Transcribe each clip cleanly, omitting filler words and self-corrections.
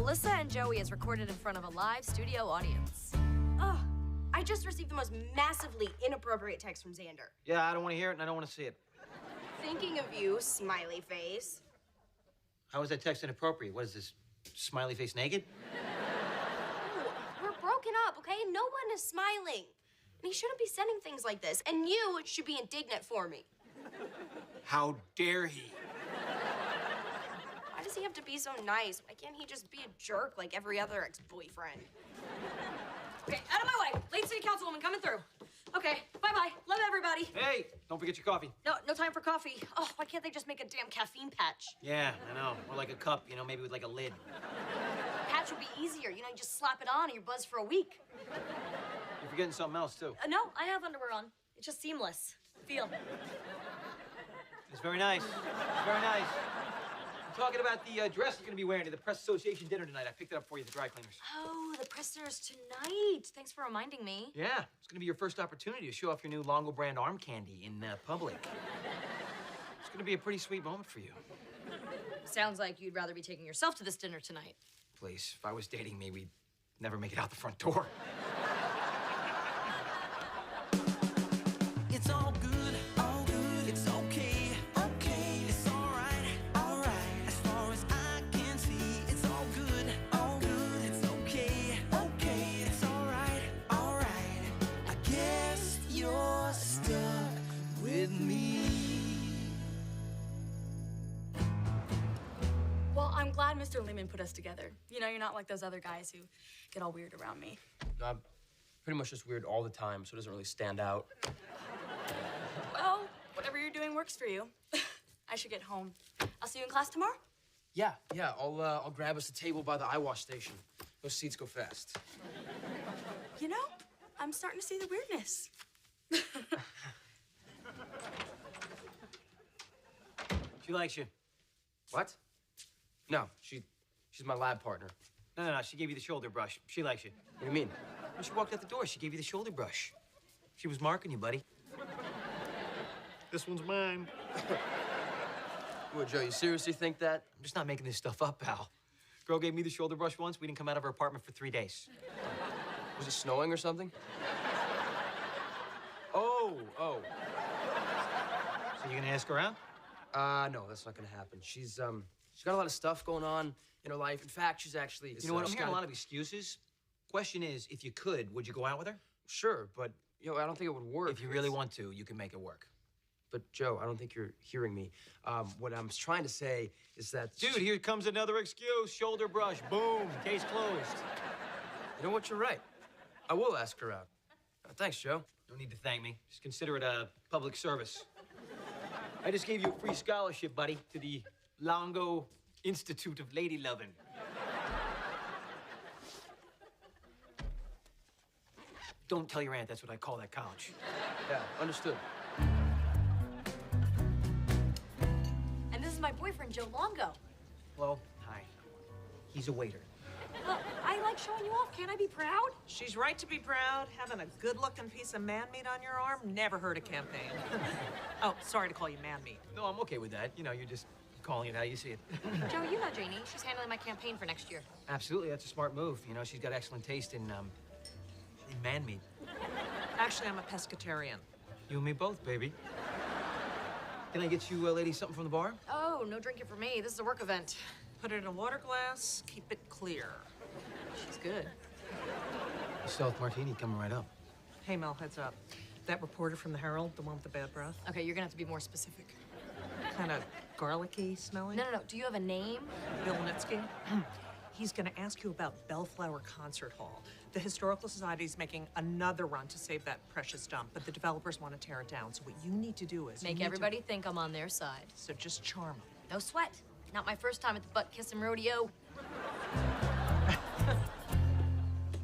Melissa and Joey is recorded in front of a live studio audience. Ugh, I just received the most massively inappropriate text from Xander. Yeah, I don't want to hear it and I don't want to see it. Thinking of you, smiley face. How is that text inappropriate? What is this, smiley face naked? Oh, we're broken up, okay? No one is smiling. And he shouldn't be sending things like this. And you should be indignant for me. How dare he? Why does he have to be so nice? Why can't he just be a jerk like every other ex-boyfriend? Okay, out of my way. Late city councilwoman coming through. Okay, bye-bye. Love everybody. Hey, don't forget your coffee. No time for coffee. Oh, why can't they just make a damn caffeine patch? Yeah, I know. Or like a cup, you know, maybe with like a lid. Patch would be easier. You know, you just slap it on and you're buzzed for a week. You're forgetting something else, too. No, I have underwear on. It's just seamless. Feel. It's very nice. It's very nice. I'm talking about the dress you're going to be wearing to the Press Association dinner tonight. I picked it up for you at the dry cleaners. Oh, the press dinner's tonight. Thanks for reminding me. Yeah, it's going to be your first opportunity to show off your new Longo brand arm candy in public. It's going to be a pretty sweet moment for you. Sounds like you'd rather be taking yourself to this dinner tonight. Please, if I was dating me, we'd never make it out the front door. It's all good, it's okay, it's all right, as far as I can see, it's all good, it's okay, it's all right, I guess you're stuck with me. Well, I'm glad Mr. Lehman put us together. You know, you're not like those other guys who get all weird around me. I'm pretty much just weird all the time, so it doesn't really stand out. Well, whatever you're doing works for you. I should get home. I'll see you in class tomorrow? Yeah, I'll grab us a table by the eye wash station. Those seats go fast. You know, I'm starting to see the weirdness. She likes you. What? No, she's my lab partner. No, she gave you the shoulder brush. She likes you. What do you mean? When she walked out the door, she gave you the shoulder brush. She was marking you, buddy. This one's mine. What, Joe, you seriously think that? I'm just not making this stuff up, pal. Girl gave me the shoulder brush once. We didn't come out of her apartment for 3 days. Was it snowing or something? Oh. So you gonna ask her out? No, that's not gonna happen. She's got a lot of stuff going on in her life. In fact, she's actually... You know what? I'm hearing a lot of excuses. Question is, if you could, would you go out with her? Sure, but, you know, I don't think it would work. If you really want to, you can make it work. But, Joe, I don't think you're hearing me. What I'm trying to say is that... Dude, here comes another excuse. Shoulder brush. Boom. Case closed. You know what? You're right. I will ask her out. Thanks, Joe. No need to thank me. Just consider it a public service. I just gave you a free scholarship, buddy, to the Longo Institute of Lady Lovin'. Don't tell your aunt that's what I call that college. Yeah, understood. And this is my boyfriend, Joe Longo. Hello. Hi. He's a waiter. Well, I like showing you off. Can't I be proud? She's right to be proud. Having a good-looking piece of man meat on your arm never hurt a campaign. Oh, sorry to call you man meat. No, I'm okay with that. You know, you're just calling it how you see it. Joe, you know Janie. She's handling my campaign for next year. Absolutely, that's a smart move. You know, she's got excellent taste in man meat. Actually, I'm a pescatarian. You and me both, baby. Can I get you ladies something from the bar? Oh, no drinking for me. This is a work event. Put it in a water glass, keep it clear. She's good. A stealth martini coming right up. Hey, Mel, heads up. That reporter from the Herald, the one with the bad breath, Okay, you're gonna have to be more specific. kind of garlicky smelling. No. Do you have a name? Bill Nitsky. He's going to ask you about Bellflower Concert Hall. The Historical Society's making another run to save that precious dump, but the developers want to tear it down. So what you need to do is... Make everybody think I'm on their side. So just charm them. No sweat. Not my first time at the butt-kissing rodeo.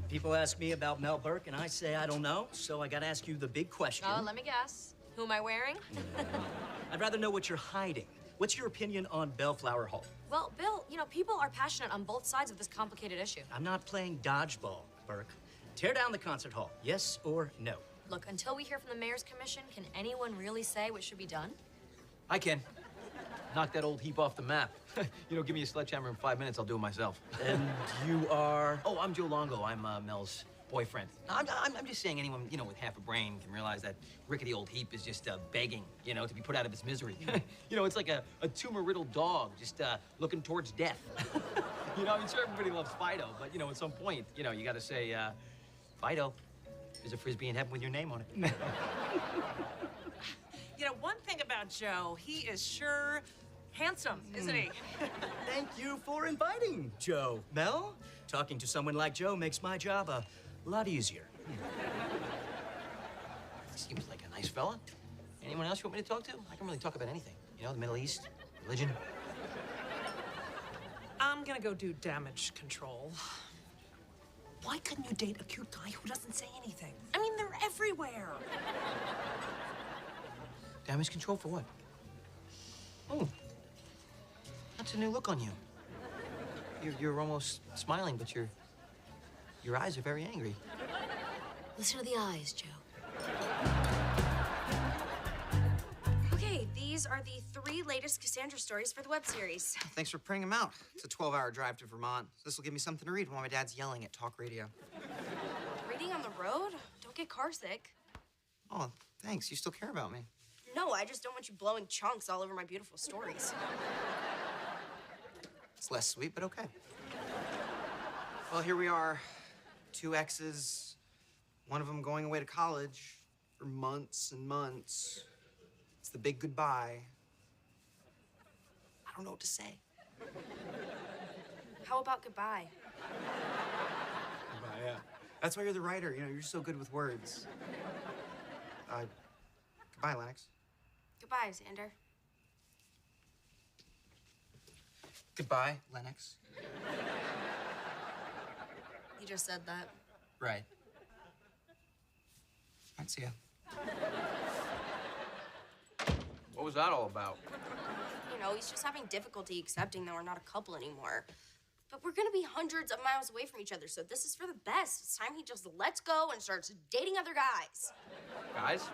People ask me about Mel Burke, and I say I don't know, so I gotta ask you the big question. Oh, let me guess. Who am I wearing? I'd rather know what you're hiding. What's your opinion on Bellflower Hall? Well, Bill, you know, people are passionate on both sides of this complicated issue. I'm not playing dodgeball, Burke. Tear down the concert hall, yes or no? Look, until we hear from the Mayor's Commission, can anyone really say what should be done? I can. knock that old heap off the map. You know, give me a sledgehammer in 5 minutes, I'll do it myself. And you are? Oh, I'm Joe Longo. I'm Mel's boyfriend. No, I'm just saying anyone, you know, with half a brain can realize that rickety old heap is just begging, you know, to be put out of its misery. You know, it's like a tumor-riddled dog just looking towards death. You know, I mean, sure, everybody loves Fido, but, you know, at some point, you know, you got to say, Fido, there's a Frisbee in heaven with your name on it. You know, one thing about Joe, he is sure handsome, isn't he? Thank you for inviting Joe. Mel, talking to someone like Joe makes my job a lot easier. Seems like a nice fella. Anyone else you want me to talk to? I can really talk about anything. You know, the Middle East, religion. I'm gonna go do damage control. Why couldn't you date a cute guy who doesn't say anything? I mean, they're everywhere. Damage control for what? Oh, that's a new look on you. You're almost smiling, but your eyes are very angry. Listen to the eyes, Joe. Okay, these are the 3 latest Cassandra stories for the web series. Thanks for printing them out. It's a 12-hour drive to Vermont. This will give me something to read while my dad's yelling at talk radio. Reading on the road? Don't get car sick. Oh, thanks. You still care about me. No, I just don't want you blowing chunks all over my beautiful stories. It's less sweet, but okay. Well, here we are. 2 exes. One of them going away to college for months and months. It's the big goodbye. I don't know what to say. How about goodbye? Goodbye, yeah. That's why you're the writer. You know, you're so good with words. Goodbye, Lennox. Goodbye, Xander. Goodbye, Lennox. You just said that. Right. I'd see ya. What was that all about? You know, he's just having difficulty accepting that we're not a couple anymore. But we're gonna be hundreds of miles away from each other, so this is for the best. It's time he just lets go and starts dating other guys. Guys?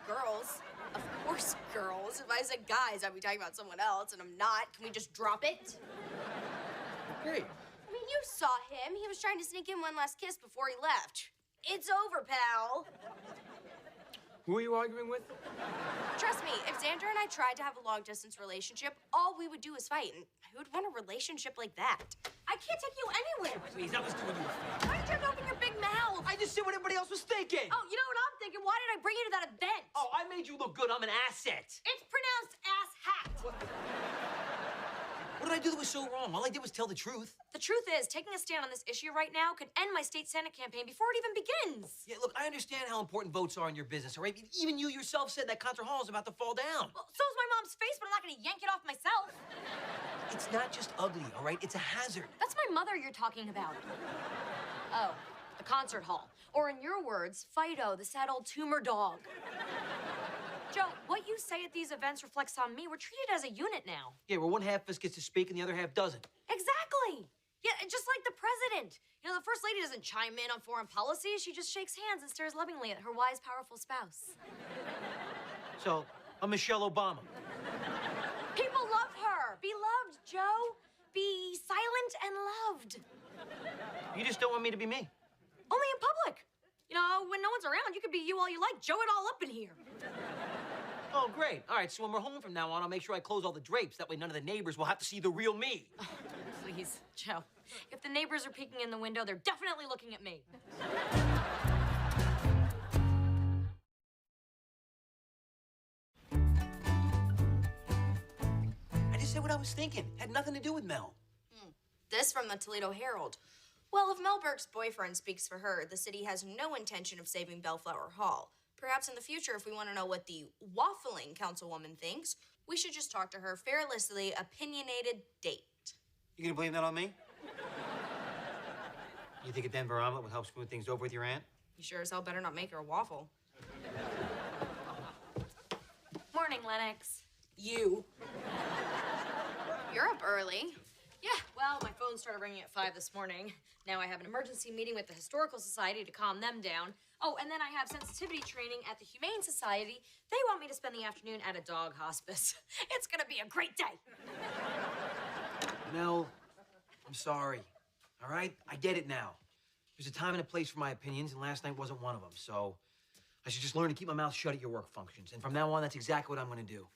Girls. Of course, girls. If I said guys, I'd be talking about someone else, and I'm not. Can we just drop it? Great. I mean, you saw him. He was trying to sneak in one last kiss before he left. It's over, pal. Who are you arguing with? Trust me, if Xander and I tried to have a long-distance relationship, all we would do is fight, and who would want a relationship like that? I can't take you anywhere. Please, I was doing you a favor. Why did you open your big mouth? I just said what everybody else was thinking. Oh, you know what I'm thinking? Why did I bring you to that event? Oh, I made you look good. I'm an asset. It's pronounced ass hat. What did I do that was so wrong? All I did was tell the truth. The truth is, taking a stand on this issue right now could end my state senate campaign before it even begins. Yeah, look, I understand how important votes are in your business, all right? Even you yourself said that concert hall is about to fall down. Well, so's my mom's face, but I'm not gonna yank it off myself. It's not just ugly, all right? It's a hazard. That's my mother you're talking about. Oh, the concert hall. Or in your words, Fido, the sad old tumor dog. Joe, what you say at these events reflects on me. We're treated as a unit now. Yeah, where one half of us gets to speak and the other half doesn't. Exactly. Yeah, just like the president. You know, the first lady doesn't chime in on foreign policy. She just shakes hands and stares lovingly at her wise, powerful spouse. So, I'm Michelle Obama. People love her. Be loved, Joe. Be silent and loved. You just don't want me to be me. Only in public. You know, when no one's around, you can be you all you like. Joe it all up in here. Oh, great. All right, so when we're home from now on, I'll make sure I close all the drapes. That way none of the neighbors will have to see the real me. Oh, please, Joe. If the neighbors are peeking in the window, they're definitely looking at me. I just said what I was thinking. Had nothing to do with Mel. This from the Toledo Herald. Well, if Mel Burke's boyfriend speaks for her, the city has no intention of saving Bellflower Hall. Perhaps in the future, if we want to know what the waffling councilwoman thinks, we should just talk to her fearlessly opinionated date. You gonna blame that on me? You think a Denver omelet would help smooth things over with your aunt? You sure as hell better not make her a waffle. Morning, Lennox. You. You're up early. Yeah, well, my phone started ringing at 5 this morning. Now I have an emergency meeting with the Historical Society to calm them down. Oh, and then I have sensitivity training at the Humane Society. They want me to spend the afternoon at a dog hospice. It's gonna be a great day. Mel, I'm sorry. All right? I get it now. There's a time and a place for my opinions, and last night wasn't one of them. So I should just learn to keep my mouth shut at your work functions. And from now on, that's exactly what I'm gonna do.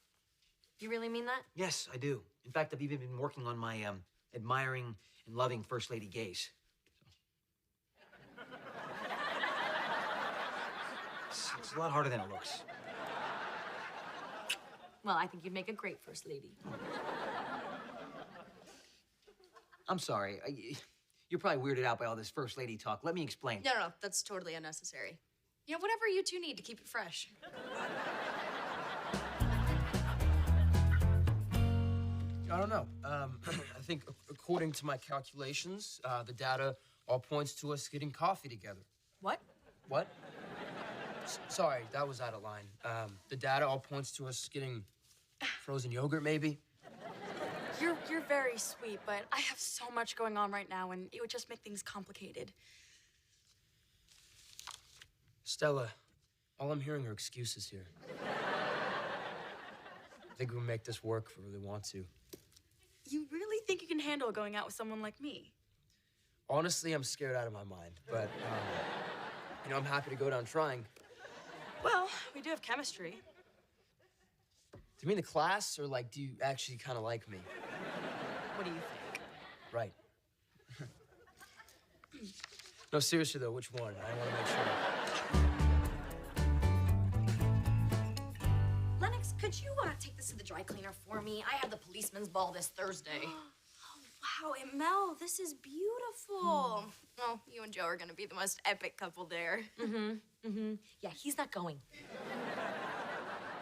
You really mean that? Yes, I do. In fact, I've even been working on my admiring and loving First Lady gaze. It's a lot harder than it looks. Well, I think you'd make a great First Lady. I'm sorry. You're probably weirded out by all this First Lady talk. Let me explain. No, that's totally unnecessary. You know, whatever you two need to keep it fresh. I don't know. I think according to my calculations, the data all points to us getting coffee together. What? What? Sorry, that was out of line. The data all points to us getting frozen yogurt, maybe? You're very sweet, but I have so much going on right now, and it would just make things complicated. Stella, all I'm hearing are excuses here. I think we can make this work if we really want to. You really think you can handle going out with someone like me? Honestly, I'm scared out of my mind, but, you know, I'm happy to go down trying. Well, we do have chemistry. Do you mean the class, or, like, do you actually kind of like me? What do you think? Right. No, seriously, though, which one? I want to make sure. Lennox, could you take this to the dry cleaner for me? I have the policeman's ball this Thursday. Wow, and Mel, this is beautiful. Oh, you and Joe are gonna be the most epic couple there. Yeah, he's not going.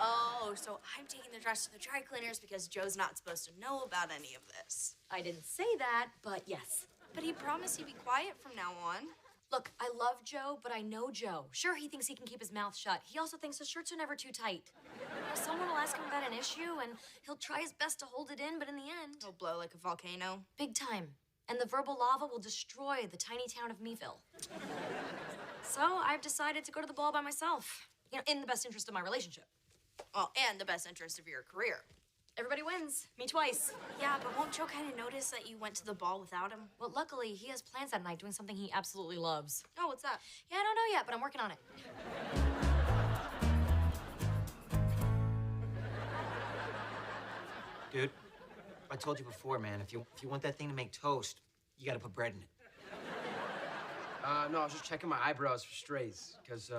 Oh, so I'm taking the dress to the dry cleaners because Joe's not supposed to know about any of this. I didn't say that, but yes. But he promised he'd be quiet from now on. Look, I love Joe, but I know Joe. Sure, he thinks he can keep his mouth shut. He also thinks his shirts are never too tight. Someone will ask him about an issue, and he'll try his best to hold it in, but in the end... He'll blow like a volcano. Big time. And the verbal lava will destroy the tiny town of Meeville. So I've decided to go to the ball by myself. You know, in the best interest of my relationship. Well, and the best interest of your career. Everybody wins. Me twice. Yeah, but won't Joe kind of notice that you went to the ball without him? Well, luckily, he has plans that night doing something he absolutely loves. Oh, what's that? Yeah, I don't know yet, but I'm working on it. Dude, I told you before, man, if you want that thing to make toast, you gotta put bread in it. No, I was just checking my eyebrows for strays, because,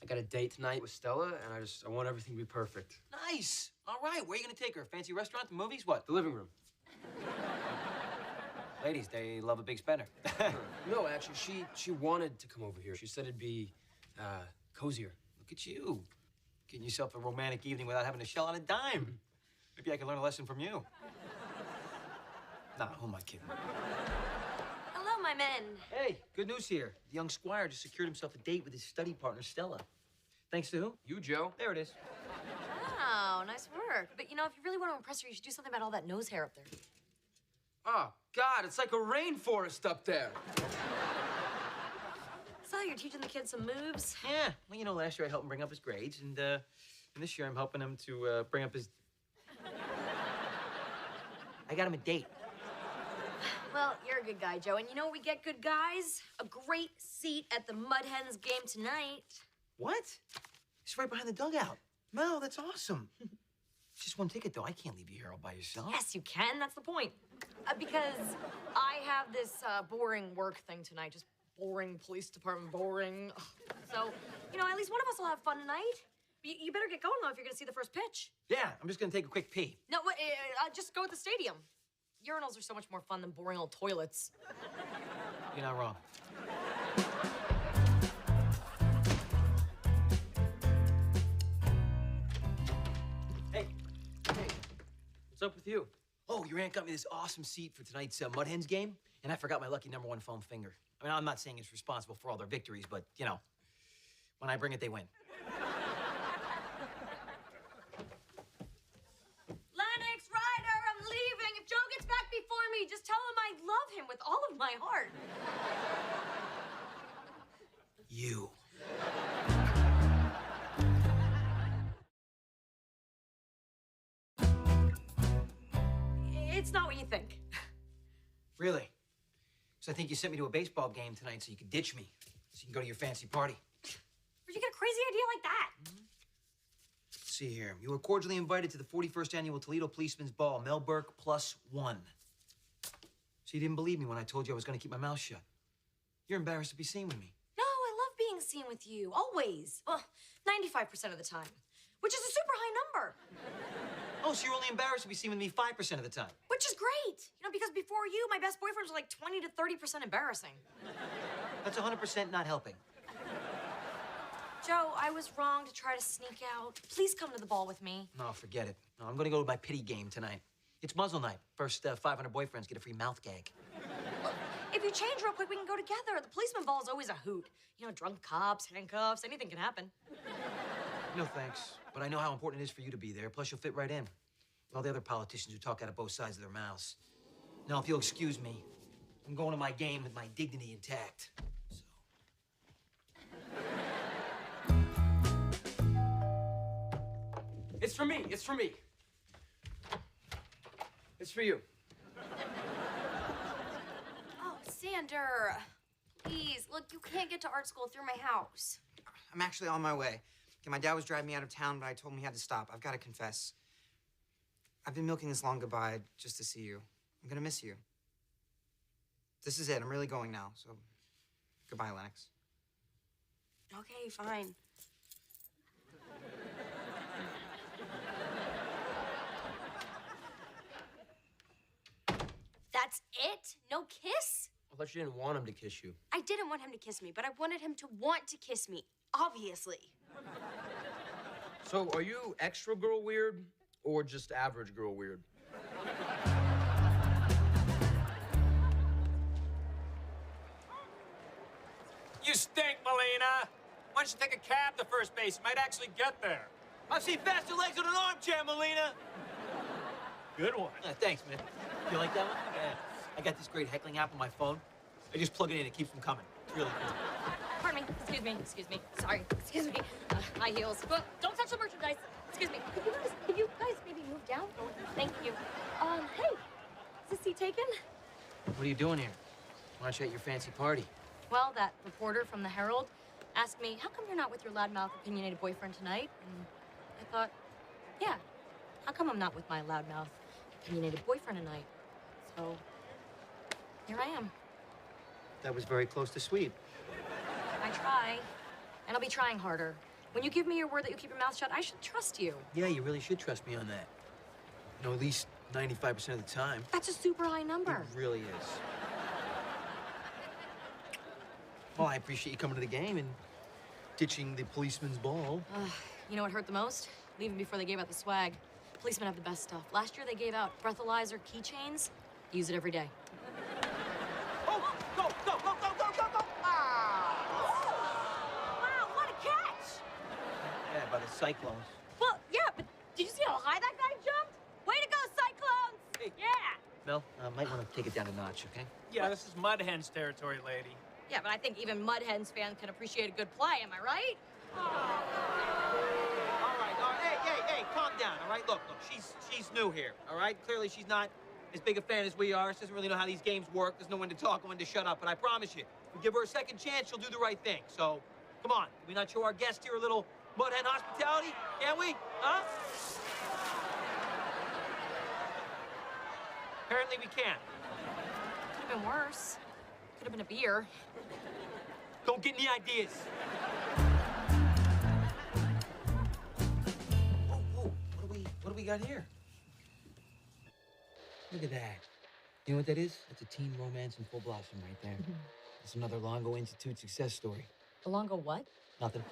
I got a date tonight with Stella, and I want everything to be perfect. Nice. All right, where are you gonna take her? Fancy restaurant, the movies, what? The living room. Ladies, they love a big spender. No, actually, she wanted to come over here. She said it'd be, cozier. Look at you. Getting yourself a romantic evening without having to shell out a dime. Maybe I can learn a lesson from you. Nah, who am I kidding? Hello, my men. Hey, good news here. The young squire just secured himself a date with his study partner, Stella. Thanks to who? You, Joe. There it is. Wow, nice work. But, you know, if you really want to impress her, you should do something about all that nose hair up there. Oh, God, it's like a rainforest up there. So you're teaching the kids some moves? Yeah. Well, you know, last year I helped him bring up his grades, and this year I'm helping him to bring up his... I got him a date. Well, you're a good guy, Joe. And you know what we get good guys? A great seat at the Mud Hens game tonight. What? It's right behind the dugout. Mel, that's awesome. Just one ticket, though. I can't leave you here all by yourself. Yes, you can. That's the point. Because I have this boring work thing tonight. Just boring police department, boring. So, you know, at least one of us will have fun tonight. You better get going, though, if you're going to see the first pitch. Yeah, I'm just going to take a quick pee. No, just go at the stadium. Urinals are so much more fun than boring old toilets. You're not wrong. Hey, what's up with you? Oh, your aunt got me this awesome seat for tonight's Mud Hens game, and I forgot my lucky #1 foam finger. I mean, I'm not saying it's responsible for all their victories, but, you know, when I bring it, they win. Lennox, Ryder, I'm leaving. If Joe gets back before me, It's not what you think. Really? So I think you sent me to a baseball game tonight so you could ditch me, so you can go to your fancy party. Where'd you get a crazy idea like that? Let's see here. You were cordially invited to the 41st Annual Toledo Policeman's Ball, Mel Burke +1. So you didn't believe me when I told you I was going to keep my mouth shut. You're embarrassed to be seen with me. No, I love being seen with you, always. Well, 95% of the time, which is a super high number. Oh, so you're only embarrassed to be seen with me 5% of the time. Which is great. You know, because before you, my best boyfriends were like 20 to 30% embarrassing. That's 100% not helping. Joe, I was wrong to try to sneak out. Please come to the ball with me. No, forget it. No, I'm going to go to my pity game tonight. It's muzzle night. First 500 boyfriends get a free mouth gag. If you change real quick, we can go together. The policeman ball is always a hoot. You know, drunk cops, handcuffs, anything can happen. No, thanks. But I know how important it is for you to be there. Plus, you'll fit right in. With all the other politicians who talk out of both sides of their mouths. Now, if you'll excuse me, I'm going to my game with my dignity intact. It's for me. It's for me. It's for you. Oh, Sander, please, look, you can't get to art school through my house. I'm actually on my way. Okay, my dad was driving me out of town, but I told him he had to stop. I've got to confess. I've been milking this long goodbye just to see you. I'm gonna miss you. This is it. I'm really going now, so goodbye, Lennox. Okay, fine. That's it? No kiss? I thought you didn't want him to kiss you. I didn't want him to kiss me, but I wanted him to want to kiss me, obviously. So, are you extra girl weird or just average girl weird? You stink, Molina. Why don't you take a cab to first base? You might actually get there. I've seen faster legs on an armchair, Molina. Good one. Thanks, man. You like that one? Yeah. I got this great heckling app on my phone. I just plug it in. It keeps them coming. It's really cool. Pardon me. Excuse me. Sorry. Excuse me. High heels. Well, don't touch the merchandise. Excuse me. Could you guys maybe move down? Thank you. Hey, is this seat taken? What are you doing here? Why aren't you at your fancy party? Well, that reporter from the Herald asked me, how come you're not with your loudmouth, opinionated boyfriend tonight? And I thought, yeah, how come I'm not with my loudmouth, opinionated boyfriend tonight? So, here I am. That was very close to sweet. I try, and I'll be trying harder. When you give me your word that you keep your mouth shut, I should trust you. Yeah, you really should trust me on that. You know, at least 95% of the time. That's a super high number. It really is. Well, I appreciate you coming to the game and ditching the policeman's ball. You know what hurt the most? Leaving before they gave out the swag. Policemen have the best stuff. Last year they gave out breathalyzer keychains. Use it every day. Oh, go! Ah! Wow, what a catch! Yeah, by the Cyclones. Well, yeah, but did you see how high that guy jumped? Way to go, Cyclones! Hey. Yeah! Mel, might want to take it down a notch, okay? Yeah, this is Mud Hen's territory, lady. Yeah, but I think even Mud Hens fans can appreciate a good play, am I right? All right. Hey, calm down, all right? Look, she's new here, all right? Clearly she's not as big a fan as we are. She doesn't really know how these games work. Doesn't know when to talk and when to shut up, but I promise you, if we give her a second chance, she'll do the right thing. So, come on. Can we not show our guest here a little Mud Hen hospitality? Can we? Huh? Apparently we can. Could have been worse. Could have been a beer. Don't get any ideas. Whoa, what do we got here? Look at that. You know what that is? That's a teen romance in full blossom right there. It's another Longo Institute success story. The Longo what? Nothing.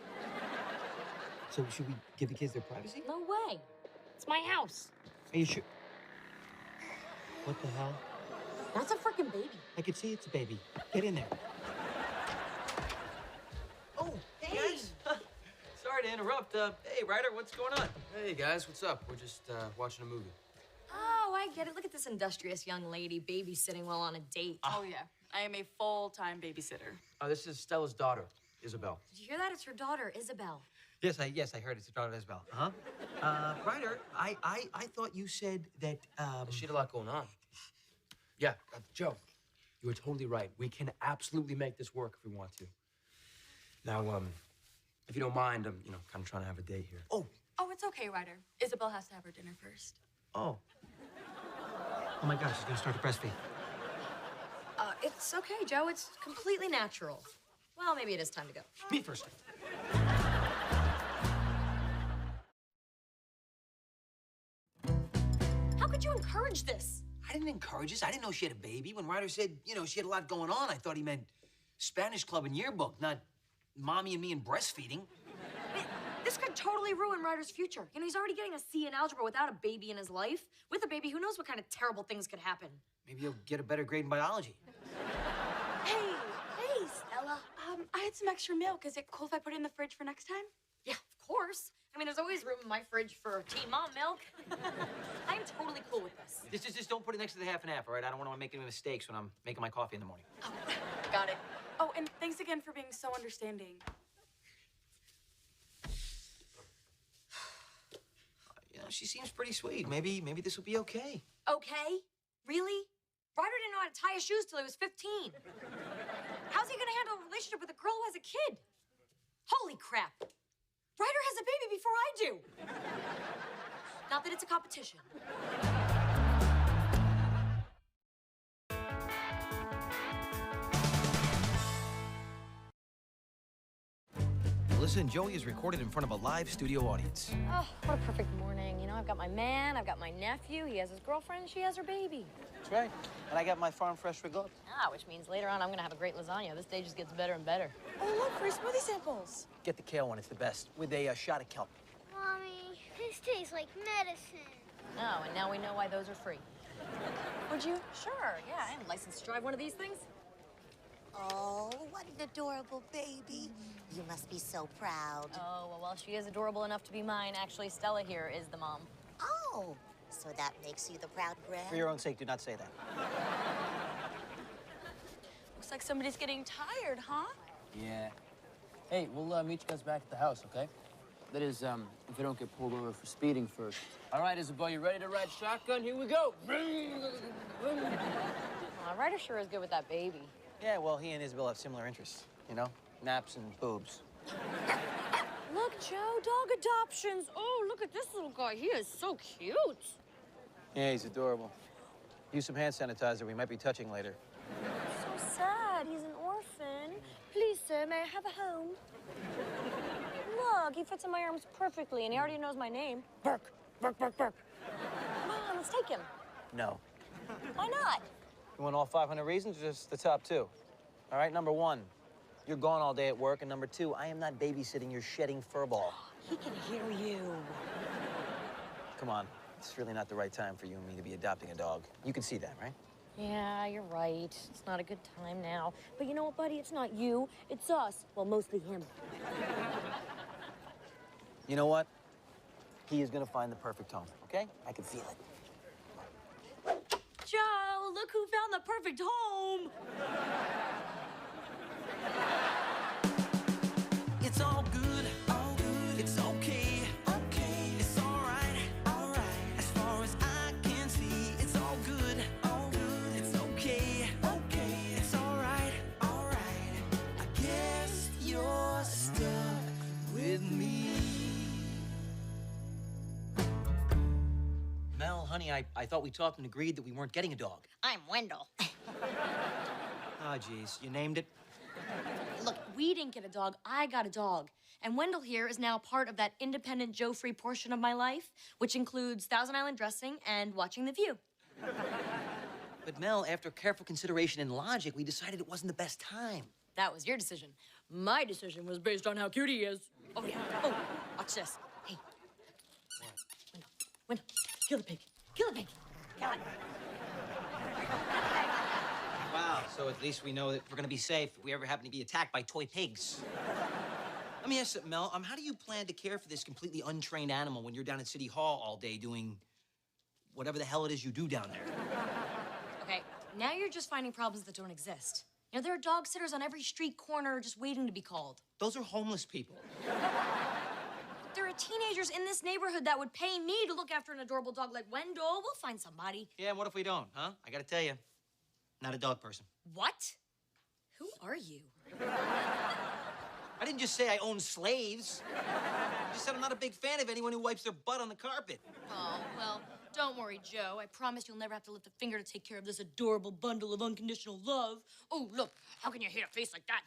So should we give the kids their privacy? No way. It's my house. Are you sure? What the hell? That's a freaking baby. I can see it's a baby. Get in there. Oh, hey. Guys. Sorry to interrupt. Hey, Ryder, what's going on? Hey, guys, what's up? We're just watching a movie. Oh, I get it. Look at this industrious young lady babysitting while on a date. Oh, yeah. I am a full-time babysitter. This is Stella's daughter, Isabel. Did you hear that? It's her daughter, Isabel. Yes, I heard it's a daughter Isabel. Ryder, I thought you said that She had a lot going on. Yeah, Joe, you were totally right. We can absolutely make this work if we want to. Now, if you don't mind, I'm, kind of trying to have a date here. Oh, Oh, it's okay, Ryder. Isabel has to have her dinner first. oh. Oh my gosh, she's gonna start to breastfeed. It's okay, Joe. It's completely natural. Well, maybe it is time to go. Me first. How could you encourage this? I didn't encourage this. I didn't know she had a baby. When Ryder said, she had a lot going on, I thought he meant Spanish club and yearbook, not mommy and me and breastfeeding. This could totally ruin Ryder's future. He's already getting a C in algebra without a baby in his life. With a baby, who knows what kind of terrible things could happen. Maybe he'll get a better grade in biology. Hey, Stella. I had some extra milk. Is it cool if I put it in the fridge for next time? Yeah, of course. There's always room in my fridge for Teen Mom milk. I'm totally cool with this. Just don't put it next to the half and half, all right? I don't want to make any mistakes when I'm making my coffee in the morning. Oh, got it. Oh, and thanks again for being so understanding. She seems pretty sweet. Maybe this will be okay. Okay? Really? Ryder didn't know how to tie his shoes till he was 15. How's he gonna handle a relationship with a girl who has a kid? Holy crap. Ryder has a baby before I do. Not that it's a competition. Melissa and Joey is recorded in front of a live studio audience. Oh, what a perfect morning. I've got my man, I've got my nephew, he has his girlfriend, she has her baby. That's right. And I got my farm fresh ricotta. Which means later on I'm gonna have a great lasagna. This day just gets better and better. Oh, look, free smoothie samples. Get the kale one, it's the best, with a shot of kelp. Mommy, this tastes like medicine. Oh, and now we know why those are free. Would you? Sure, yeah, I'm licensed to drive one of these things. Oh, what an adorable baby. You must be so proud. Oh, well, she is adorable enough to be mine. Actually, Stella here is the mom. Oh, so that makes you the proud grand? For your own sake, do not say that. Looks like somebody's getting tired, huh? Yeah. Hey, we'll meet you guys back at the house, okay? That is, if we don't get pulled over for speeding first. All right, Isabel, you ready to ride shotgun? Here we go. Ryder sure is good with that baby. Yeah, well, he and Isabel have similar interests, naps and boobs. Look, Joe, dog adoptions. Oh, look at this little guy. He is so cute. Yeah, he's adorable. Use some hand sanitizer. We might be touching later. So sad. He's an orphan. Please, sir, may I have a home? Look, he fits in my arms perfectly, and he already knows my name. Burke, Burke, Burke, Burke. Come on, let's take him. No. Why not? You want all 500 reasons or just the top 2? All right, number 1, you're gone all day at work, and number 2, I am not babysitting your shedding furball. He can hear you. Come on, it's really not the right time for you and me to be adopting a dog. You can see that, right? Yeah, you're right. It's not a good time now. But you know what, buddy? It's not you. It's us. Well, mostly him. You know what? He is gonna find the perfect home, okay? I can feel it. Joe, look who found the perfect home. It's all good, it's okay, it's all right, as far as I can see, it's all good, it's okay, it's all right, I guess you're stuck with me. Mel, honey, I thought we talked and agreed that we weren't getting a dog. I'm Wendell. Oh, geez, you named it? Look, we didn't get a dog. I got a dog. And Wendell here is now part of that independent Joe-free portion of my life, which includes Thousand Island dressing and watching The View. But Mel, after careful consideration and logic, we decided it wasn't the best time. That was your decision. My decision was based on how cute he is. Oh, yeah. Oh, watch this. Hey. Wendell, kill the pig. Kill the pig. Got it. Wow, so at least we know that we're gonna be safe if we ever happen to be attacked by toy pigs. Let me ask you, Mel, how do you plan to care for this completely untrained animal when you're down at City Hall all day doing whatever the hell it is you do down there? Okay, now you're just finding problems that don't exist. There are dog sitters on every street corner just waiting to be called. Those are homeless people. There are teenagers in this neighborhood that would pay me to look after an adorable dog like Wendell. We'll find somebody. Yeah, and what if we don't, huh? I gotta tell you, Not a dog person. What? Who are you? I didn't just say I own slaves. I just said I'm not a big fan of anyone who wipes their butt on the carpet. Oh, well, don't worry, Joe. I promise you'll never have to lift a finger to take care of this adorable bundle of unconditional love. Oh, look, how can you hate a face like that?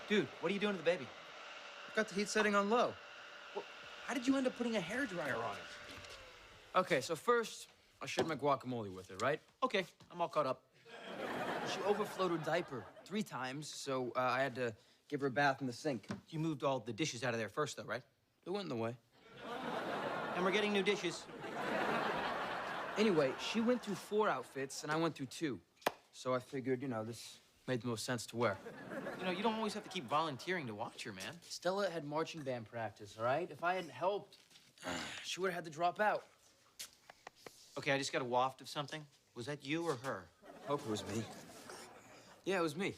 Dude, what are you doing to the baby? I've got the heat setting on low. Well, how did you end up putting a hairdryer on it? Okay, so first, I shared my guacamole with her, right? Okay, I'm all caught up. She overflowed her diaper 3 times, so I had to give her a bath in the sink. You moved all the dishes out of there first, though, right? It went in the way. And we're getting new dishes. Anyway, she went through 4 outfits, and I went through 2. So I figured, this made the most sense to wear. You don't always have to keep volunteering to watch her, man. Stella had marching band practice, all right? If I hadn't helped, she would have had to drop out. Okay, I just got a waft of something. Was that you or her? Hope it was me. Yeah, it was me.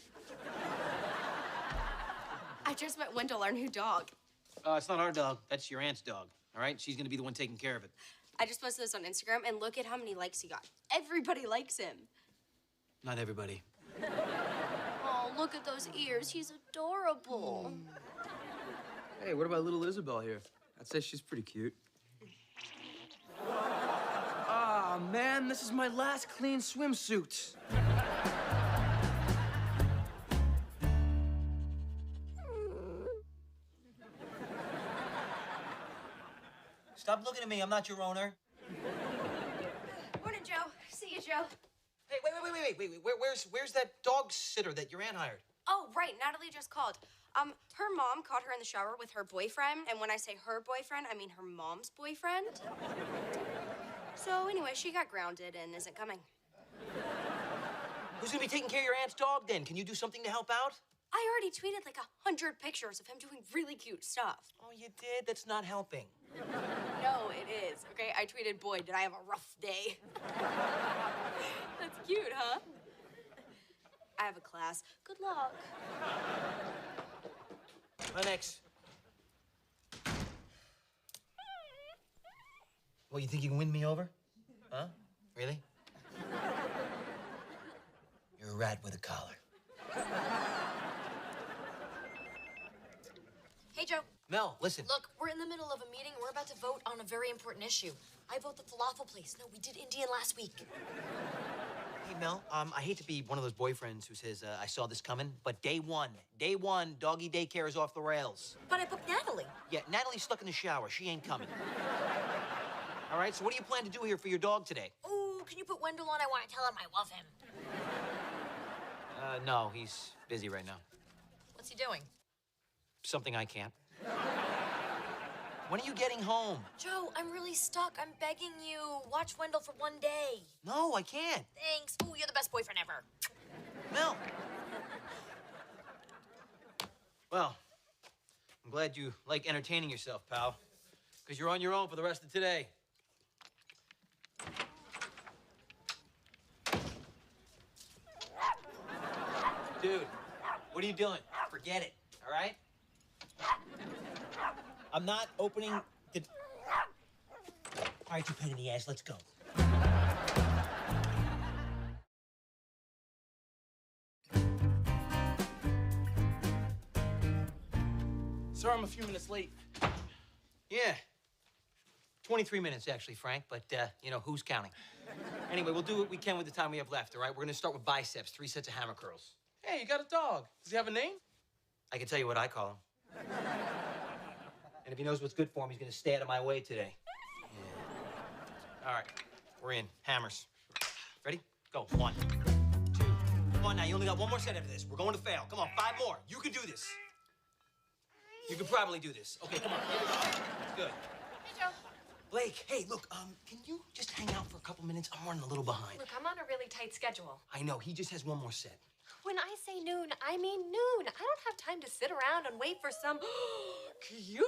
I just met Wendell, our new dog. It's not our dog. That's your aunt's dog, all right? She's gonna be the one taking care of it. I just posted this on Instagram, and look at how many likes he got. Everybody likes him. Not everybody. Oh, look at those ears. He's adorable. Hey, what about little Isabel here? I'd say she's pretty cute. Ah, man, this is my last clean swimsuit. Stop looking at me. I'm not your owner. Morning, Joe. See you, Joe. Hey, wait. Where's that dog sitter that your aunt hired? Oh, right. Natalie just called. Her mom caught her in the shower with her boyfriend. And when I say her boyfriend, I mean her mom's boyfriend. So anyway, she got grounded and isn't coming. Who's gonna be taking care of your aunt's dog then? Can you do something to help out? I already tweeted like 100 pictures of him doing really cute stuff. Oh, you did? That's not helping. No, it is. Okay, I tweeted, boy, did I have a rough day. That's cute, huh? I have a class. Good luck. Next. Well, you think you can win me over? Huh? Really? You're a rat with a collar. Hey, Joe. Mel, listen. Look, we're in the middle of a meeting. We're about to vote on a very important issue. I vote the falafel place. No, we did Indian last week. Hey, Mel, I hate to be one of those boyfriends who says, I saw this coming, but day one, doggy daycare is off the rails. But I booked Natalie. Yeah, Natalie's stuck in the shower. She ain't coming. All right, so what do you plan to do here for your dog today? Ooh, can you put Wendell on? I want to tell him I love him. No, he's busy right now. What's he doing? Something I can't. When are you getting home? Joe, I'm really stuck. I'm begging you. Watch Wendell for one day. No, I can't. Thanks. Ooh, you're the best boyfriend ever. Mel. Well, I'm glad you like entertaining yourself, pal. Because you're on your own for the rest of today. Dude, what are you doing? Forget it, all right? I'm not opening the... All right, you pain in the ass, let's go. Sorry, I'm a few minutes late. Yeah. 23 minutes, actually, Frank, but, who's counting? Anyway, we'll do what we can with the time we have left, all right? We're gonna start with biceps, 3 sets of hammer curls. Hey, you got a dog. Does he have a name? I can tell you what I call him. And if he knows what's good for him, he's gonna stay out of my way today. Yeah. All right, we're in. Hammers. Ready? Go. 1, 2. Come on now, you only got 1 more set after this. We're going to fail. Come on, 5 more. You can do this. You can probably do this. Okay, come on. Here we go. Good. Hey, Joe. Blake, hey, look, can you just hang out for a couple minutes? I'm running a little behind. Look, I'm on a really tight schedule. I know, he just has 1 more set. When I say noon, I mean noon. I don't have time to sit around and wait for some cute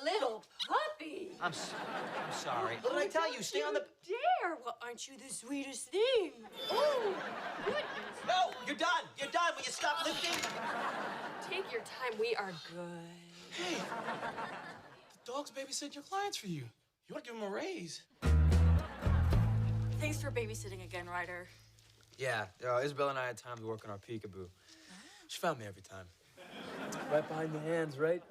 little puppy. I'm sorry. What did I tell you? Stay on the... Dare? Well, aren't you the sweetest thing? Oh, goodness. No, you're done. You're done. Will you stop lifting? Take your time. We are good. Hey, the dog's babysitting your clients for you. You want to give him a raise. Thanks for babysitting again, Ryder. Yeah, Isabel and I had time to work on our peekaboo. She found me every time. Right behind the hands, right?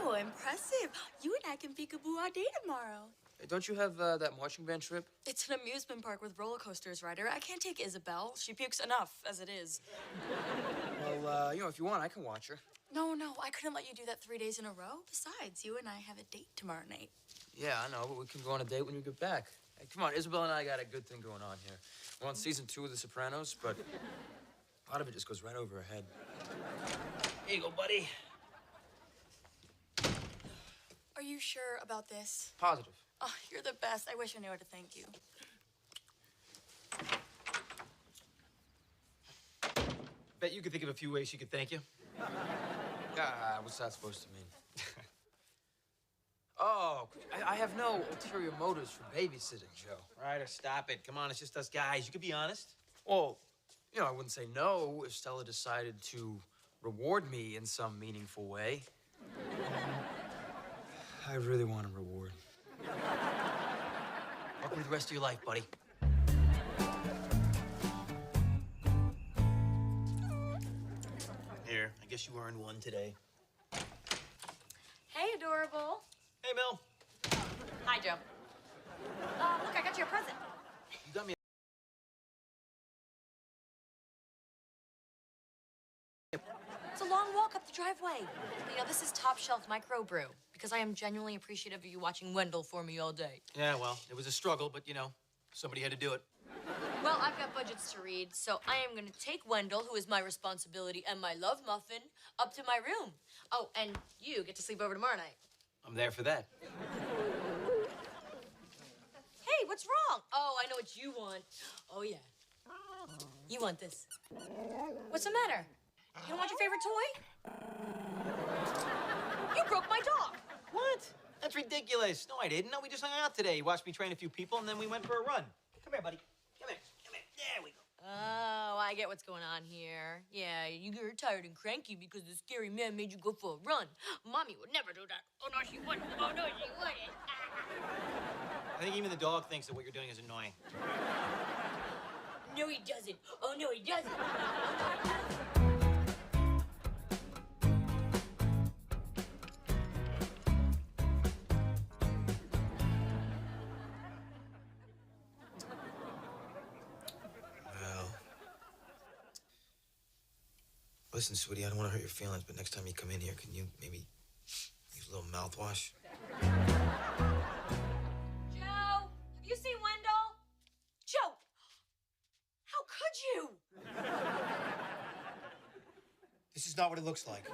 Oh, impressive. You and I can peekaboo our day tomorrow. Hey, don't you have that marching band trip? It's an amusement park with roller coasters, Ryder. I can't take Isabel. She pukes enough as it is. Well, if you want, I can watch her. No, I couldn't let you do that 3 days in a row. Besides, you and I have a date tomorrow night. Yeah, I know, but we can go on a date when you get back. Hey, come on, Isabel and I got a good thing going on here. We're on season 2 of The Sopranos, but a lot of it just goes right over our head. Here you go, buddy. Are you sure about this? Positive. Oh, you're the best. I wish I knew how to thank you. Bet you could think of a few ways she could thank you. What's that supposed to mean? Oh, I have no ulterior motives for babysitting, Joe. Ryder, stop it. Come on, it's just us guys. You could be honest. Well, I wouldn't say no if Stella decided to reward me in some meaningful way. I really want a reward. Welcome to the rest of your life, buddy. Here, I guess you earned one today. Hey, adorable. Hey, Mel. Hi, Joe. Look, I got you a present. You got me It's a long walk up the driveway. But, this is top shelf microbrew because I am genuinely appreciative of you watching Wendell for me all day. Yeah, well, it was a struggle, but, somebody had to do it. Well, I've got budgets to read, so I am going to take Wendell, who is my responsibility and my love muffin, up to my room. Oh, and you get to sleep over tomorrow night. I'm there for that. Hey, what's wrong? Oh, I know what you want. Oh, yeah. You want this. What's the matter? You don't want your favorite toy? You broke my dog. What? That's ridiculous. No, I didn't. No, we just hung out today. You watched me train a few people, and then we went for a run. Come here, buddy. Come here. There we go. Oh, I get what's going on here. Yeah, you're tired and cranky because the scary man made you go for a run. Mommy would never do that. Oh, no, she wouldn't. Oh, no, she wouldn't. I think even the dog thinks that what you're doing is annoying. No, he doesn't. Oh, no, he doesn't. Listen, sweetie, I don't want to hurt your feelings, but next time you come in here, can you maybe use a little mouthwash? Joe, have you seen Wendell? Joe, how could you? This is not what it looks like.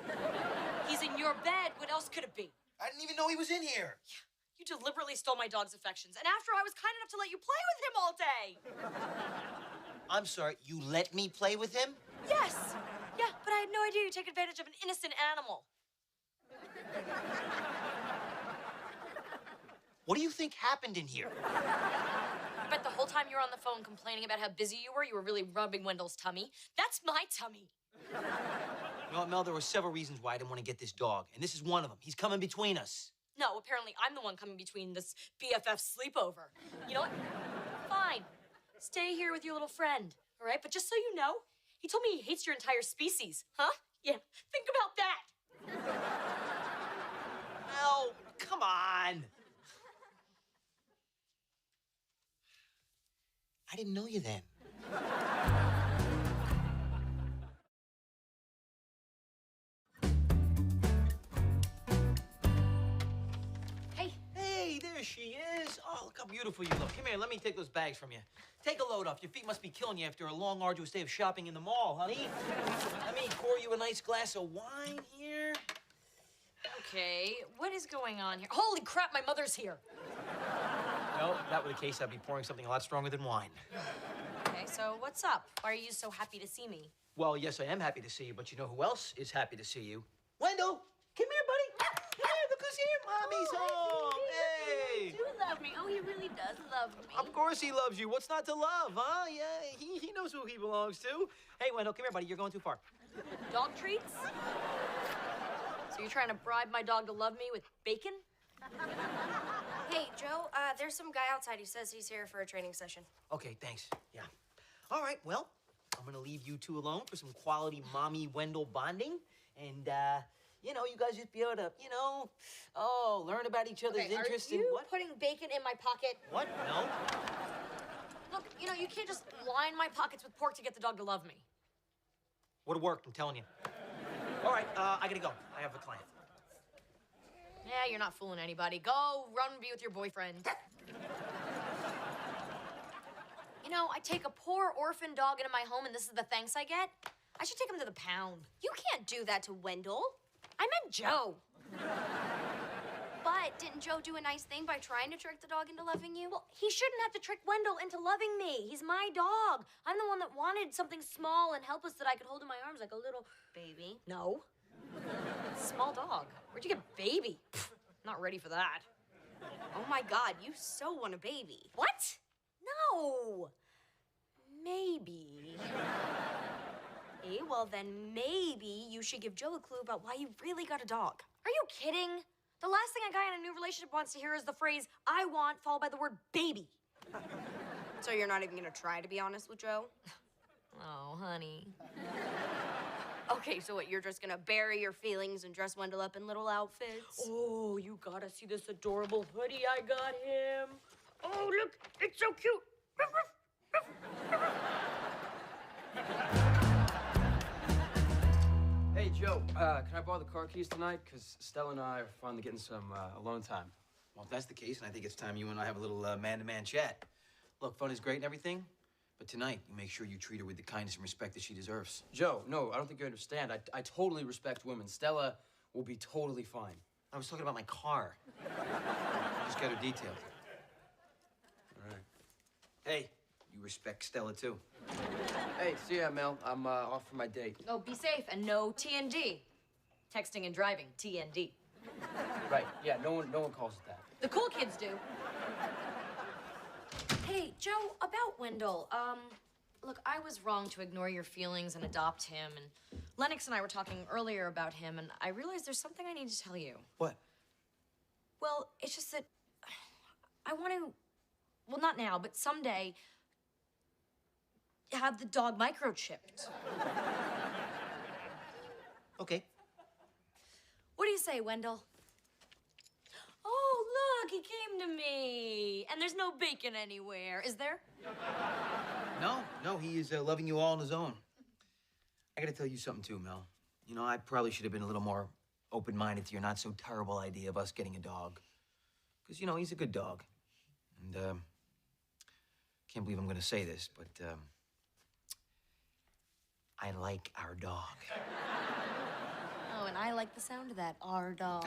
He's in your bed. What else could it be? I didn't even know he was in here. Yeah, you deliberately stole my dog's affections, and after I was kind enough to let you play with him all day. I'm sorry, you let me play with him? Yes. Yeah, but I had no idea you'd take advantage of an innocent animal. What do you think happened in here? I bet the whole time you were on the phone complaining about how busy you were really rubbing Wendell's tummy. That's my tummy. You know what, Mel? There were several reasons why I didn't want to get this dog, and this is one of them. He's coming between us. No, apparently I'm the one coming between this BFF sleepover. You know what? Fine. Stay here with your little friend, all right? But just so you know, he told me he hates your entire species. Huh? Yeah, think about that. Mel, come on. I didn't know you then. Hey, there she is. Oh, look how beautiful you look. Come here, let me take those bags from you. Take a load off. Your feet must be killing you after a long, arduous day of shopping in the mall, honey. Let me pour you a nice glass of wine here. Okay, what is going on here? Holy crap, my mother's here. No, if that were the case, I'd be pouring something a lot stronger than wine. Okay, so what's up? Why are you so happy to see me? Well, yes, I am happy to see you, but you know who else is happy to see you? Wendell! Come here, buddy! Come here, look who's here! Mommy's home! Hey! You do love me. Oh, he really does love me. Of course he loves you. What's not to love, huh? Yeah, he knows who he belongs to. Hey, Wendell, come here, buddy. You're going too far. Dog treats? So you trying to bribe my dog to love me with bacon? Hey, Joe, there's some guy outside. He says he's here for a training session. Okay, thanks. Yeah. All right, well, I'm gonna leave you two alone for some quality mommy Wendell bonding. And, you know, you guys just be able to, you know, learn about each other's interests Are you and what? putting bacon in my pocket? What? No. Look, you know, you can't just line my pockets with pork to get the dog to love me. Would've worked, I'm telling you. All right, I gotta go. I have a client. Yeah, you're not fooling anybody. Go run and be with your boyfriend. You know, I take a poor orphan dog into my home and this is the thanks I get? I should take him to the pound. You can't do that to Wendell. I meant Joe. But didn't Joe do a nice thing by trying to trick the dog into loving you? Well, he shouldn't have to trick Wendell into loving me. He's my dog. I'm the one that wanted something small and helpless that I could hold in my arms like a little baby. No. Small dog. Where'd you get baby? Pfft, not ready for that. Oh my God, you so want a baby. What? No. Maybe. Okay, well then maybe you should give Joe a clue about why you really got a dog. Are you kidding? The last thing a guy in a new relationship wants to hear is the phrase, I want, followed by the word baby. So you're not even gonna try to be honest with Joe? Oh, honey. Okay, so what, you're just gonna bury your feelings and dress Wendell up in little outfits? Oh, you gotta see this adorable hoodie I got him. Oh, look, it's so cute. Hey, Joe, can I borrow the car keys tonight? Because Stella and I are finally getting some alone time. Well, if that's the case, and I think it's time you and I have a little man-to-man chat. Look, fun is great and everything, but tonight, you make sure you treat her with the kindness and respect that she deserves. Joe, no, I don't think you understand. I totally respect women. Stella will be totally fine. I was talking about my car. Just got her detailed. All right. Hey, you respect Stella, too. Hey, see ya, Mel. I'm off for my date. Oh, be safe and no TND. Texting and driving, TND. Right, yeah, no one calls it that. The cool kids do. Hey, Joe, about Wendell. Look, I was wrong to ignore your feelings and adopt him. And Lennox and I were talking earlier about him, and I realized there's something I need to tell you. What? Well, it's just that I want to, well, not now, but someday, have the dog microchipped. Okay. What do you say, Wendell? Oh, look, he came to me. And there's no bacon anywhere, is there? No, he is loving you all on his own. I gotta tell you something, too, Mel. You know, I probably should have been a little more open-minded to your not-so-terrible idea of us getting a dog. Because, you know, he's a good dog. And, can't believe I'm gonna say this, but, I like our dog. Oh, and I like the sound of that, our dog.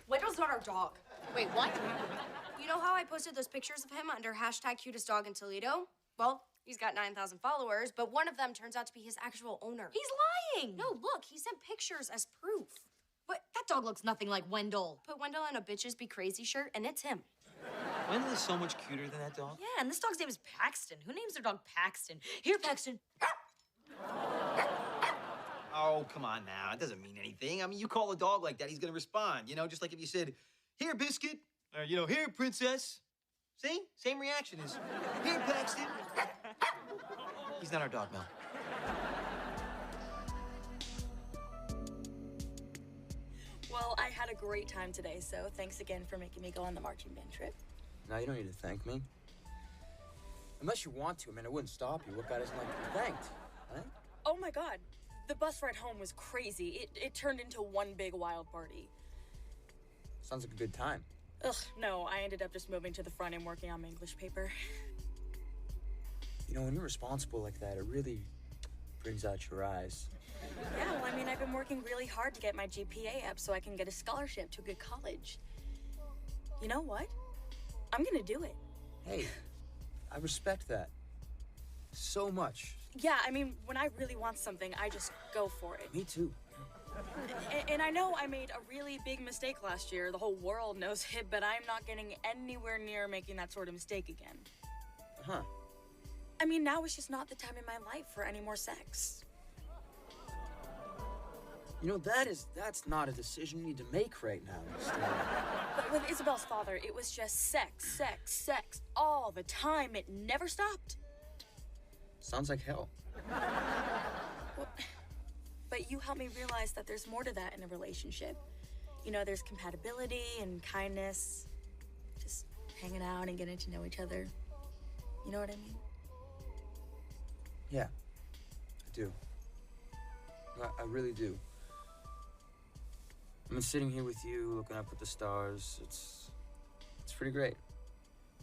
Wendell's not our dog. Wait, what? You know how I posted those pictures of him under #cutestdog in Toledo? Well, he's got 9,000 followers, but one of them turns out to be his actual owner. He's lying. No, look, he sent pictures as proof. But that dog looks nothing like Wendell. Put Wendell in a Bitches Be Crazy shirt, and it's him. Wendell is so much cuter than that dog. Yeah, and this dog's name is Paxton. Who names their dog Paxton? Here, Paxton. Oh, come on now. It doesn't mean anything. I mean, you call a dog like that, he's gonna respond. You know, just like if you said, here, Biscuit, or, you know, here, Princess. See? Same reaction is, here, Paxton. He's not our dog, Mel. Well, I had a great time today, so thanks again for making me go on the marching band trip. No, you don't need to thank me. Unless you want to, I mean, I wouldn't stop you. What guy doesn't like to be thanked, right? Oh my God, the bus ride home was crazy. It turned into one big wild party. Sounds like a good time. Ugh, no, I ended up just moving to the front and working on my English paper. You know, when you're responsible like that, it really brings out your eyes. Yeah, well, I mean, I've been working really hard to get my GPA up so I can get a scholarship to a good college. You know what? I'm gonna do it. Hey, I respect that so much. Yeah, I mean, when I really want something, I just go for it. Me too. And I know I made a really big mistake last year. The whole world knows it, but I'm not getting anywhere near making that sort of mistake again. Huh. I mean, now is just not the time in my life for any more sex. You know, that's not a decision you need to make right now, Stella. But with Isabel's father, it was just sex, sex, sex, all the time. It never stopped. Sounds like hell. Well, but you helped me realize that there's more to that in a relationship. You know, there's compatibility and kindness, just hanging out and getting to know each other. You know what I mean? Yeah, I do. I really do. I've been sitting here with you, looking up at the stars. It's pretty great.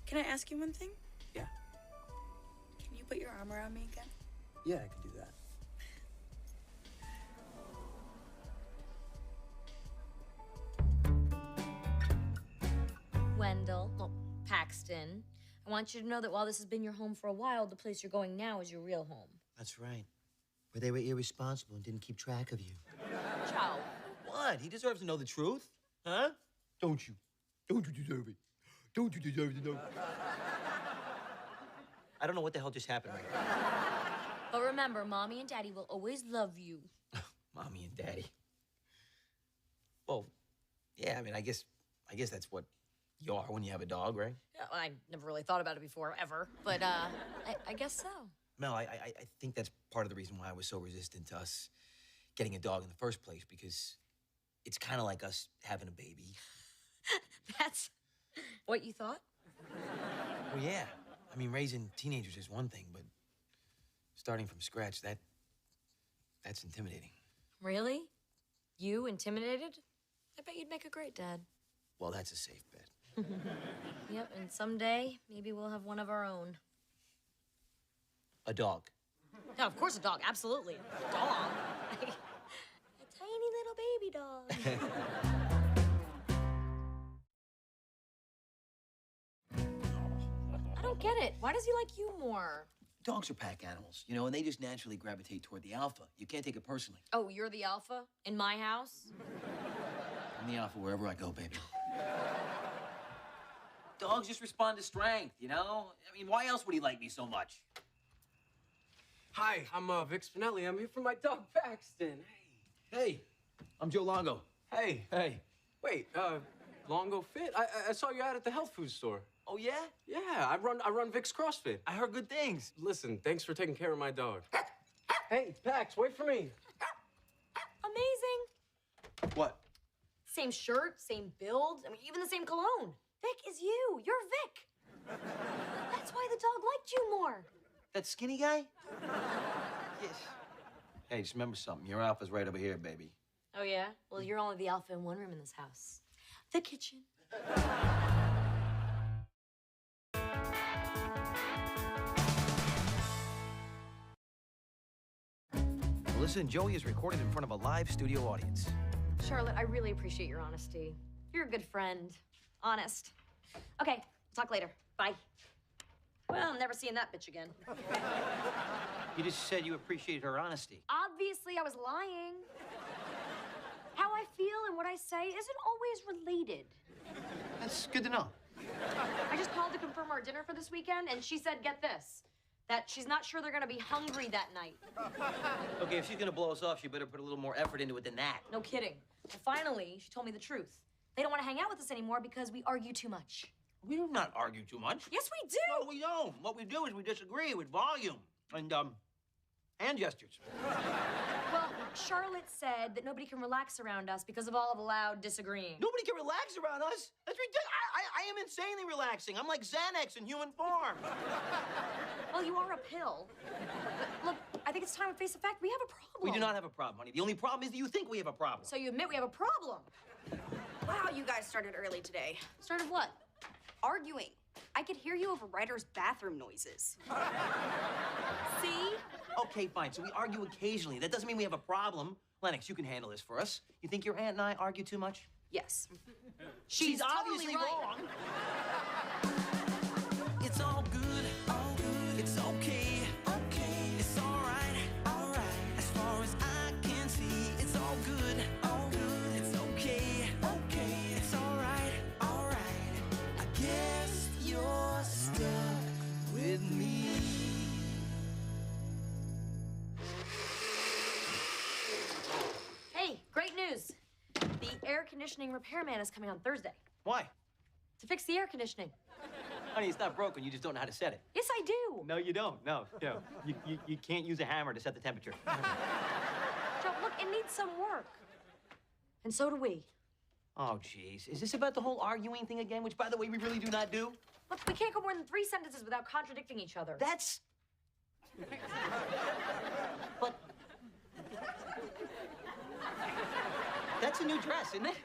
Can I ask you one thing? Yeah. Can you put your arm around me again? Yeah, I can do that. Wendell, well, Paxton, I want you to know that while this has been your home for a while, the place you're going now is your real home. That's right. Where they were irresponsible and didn't keep track of you. Ciao. What? He deserves to know the truth. Huh? Don't you? Don't you deserve it? Don't you deserve to know? I don't know what the hell just happened right now. But remember, Mommy and Daddy will always love you. Mommy and Daddy. Well, yeah, I mean, I guess that's what you are when you have a dog, right? Yeah, well, I never really thought about it before, ever. But, I guess so. Mel, I think that's part of the reason why I was so resistant to us getting a dog in the first place, because it's kind of like us having a baby. That's what you thought? Well, yeah. I mean, raising teenagers is one thing, but starting from scratch, that's intimidating. Really? You intimidated? I bet you'd make a great dad. Well, that's a safe bet. Yep, and someday, maybe we'll have one of our own. A dog. Yeah, of course a dog, absolutely. A dog. A tiny little baby dog. I don't get it. Why does he like you more? Dogs are pack animals, you know, and they just naturally gravitate toward the alpha. You can't take it personally. Oh, you're the alpha in my house? I'm the alpha wherever I go, baby. Dogs just respond to strength, you know? I mean, why else would he like me so much? Hi, I'm Vic Spinelli. I'm here for my dog Paxton. Hey, I'm Joe Longo. Hey. Hey. Wait, Longo Fit? I saw you out at the health food store. Oh, yeah? Yeah, I run Vic's CrossFit. I heard good things. Listen, thanks for taking care of my dog. Hey, Pax, wait for me. Amazing. What? Same shirt, same build, I mean, even the same cologne. Vic is you. You're Vic. That's why the dog liked you more. That skinny guy? Yes. Hey, just remember something. Your alpha's right over here, baby. Oh, yeah? Well, you're only the alpha in one room in this house. The kitchen. Melissa and Joey is recorded in front of a live studio audience. Charlotte, I really appreciate your honesty. You're a good friend. Honest. Okay, we'll talk later. Bye. Well, I'm never seeing that bitch again. You just said you appreciated her honesty. Obviously, I was lying. How I feel and what I say isn't always related. That's good to know. I just called to confirm our dinner for this weekend, and she said, get this, that she's not sure they're gonna be hungry that night. Okay, if she's gonna blow us off, she better put a little more effort into it than that. No kidding. Well, finally, she told me the truth. They don't want to hang out with us anymore because we argue too much. We do not argue too much. Yes, we do. No, we don't. What we do is we disagree with volume and hand gestures. Well, Charlotte said that nobody can relax around us because of all the loud disagreeing. Nobody can relax around us. That's ridiculous. I am insanely relaxing. I'm like Xanax in human form. Well, you are a pill. But look, I think it's time to face the fact we have a problem. We do not have a problem, honey. The only problem is that you think we have a problem. So you admit we have a problem. Wow, you guys started early today. Started what? Arguing. I could hear you over Ryder's bathroom noises. See? Okay, fine. So we argue occasionally. That doesn't mean we have a problem. Lennox, you can handle this for us. You think your aunt and I argue too much? Yes. She's obviously totally right. wrong. It's all good, it's okay, it's all right, as far as I can see, it's all good, it's okay, it's all right, I guess you're stuck with me. Hey, news. The air conditioning repairman is coming on Thursday Why? to fix the air conditioning. Honey, it's not broken. You just don't know how to set it. Yes, I do. No, you don't. No. You can't use a hammer to set the temperature. Joe, look, it needs some work. And so do we. Oh, jeez. Is this about the whole arguing thing again, which, by the way, we really do not do? Look, we can't go more than 3 sentences without contradicting each other. That's... But... That's a new dress, isn't it?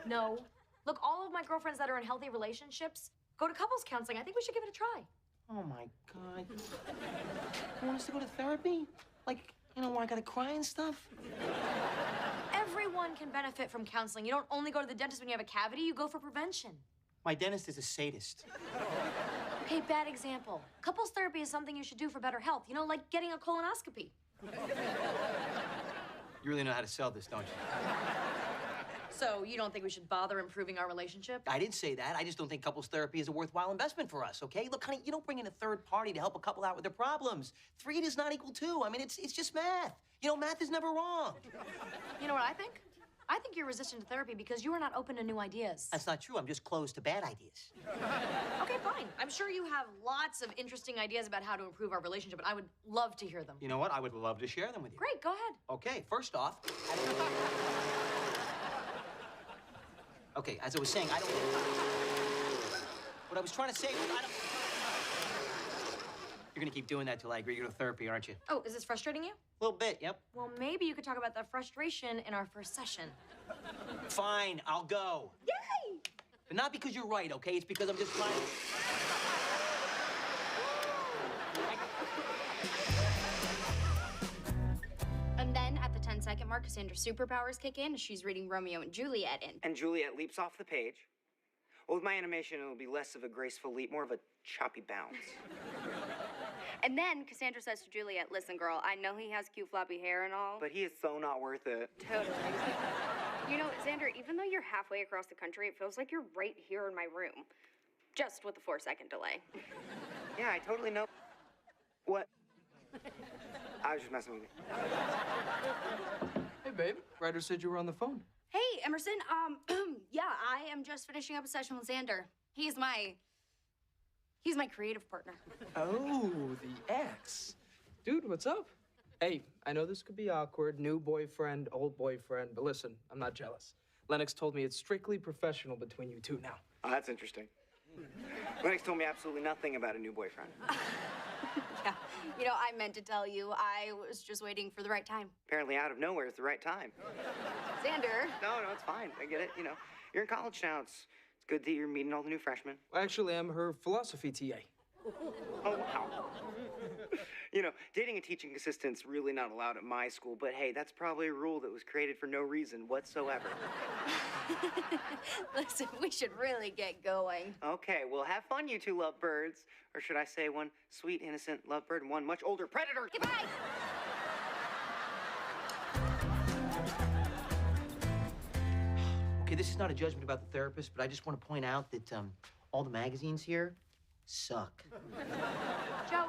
No. Look, all of my girlfriends that are in healthy relationships go to couples counseling. I think we should give it a try. Oh, my God. You want us to go to therapy? Like, you know, where I gotta cry and stuff? Everyone can benefit from counseling. You don't only go to the dentist when you have a cavity, you go for prevention. My dentist is a sadist. Okay, bad example. Couples therapy is something you should do for better health. You know, like getting a colonoscopy. You really know how to sell this, don't you? So you don't think we should bother improving our relationship? I didn't say that. I just don't think couples therapy is a worthwhile investment for us, okay? Look, honey, you don't bring in a third party to help a couple out with their problems. 3 does not equal 2. I mean, it's just math. You know, math is never wrong. You know what I think? I think you're resistant to therapy because you are not open to new ideas. That's not true. I'm just closed to bad ideas. Okay, fine. I'm sure you have lots of interesting ideas about how to improve our relationship, and I would love to hear them. You know what? I would love to share them with you. Great, go ahead. Okay, first off... Okay, as I was saying, I don't... What I was trying to say was I don't... You're gonna keep doing that till I agree to go to therapy, aren't you? Oh, is this frustrating you? A little bit, yep. Well, maybe you could talk about that frustration in our first session. Fine, I'll go. Yay! But not because you're right, okay? It's because I'm just trying to... And then at the 10-second mark, Cassandra's superpowers kick in. She's reading Romeo and Juliet in. And Juliet leaps off the page. Well, with my animation, it'll be less of a graceful leap, more of a choppy bounce. And then Cassandra says to Juliet, listen, girl, I know he has cute floppy hair and all. But he is so not worth it. Totally. You know, Xander, even though you're halfway across the country, it feels like you're right here in my room. Just with a 4-second delay. Yeah, I totally know. What? I was just messing with you. Hey, babe. Ryder said you were on the phone. Hey, Emerson, yeah, I am just finishing up a session with Xander. He's my creative partner. Oh, the ex. Dude, what's up? Hey, I know this could be awkward. New boyfriend, old boyfriend, but listen, I'm not jealous. Lennox told me it's strictly professional between you two now. Oh, that's interesting. Lennox told me absolutely nothing about a new boyfriend. Yeah, you know, I meant to tell you. I was just waiting for the right time. Apparently out of nowhere is the right time. Xander. No, it's fine. I get it. You know, you're in college now. It's good that you're meeting all the new freshmen. Actually, I'm her philosophy TA. Oh, wow. You know, dating a teaching assistant's really not allowed at my school, but hey, that's probably a rule that was created for no reason whatsoever. Listen, we should really get going. Okay, well, have fun, you two lovebirds. Or should I say one sweet, innocent lovebird and one much older predator? Goodbye! Okay, this is not a judgment about the therapist, but I just want to point out that all the magazines here suck. Joe,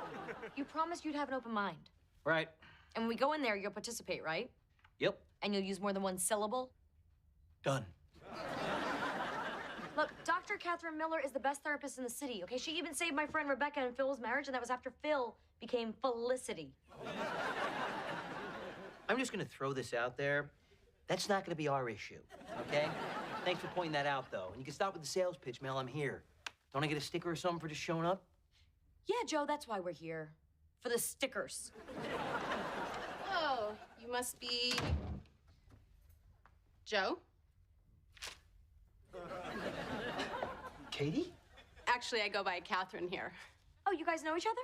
you promised you'd have an open mind. Right. And when we go in there, you'll participate, right? Yep. And you'll use more than one syllable? Done. Look, Dr. Catherine Miller is the best therapist in the city, okay? She even saved my friend Rebecca and Phil's marriage, and that was after Phil became Felicity. I'm just gonna throw this out there. That's not gonna be our issue, okay? Thanks for pointing that out, though. And you can stop with the sales pitch, Mel. I'm here. Don't I get a sticker or something for just showing up? Yeah, Joe, that's why we're here. For the stickers. Oh, you must be... Joe? Katie? Actually, I go by Catherine here. Oh, you guys know each other?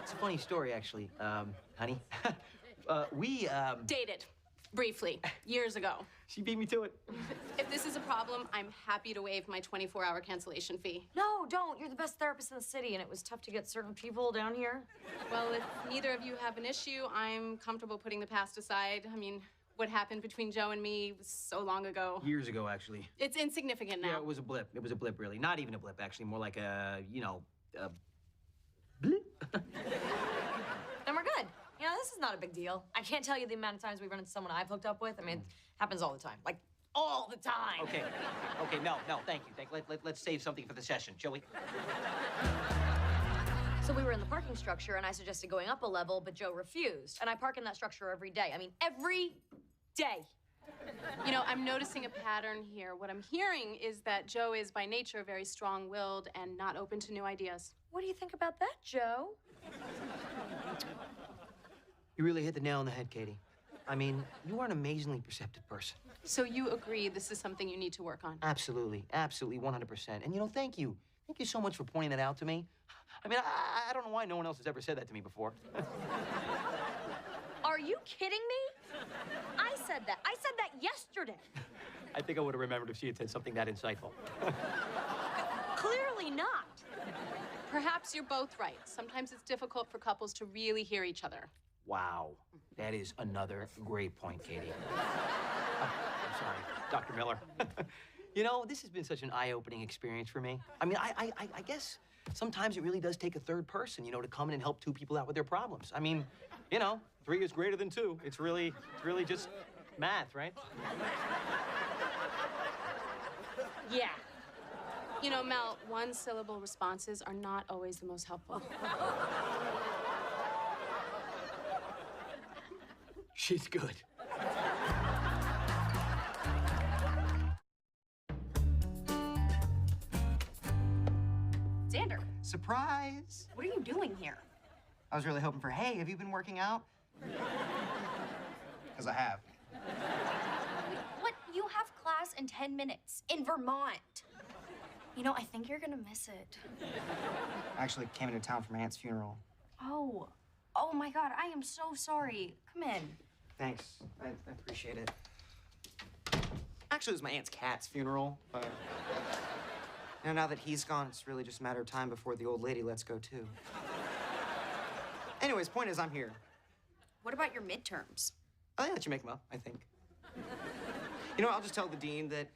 It's a funny story, actually, honey. We Dated. Briefly. Years ago. She beat me to it. If this is a problem, I'm happy to waive my 24-hour cancellation fee. No, don't. You're the best therapist in the city, and it was tough to get certain people down here. Well, if neither of you have an issue, I'm comfortable putting the past aside. I mean, what happened between Joe and me was so long ago. Years ago, actually. It's insignificant now. Yeah, it was a blip. It was a blip, really. Not even a blip, actually. More like a, you know, blip. And we're good. You know, this is not a big deal. I can't tell you the amount of times we run into someone I've hooked up with. I mean, it happens all the time. Like, all the time. Okay, Mel, thank you. Let's save something for the session, shall we? So we were in the parking structure, and I suggested going up a level, but Joe refused. And I park in that structure every day. I mean, every day. You know, I'm noticing a pattern here. What I'm hearing is that Joe is by nature very strong-willed and not open to new ideas. What do you think about that, Joe? You really hit the nail on the head, Katie. I mean, you are an amazingly perceptive person. So you agree this is something you need to work on? Absolutely, 100%. And you know, thank you. Thank you so much for pointing that out to me. I mean, I don't know why no one else has ever said that to me before. Are you kidding me? I said that. I said that yesterday. I think I would have remembered if she had said something that insightful. Clearly not. Perhaps you're both right. Sometimes it's difficult for couples to really hear each other. Wow, that is another great point, Katie. I'm sorry, Dr. Miller. You know, this has been such an eye-opening experience for me. I mean, I guess sometimes it really does take a third person, you know, to come in and help two people out with their problems. I mean, you know, 3 is greater than 2. It's really just math, right? Yeah. You know, Mel, one-syllable responses are not always the most helpful. She's good. Xander, Surprise! what are you doing here? I was really hoping for, hey, have you been working out? Because I have. What? You have class in 10 minutes in Vermont. You know, I think you're gonna miss it. I actually came into town for my aunt's funeral. Oh. Oh my God, I am so sorry. Come in. Thanks. I appreciate it. Actually, it was my aunt's cat's funeral. You know, now that he's gone, it's really just a matter of time before the old lady lets go, too. Anyways, point is, I'm here. What about your midterms? I'll let you make them up, I think. You know, I'll just tell the dean that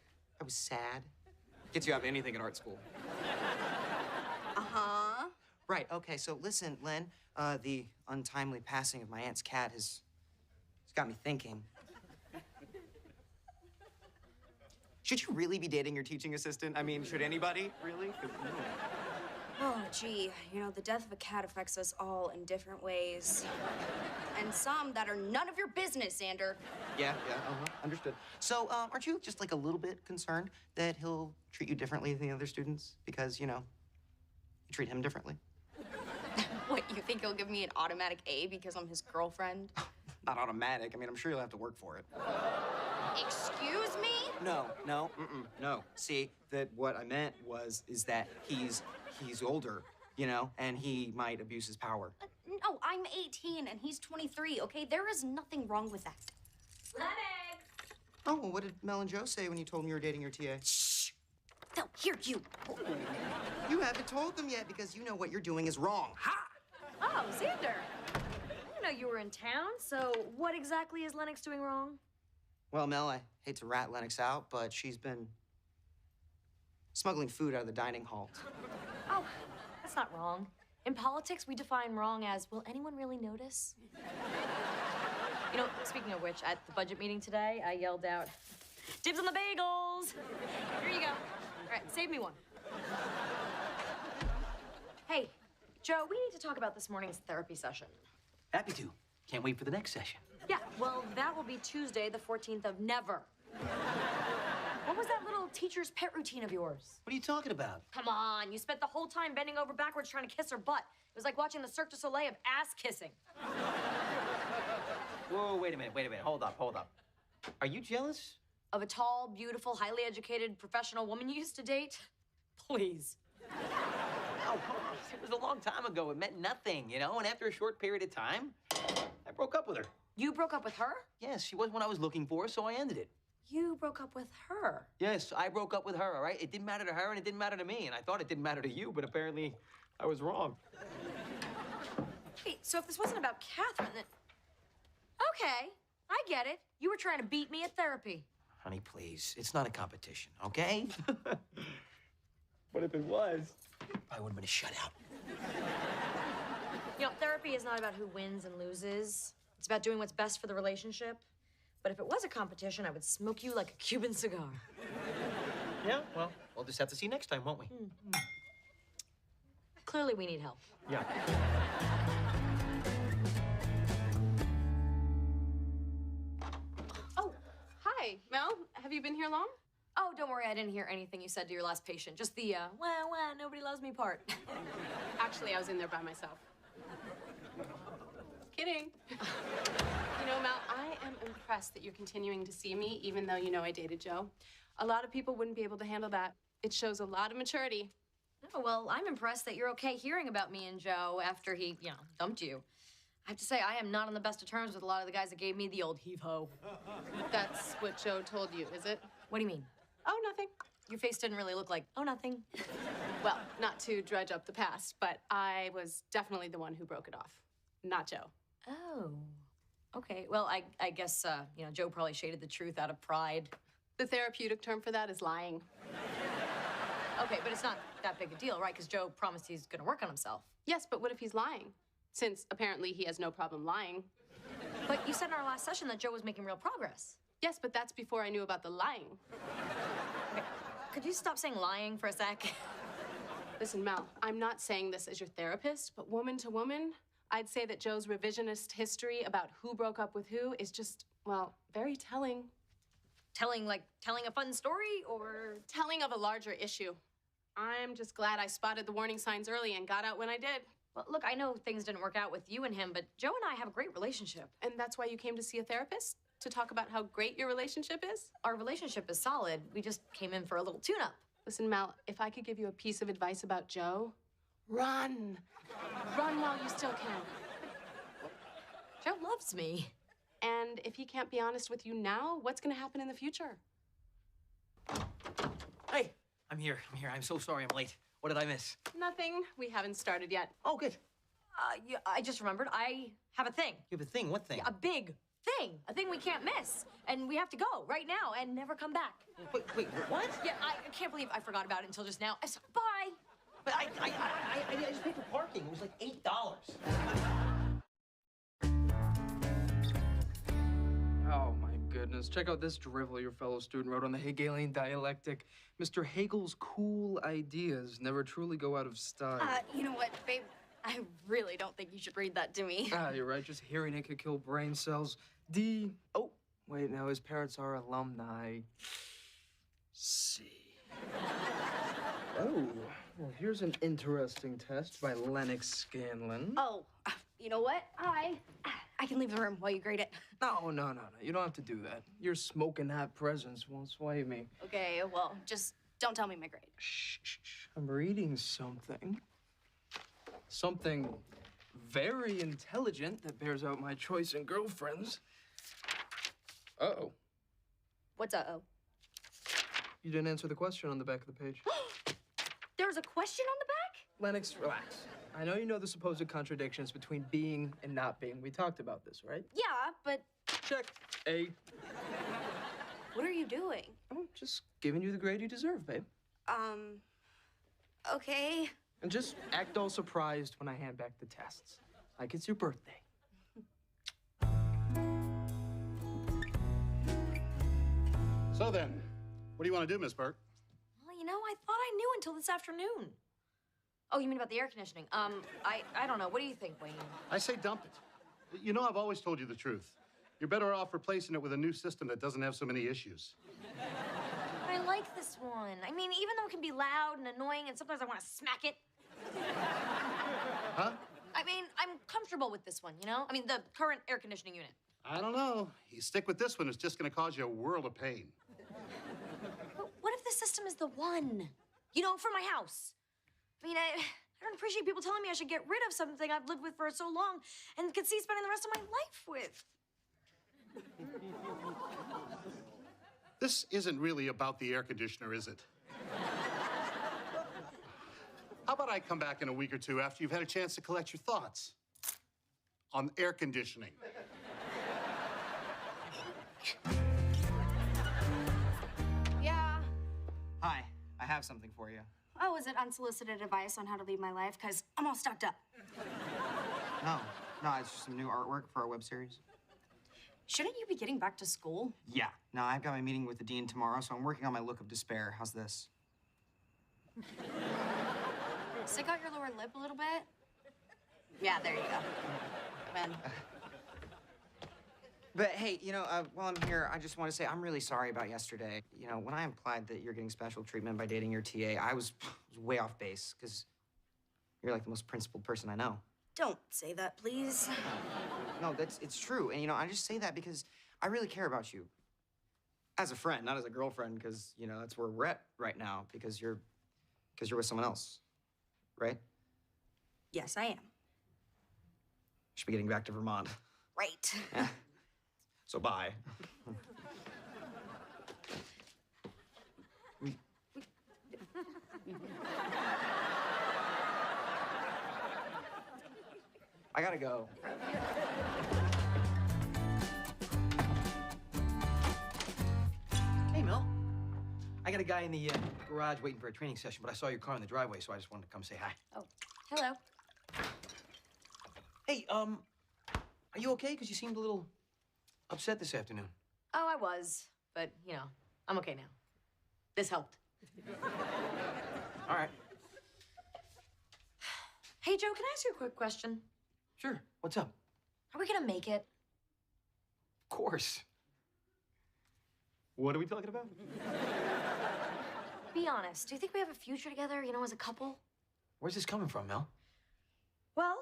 I was sad. Gets you out of anything at art school. Uh-huh. Right, okay, so listen, Len. The untimely passing of my aunt's cat has got me thinking. Should you really be dating your teaching assistant? I mean, should anybody, really? Oh, gee, you know, the death of a cat affects us all in different ways. And some that are none of your business, Xander. Yeah, understood. So, aren't you just like a little bit concerned that he'll treat you differently than the other students? Because, you know, you treat him differently. What, you think he'll give me an automatic A because I'm his girlfriend? Not automatic. I mean, I'm sure you'll have to work for it. Excuse me? No. See, that what I meant is that he's older, you know, and he might abuse his power. No, I'm 18 and he's 23, okay? There is nothing wrong with that. Lennox! Oh, well, what did Mel and Joe say when you told them you were dating your TA? Shh! No, here, you. You haven't told them yet because you know what you're doing is wrong. Ha! Oh, Xander. I didn't know you were in town, so what exactly is Lennox doing wrong? Well, Mel, I hate to rat Lennox out, but she's been smuggling food out of the dining hall. Oh, that's not wrong. In politics, we define wrong as, will anyone really notice? You know, speaking of which, at the budget meeting today, I yelled out, dibs on the bagels! Here you go. All right, save me one. Hey, Joe, we need to talk about this morning's therapy session. Happy to. Can't wait for the next session. Yeah, well, that will be Tuesday, the 14th of never. What was that little teacher's pet routine of yours? What are you talking about? Come on, you spent the whole time bending over backwards trying to kiss her butt. It was like watching the Cirque du Soleil of ass kissing. Whoa, wait a minute. Hold up. Are you jealous? Of a tall, beautiful, highly educated, professional woman you used to date? Please. Oh, come on. It was a long time ago. It meant nothing, you know? And after a short period of time, I broke up with her. You broke up with her? Yes, she wasn't what I was looking for, so I ended it. You broke up with her? Yes, I broke up with her, all right? It didn't matter to her and it didn't matter to me. And I thought it didn't matter to you, but apparently I was wrong. Wait, so if this wasn't about Catherine, then... Okay, I get it. You were trying to beat me at therapy. Honey, please. It's not a competition, okay? But if it was, I would have been a shutout. You know, therapy is not about who wins and loses. It's about doing what's best for the relationship. But if it was a competition, I would smoke you like a Cuban cigar. Yeah, well, we'll just have to see next time, won't we? Clearly, we need help. Yeah. Oh, hi, Mel. Have you been here long? Oh, don't worry, I didn't hear anything you said to your last patient. Just the, wah, wah, nobody loves me part. Actually, I was in there by myself. Kidding. You know, Mel, I am impressed that you're continuing to see me, even though you know I dated Joe. A lot of people wouldn't be able to handle that. It shows a lot of maturity. Oh, well, I'm impressed that you're okay hearing about me and Joe after he, dumped you. I have to say, I am not on the best of terms with a lot of the guys that gave me the old heave-ho. That's what Joe told you, is it? What do you mean? Oh, nothing. Your face didn't really look like, oh, nothing. Well, not to dredge up the past, but I was definitely the one who broke it off, not Joe. Oh, okay. Well, I guess, Joe probably shaded the truth out of pride. The therapeutic term for that is lying. Okay, but it's not that big a deal, right? Because Joe promised he's gonna work on himself. Yes, but what if he's lying? Since apparently he has no problem lying. But you said in our last session that Joe was making real progress. Yes, but that's before I knew about the lying. Okay. Could you stop saying lying for a sec? Listen, Mel, I'm not saying this as your therapist, but woman to woman, I'd say that Joe's revisionist history about who broke up with who is just, well, very telling. Telling a fun story, or? Telling of a larger issue. I'm just glad I spotted the warning signs early and got out when I did. Well, look, I know things didn't work out with you and him, but Joe and I have a great relationship. And that's why you came to see a therapist? To talk about how great your relationship is? Our relationship is solid. We just came in for a little tune-up. Listen, Mel, if I could give you a piece of advice about Joe, run. Run while you still can. Joe loves me. And if he can't be honest with you now, what's gonna happen in the future? Hey, I'm here. I'm so sorry I'm late. What did I miss? Nothing. We haven't started yet. Oh, good. Yeah, I just remembered. I have a thing. You have a thing? What thing? A big thing. A thing we can't miss. And we have to go right now and never come back. Wait, what? Yeah, I can't believe I forgot about it until just now. Bye. But I just paid for parking. It was like $8. Oh, my goodness. Check out this drivel your fellow student wrote on the Hegelian dialectic. Mr. Hegel's cool ideas never truly go out of style. You know what, babe? I really don't think you should read that to me. You're right. Just hearing it could kill brain cells. Oh, wait, now his parents are alumni. C. Oh, well, here's an interesting test by Lennox Scanlon. Oh, you know what? I can leave the room while you grade it. No. You don't have to do that. Your smoking hot presence won't sway me. Okay, well, just don't tell me my grade. Shh. I'm reading something. Something very intelligent that bears out my choice in girlfriends. Uh-oh. What's uh-oh? You didn't answer the question on the back of the page. There's a question on the back? Lennox, relax. I know you know the supposed contradictions between being and not being. We talked about this, right? Yeah, but... Check. A. What are you doing? I'm just giving you the grade you deserve, babe. Okay. And just act all surprised when I hand back the tests. Like it's your birthday. So then, what do you want to do, Miss Burke? Well, I thought I knew until this afternoon. Oh, you mean about the air conditioning? I don't know. What do you think, Wayne? I say dump it. You know, I've always told you the truth. You're better off replacing it with a new system that doesn't have so many issues. I like this one. I mean, even though it can be loud and annoying and sometimes I want to smack it. Huh? I mean, I'm comfortable with this one, I mean, the current air conditioning unit. I don't know. You stick with this one, it's just going to cause you a world of pain. But what if the system is the one? For my house. I mean, I don't appreciate people telling me I should get rid of something I've lived with for so long and could see spending the rest of my life with. This isn't really about the air conditioner, is it? How about I come back in a week or two after you've had a chance to collect your thoughts on air conditioning? Yeah. Hi, I have something for you. Oh, is it unsolicited advice on how to lead my life? Because I'm all stocked up. No, it's just some new artwork for our web series. Shouldn't you be getting back to school? Yeah. No, I've got my meeting with the dean tomorrow, so I'm working on my look of despair. How's this? Stick out your lower lip a little bit. Yeah, there you go. Come in. But hey, while I'm here, I just want to say I'm really sorry about yesterday. When I implied that you're getting special treatment by dating your TA, I was way off base, because you're like the most principled person I know. Don't say that, please. No, it's true. And, I just say that because I really care about you. As a friend, not as a girlfriend, because, that's where we're at right now, because you're with someone else, right? Yes, I am. Should be getting back to Vermont. Right. Yeah. So bye. I gotta go. Hey, Mel. I got a guy in the garage waiting for a training session, but I saw your car in the driveway, so I just wanted to come say hi. Oh, hello. Hey, are you okay? Because you seemed a little upset this afternoon. Oh, I was, but, I'm okay now. This helped. All right. Hey, Joe, can I ask you a quick question? Sure. What's up? Are we gonna make it? Of course. What are we talking about? Be honest. Do you think we have a future together, as a couple? Where's this coming from, Mel? Well,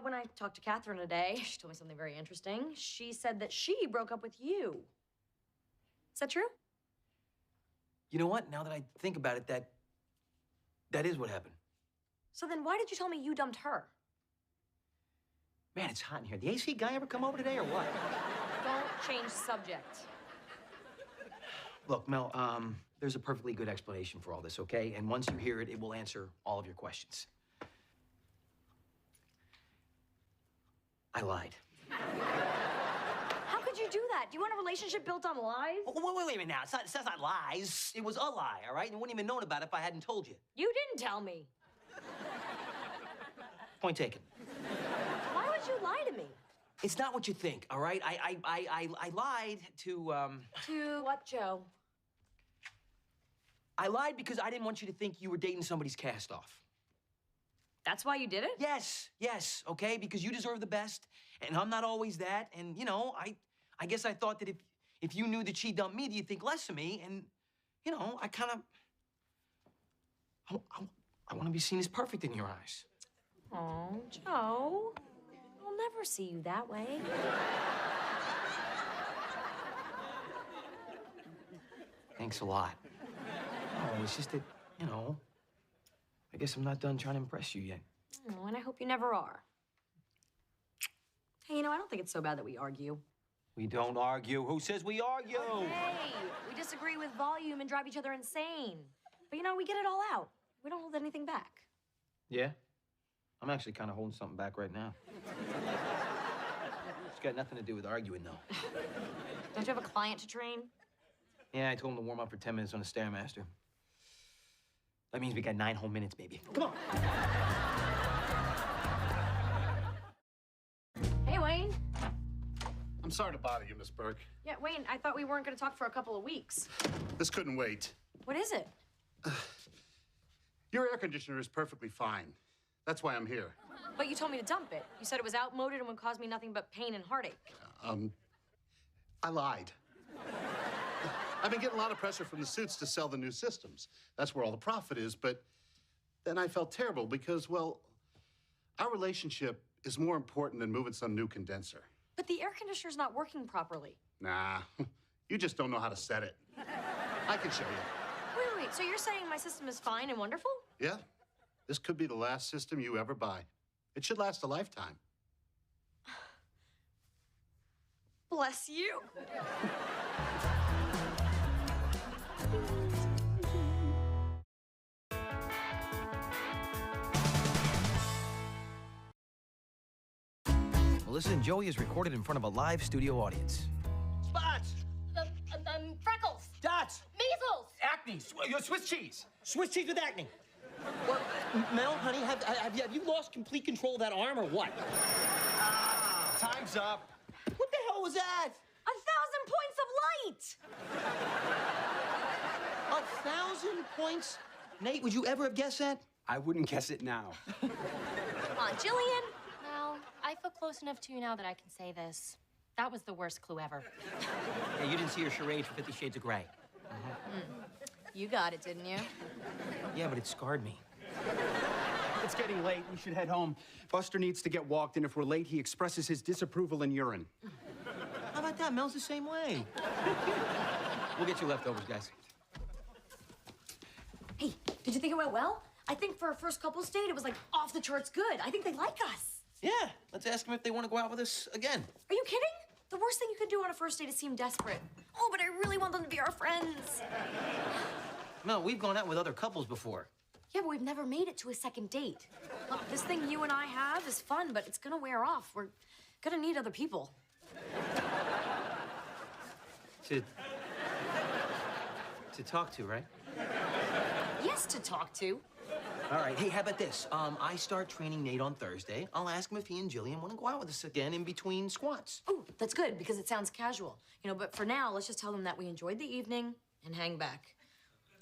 when I talked to Catherine today, she told me something very interesting. She said that she broke up with you. Is that true? You know what? Now that I think about it, that is what happened. So then why did you tell me you dumped her? Man, it's hot in here. The AC guy ever come over today or what? Don't change subject. Look, Mel, there's a perfectly good explanation for all this, okay? And once you hear it, it will answer all of your questions. I lied. How could you do that? Do you want a relationship built on lies? Wait a minute now. It's not lies. It was a lie, all right? And you wouldn't even known about it if I hadn't told you. You didn't tell me. Point taken. Why would you lie to me? It's not what you think, all right? I lied to, To what, Joe? I lied because I didn't want you to think you were dating somebody's cast off. That's why you did it? Yes, okay? Because you deserve the best, and I'm not always that. And, I guess I thought that if you knew that she dumped me, you'd think less of me. And, I kind of... I want to be seen as perfect in your eyes. Oh, Joe. I'll never see you that way. Thanks a lot. Oh, it's just that, I guess I'm not done trying to impress you yet. Oh, and I hope you never are. Hey, I don't think it's so bad that we argue. We don't argue. Who says we argue? Hey, we disagree with volume and drive each other insane. But, we get it all out. We don't hold anything back. Yeah? I'm actually kind of holding something back right now. It's got nothing to do with arguing, though. Don't you have a client to train? Yeah, I told him to warm up for 10 minutes on the Stairmaster. That means we got 9 whole minutes, baby. Come on. Hey, Wayne. I'm sorry to bother you, Miss Burke. Yeah, Wayne, I thought we weren't going to talk for a couple of weeks. This couldn't wait. What is it? Your air conditioner is perfectly fine. That's why I'm here. But you told me to dump it. You said it was outmoded and would cause me nothing but pain and heartache. I lied. I've been getting a lot of pressure from the suits to sell the new systems. That's where all the profit is, but then I felt terrible because, well, our relationship is more important than moving some new condenser. But the air conditioner's not working properly. Nah, you just don't know how to set it. I can show you. Wait, so you're saying my system is fine and wonderful? Yeah, this could be the last system you ever buy. It should last a lifetime. Bless you. Melissa and Joey is recorded in front of a live studio audience. Spots! Freckles. Dots! Measles. Acne! Swiss cheese! Swiss cheese with acne! Well, Mel, honey, have you lost complete control of that arm or what? Time's up. What the hell was that? 1,000 points of light! 1,000 points? Nate, would you ever have guessed that? I wouldn't guess it now. Come on, Jillian. Well, I feel close enough to you now that I can say this. That was the worst clue ever. Yeah, you didn't see her charade for 50 Shades of Grey. You got it, didn't you? Yeah, but it scarred me. It's getting late. We should head home. Buster needs to get walked, and if we're late, he expresses his disapproval in urine. How about that? Mel's the same way. We'll get you leftovers, guys. Hey, did you think it went well? I think for our first couple's date, it was like off the charts good. I think they like us. Yeah, let's ask them if they want to go out with us again. Are you kidding? The worst thing you could do on a first date is seem desperate. Oh, but I really want them to be our friends. Mel, we've gone out with other couples before. Yeah, but we've never made it to a second date. Look, this thing you and I have is fun, but it's gonna wear off. We're gonna need other people. To talk to, right? Yes, to talk to. All right, hey, how about this? I start training Nate on Thursday. I'll ask him if he and Jillian want to go out with us again in between squats. Oh, that's good, because it sounds casual. You know, but for now, let's just tell them that we enjoyed the evening and hang back.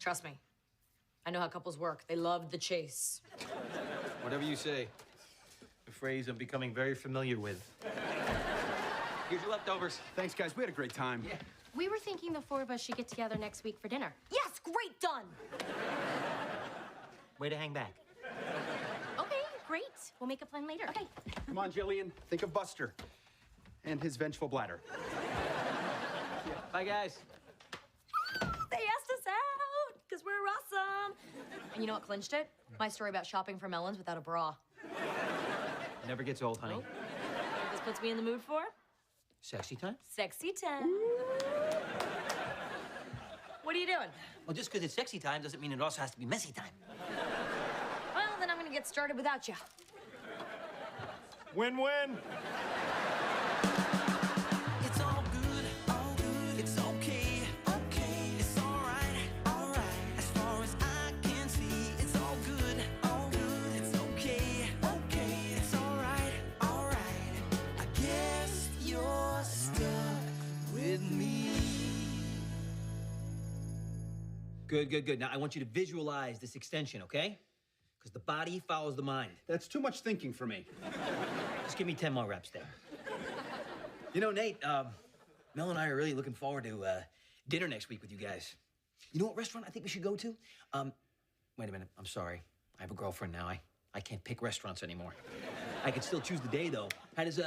Trust me, I know how couples work. They love the chase. Whatever you say. A phrase I'm becoming very familiar with. Here's your leftovers. Thanks, guys. We had a great time. Yeah. We were thinking the four of us should get together next week for dinner. Yes, great, done. Way to hang back. Okay, great. We'll make a plan later. Okay. Come on, Jillian. Think of Buster and his vengeful bladder. Bye, guys. They asked us out, because we're awesome. And you know what clinched it? My story about shopping for melons without a bra. Never gets old, honey. Nope. You know what this puts me in the mood for? Sexy time? Sexy time. What are you doing? Well, just because it's sexy time doesn't mean it also has to be messy time. Well, then I'm gonna get started without you. Win-win. It's all good, it's okay, it's all right, as far as I can see, it's all good, it's okay, it's all right, I guess you're stuck with me. Good. Now, I want you to visualize this extension, okay? Because the body follows the mind. That's too much thinking for me. Just give me 10 more reps there. You know, Nate, Mel and I are really looking forward to dinner next week with you guys. You know what restaurant I think we should go to? Wait a minute. I'm sorry. I have a girlfriend now. I can't pick restaurants anymore. I could still choose the day, though. How does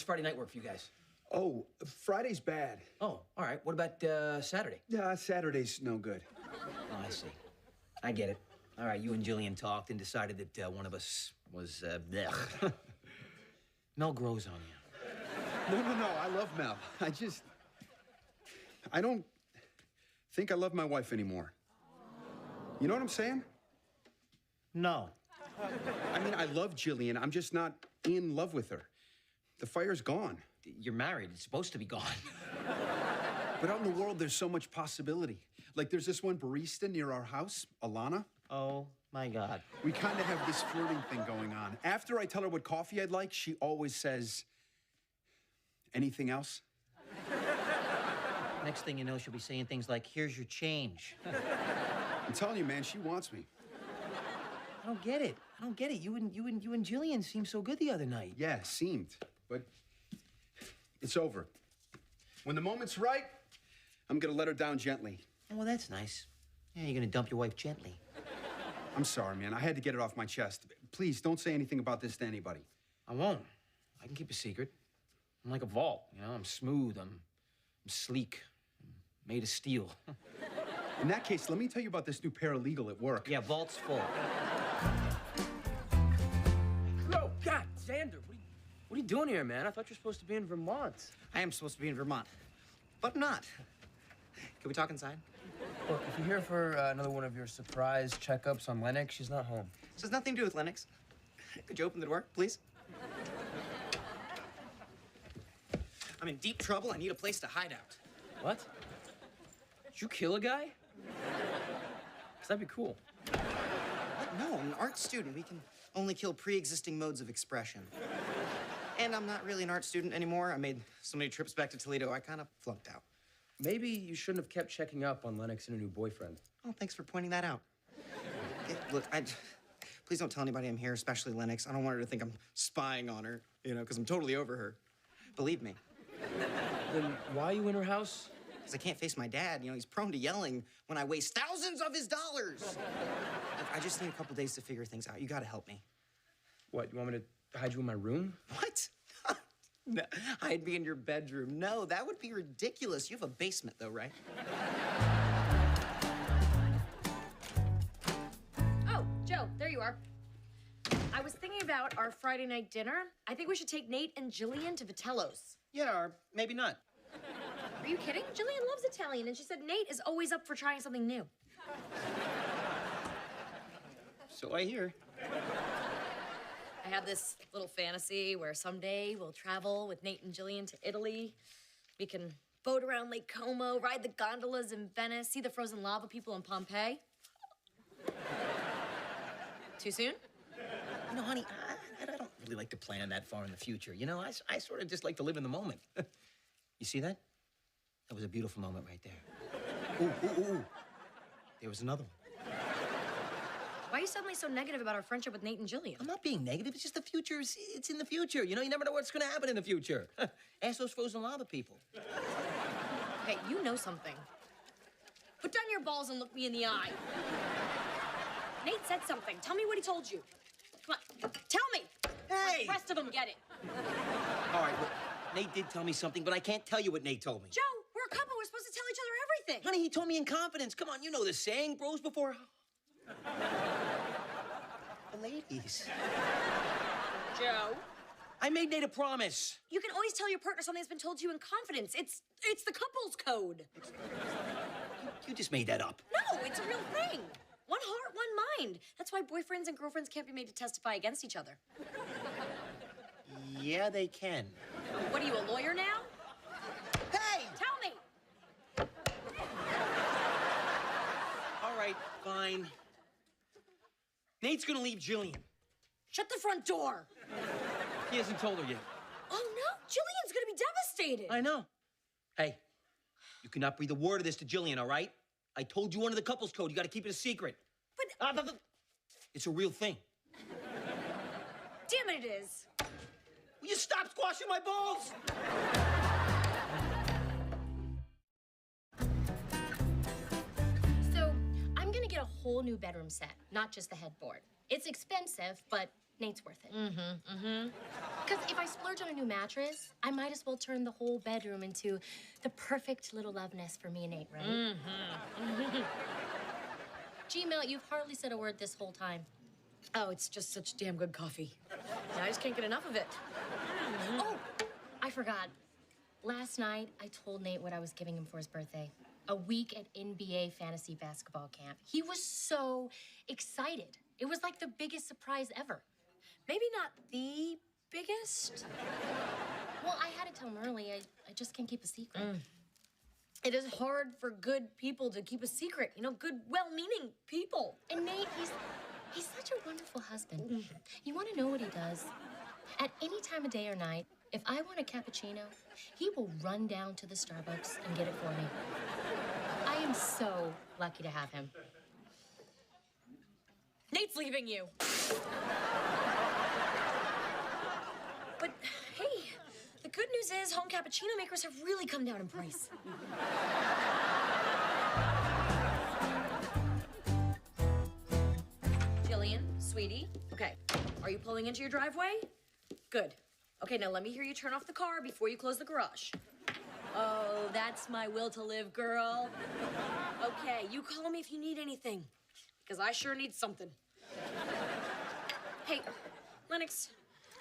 Friday night work for you guys? Oh, Friday's bad. Oh, all right. What about Saturday? Yeah, Saturday's no good. Oh, I see. I get it. All right, you and Jillian talked and decided that one of us was, blech. Mel grows on you. No. I love Mel. I don't think I love my wife anymore. You know what I'm saying? No. I mean, I love Jillian. I'm just not in love with her. The fire's gone. You're married. It's supposed to be gone. But out in the world, there's so much possibility. Like, there's this one barista near our house, Alana. Oh, my God. We kind of have this flirting thing going on. After I tell her what coffee I'd like, she always says, anything else? Next thing you know, she'll be saying things like, here's your change. I'm telling you, man, she wants me. I don't get it. You and Jillian seemed so good the other night. Yeah, seemed. But it's over. When the moment's right, I'm gonna let her down gently. Oh, well, that's nice. Yeah, you're gonna dump your wife gently. I'm sorry, man. I had to get it off my chest. Please, don't say anything about this to anybody. I won't. I can keep a secret. I'm like a vault, you know? I'm smooth, I'm sleek, I'm made of steel. In that case, let me tell you about this new paralegal at work. Yeah, vault's full. Oh, God, Xander, what are you doing here, man? I thought you were supposed to be in Vermont. I am supposed to be in Vermont, but I'm not. Can we talk inside? Look, if you're here for another one of your surprise checkups on Lennox, she's not home. This has nothing to do with Lennox. Could you open the door, please? I'm in deep trouble. I need a place to hide out. What? Did you kill a guy? 'Cause that'd be cool. What? No, I'm an art student. We can only kill pre-existing modes of expression. And I'm not really an art student anymore. I made so many trips back to Toledo, I kind of flunked out. Maybe you shouldn't have kept checking up on Lennox and her new boyfriend. Oh, thanks for pointing that out. Look, please don't tell anybody I'm here, especially Lennox. I don't want her to think I'm spying on her, because I'm totally over her. Believe me. Then why are you in her house? Because I can't face my dad. He's prone to yelling when I waste thousands of his dollars. Look, I just need a couple days to figure things out. You gotta help me. What, you want me to hide you in my room? What? No, hide me in your bedroom. No, that would be ridiculous. You have a basement, though, right? Oh, Joe, there you are. I was thinking about our Friday night dinner. I think we should take Nate and Jillian to Vitello's. Yeah, or maybe not. Are you kidding? Jillian loves Italian, and she said Nate is always up for trying something new. So I hear. I have this little fantasy where someday we'll travel with Nate and Jillian to Italy. We can boat around Lake Como, ride the gondolas in Venice, see the frozen lava people in Pompeii. Too soon? Honey, I don't really like to plan that far in the future. I sort of just like to live in the moment. You see that? That was a beautiful moment right there. Ooh. There was another one. Why are you suddenly so negative about our friendship with Nate and Jillian? I'm not being negative. It's just the future. It's in the future. You never know what's going to happen in the future. Ask those frozen lava people. Okay, you know something. Put down your balls and look me in the eye. Nate said something. Tell me what he told you. Come on, tell me. Hey! The rest of them get it. All right, well, Nate did tell me something, but I can't tell you what Nate told me. Joe, we're a couple. We're supposed to tell each other everything. Honey, he told me in confidence. Come on, you know the saying, bros before... the ladies. Joe. I made Nate a promise. You can always tell your partner something that's been told to you in confidence. It's the couple's code. You just made that up. No, it's a real thing. One heart, one mind. That's why boyfriends and girlfriends can't be made to testify against each other. Yeah, they can. What are you, a lawyer now? Hey! Tell me. All right, fine. Nate's gonna leave Jillian. Shut the front door. He hasn't told her yet. Oh, no. Jillian's gonna be devastated. I know. Hey, you cannot breathe a word of this to Jillian, all right? I told you under the couple's code. You gotta keep it a secret. But... it's a real thing. Damn it, it is. Will you stop squashing my balls? So, I'm gonna get a whole new bedroom set, not just the headboard. It's expensive, but Nate's worth it. Because if I splurge on a new mattress, I might as well turn the whole bedroom into the perfect little love nest for me and Nate, right? Gmail, you've hardly said a word this whole time. Oh, it's just such damn good coffee. I just can't get enough of it. Oh, I forgot. Last night, I told Nate what I was giving him for his birthday. A week at NBA fantasy basketball camp. He was so excited. It was like the biggest surprise ever. Maybe not the biggest. Well, I had to tell him early. I just can't keep a secret. It is hard for good people to keep a secret. Good, well-meaning people. And Nate, he's such a wonderful husband. You want to know what he does? At any time of day or night, if I want a cappuccino, he will run down to the Starbucks and get it for me. I am so lucky to have him. Nate's leaving you. But, hey, the good news is home cappuccino makers have really come down in price. Jillian, sweetie, okay, are you pulling into your driveway? Good. Okay, now let me hear you turn off the car before you close the garage. Oh, that's my will to live, girl. Okay, you call me if you need anything, because I sure need something. Hey, Lennox,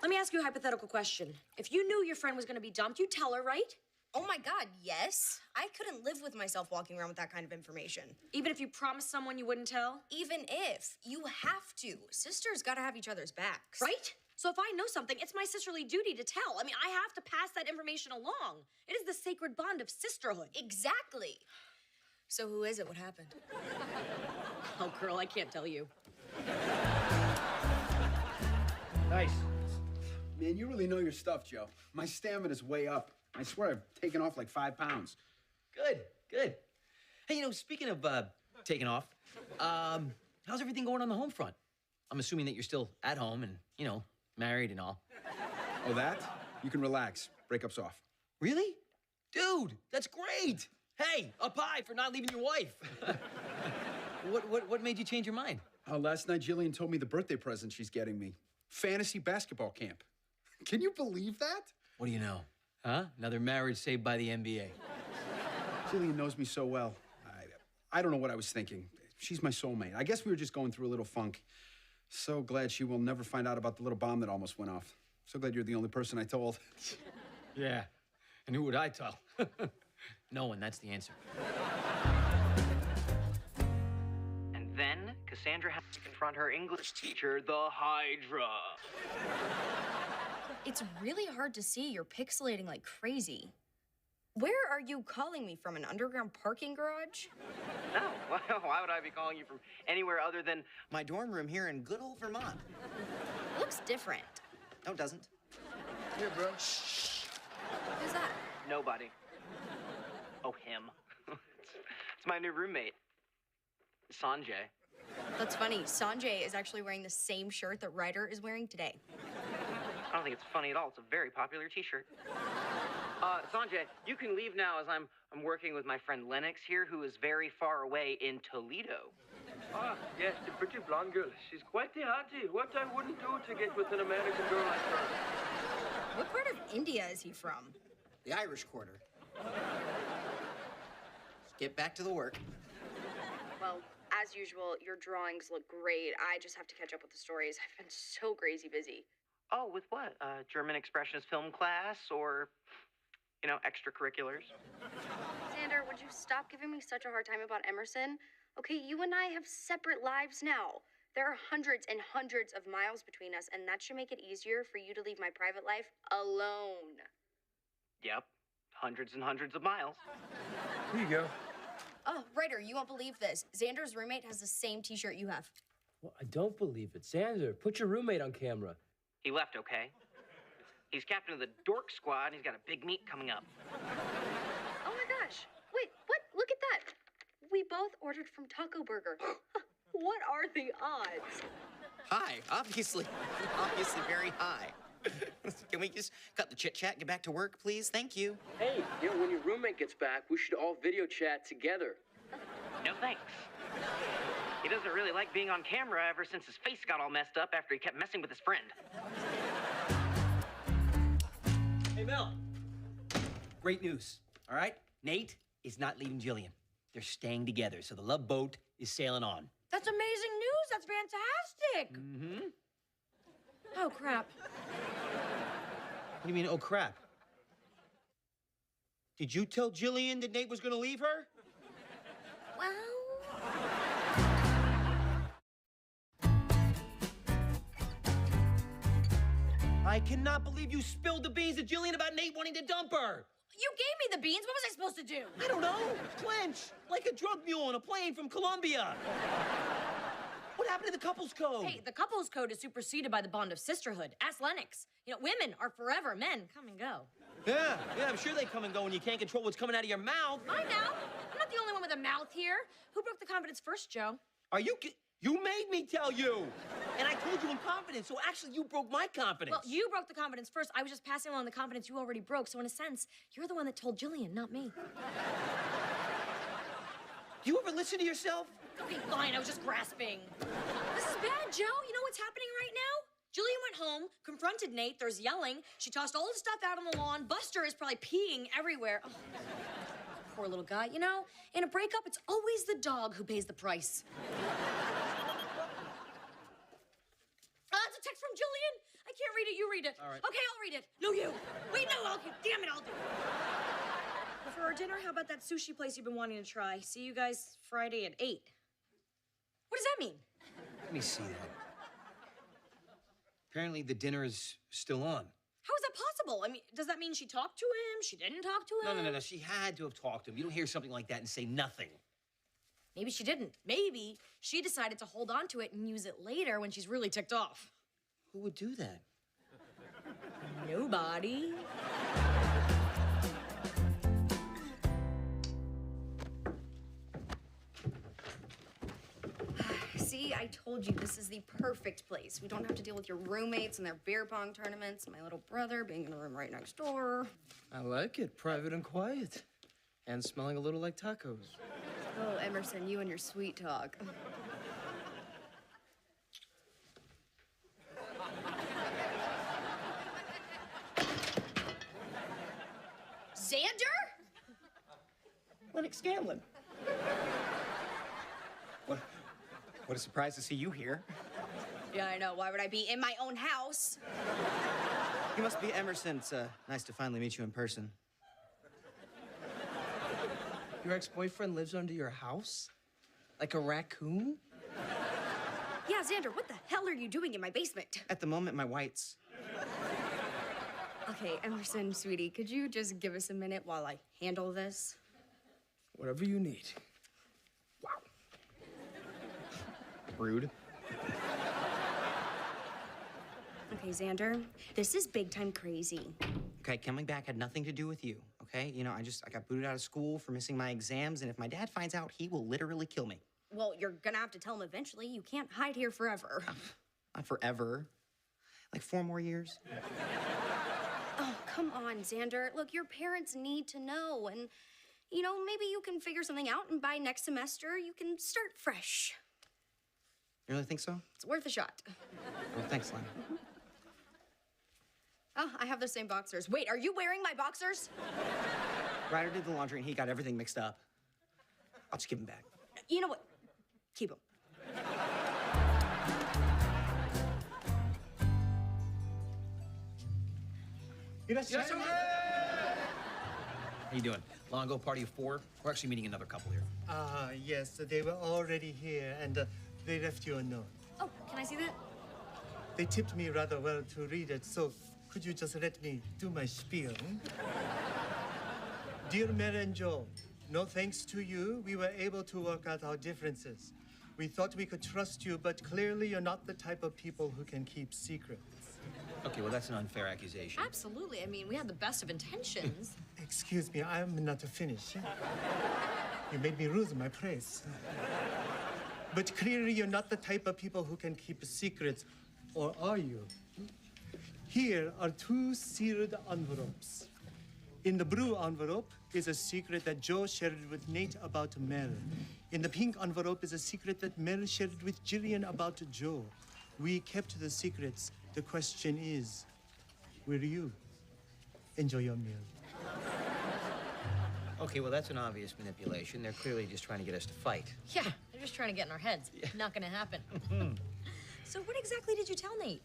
let me ask you a hypothetical question. If you knew your friend was gonna be dumped, you'd tell her, right? Oh my God, yes. I couldn't live with myself walking around with that kind of information. Even if you promised someone you wouldn't tell? Even if. You have to. Sisters gotta have each other's backs. Right? So if I know something, it's my sisterly duty to tell. I mean, I have to pass that information along. It is the sacred bond of sisterhood. Exactly. So who is it? What happened? Oh, girl, I can't tell you. Nice. Man, you really know your stuff, Joe. My stamina's way up. I swear I've taken off like 5 pounds. Good, good. Hey, speaking of taking off, how's everything going on the home front? I'm assuming that you're still at home and, married and all. Oh, that? You can relax. Breakup's off. Really? Dude, that's great. Hey, up high for not leaving your wife. What made you change your mind? Last night, Jillian told me the birthday present she's getting me. Fantasy basketball camp. Can you believe that? What do you know? Huh? Another marriage saved by the NBA. Jillian knows me so well. I don't know what I was thinking. She's my soulmate. I guess we were just going through a little funk. So glad she will never find out about the little bomb that almost went off. So glad you're the only person I told. Yeah. And who would I tell? No one, that's the answer. And then Cassandra has to confront her English teacher, the Hydra. It's really hard to see. You're pixelating like crazy. Where are you calling me from? An underground parking garage? No, why would I be calling you from anywhere other than my dorm room here in good old Vermont? It looks different. No, it doesn't. Here, bro. Who's that? Nobody. Oh, him. It's my new roommate, Sanjay. That's funny. Sanjay is actually wearing the same shirt that Ryder is wearing today. I don't think it's funny at all. It's a very popular t-shirt. Sanjay, you can leave now as I'm working with my friend Lennox here, who is very far away in Toledo. Ah, yes, the pretty blonde girl. She's quite the auntie. What I wouldn't do to get with an American girl like her. What part of India is he from? The Irish Quarter. Let's get back to the work. Well, as usual, your drawings look great. I just have to catch up with the stories. I've been so crazy busy. Oh, with what? German Expressionist film class or, extracurriculars? Xander, would you stop giving me such a hard time about Emerson? Okay, you and I have separate lives now. There are hundreds and hundreds of miles between us, and that should make it easier for you to leave my private life alone. Yep, hundreds and hundreds of miles. Here you go. Oh, Ryder, you won't believe this. Xander's roommate has the same t-shirt you have. Well, I don't believe it. Xander, put your roommate on camera. He left, okay? He's captain of the Dork Squad, and he's got a big meet coming up. Oh my gosh. Wait, what? Look at that. We both ordered from Taco Burger. What are the odds? High, obviously. Obviously very high. Can we just cut the chit-chat and get back to work, please? Thank you. Hey, when your roommate gets back, we should all video chat together. No thanks. He doesn't really like being on camera ever since his face got all messed up after he kept messing with his friend. Hey, Mel. Great news, all right? Nate is not leaving Jillian. They're staying together, so the love boat is sailing on. That's amazing news. That's fantastic. Mm-hmm. Oh, crap. What do you mean, oh, crap? Did you tell Jillian that Nate was gonna leave her? Well... I cannot believe you spilled the beans to Jillian about Nate wanting to dump her. You gave me the beans. What was I supposed to do? I don't know. Clench, like a drug mule on a plane from Colombia. What happened to the couples code? Hey, the couples code is superseded by the bond of sisterhood. Ask Lennox. Women are forever. Men come and go. Yeah, I'm sure they come and go when you can't control what's coming out of your mouth. My mouth? I'm not the only one with a mouth here. Who broke the confidence first, Joe? Are you You made me tell you. And I told you in confidence, so actually you broke my confidence. Well, you broke the confidence first. I was just passing along the confidence you already broke. So in a sense, you're the one that told Jillian, not me. Do you ever listen to yourself? Okay, fine. I was just grasping. This is bad, Joe. You know what's happening right now? Jillian went home, confronted Nate. There's yelling. She tossed all the stuff out on the lawn. Buster is probably peeing everywhere. Oh, poor little guy. In a breakup, it's always the dog who pays the price. It's a text from Jillian. I can't read it. You read it. All right. Okay, I'll read it. No, you. Wait, no. Okay, damn it, I'll do it. For our dinner, how about that sushi place you've been wanting to try? See you guys Friday at 8. What does that mean? Let me see that. Apparently the dinner is still on. How is that possible? I mean, does that mean she talked to him? She didn't talk to him? No. She had to have talked to him. You don't hear something like that and say nothing. Maybe she didn't. Maybe she decided to hold on to it and use it later when she's really ticked off. Who would do that? Nobody. See, I told you this is the perfect place. We don't have to deal with your roommates and their beer pong tournaments, and my little brother being in the room right next door. I like it. Private and quiet. And smelling a little like tacos. Oh, Emerson, you and your sweet talk. Xander? Lennox Scanlon. What a surprise to see you here. Yeah, I know. Why would I be in my own house? You must be Emerson. It's nice to finally meet you in person. Your ex-boyfriend lives under your house? Like a raccoon? Yeah, Xander, what the hell are you doing in my basement? At the moment, my whites. Okay, Emerson, sweetie, could you just give us a minute while I handle this? Whatever you need. Rude. Okay, Xander, this is big time crazy. Okay, coming back had nothing to do with you, okay? You know, I got booted out of school for missing my exams, and if my dad finds out, he will literally kill me. Well, you're gonna have to tell him eventually. You can't hide here forever. Not forever. Like 4 more years. Oh, come on, Xander. Look, your parents need to know, and, you know, maybe you can figure something out, and by next semester, you can start fresh. You really think so? It's worth a shot. Well, thanks, Lana. Oh, I have the same boxers. Wait, are you wearing my boxers? Ryder did the laundry, and he got everything mixed up. I'll just give him back. You know what? Keep them. How you doing? Longo, party of 4? We're actually meeting another couple here. Yes, they were already here, and they left you a note. Oh, can I see that? They tipped me rather well to read it, so could you just let me do my spiel? Dear Mary and Joe, no thanks to you, we were able to work out our differences. We thought we could trust you, but clearly you're not the type of people who can keep secrets. Okay, well, that's an unfair accusation. Absolutely. I mean, we had the best of intentions. Excuse me, I'm not finished. You made me lose my praise. But clearly you're not the type of people who can keep secrets, or are you? Here are 2 sealed envelopes. In the blue envelope is a secret that Joe shared with Nate about Mel. In the pink envelope is a secret that Mel shared with Jillian about Joe. We kept the secrets. The question is, will you enjoy your meal? Okay, well, that's an obvious manipulation. They're clearly just trying to get us to fight. Yeah, they're just trying to get in our heads. Not gonna happen. So what exactly did you tell Nate?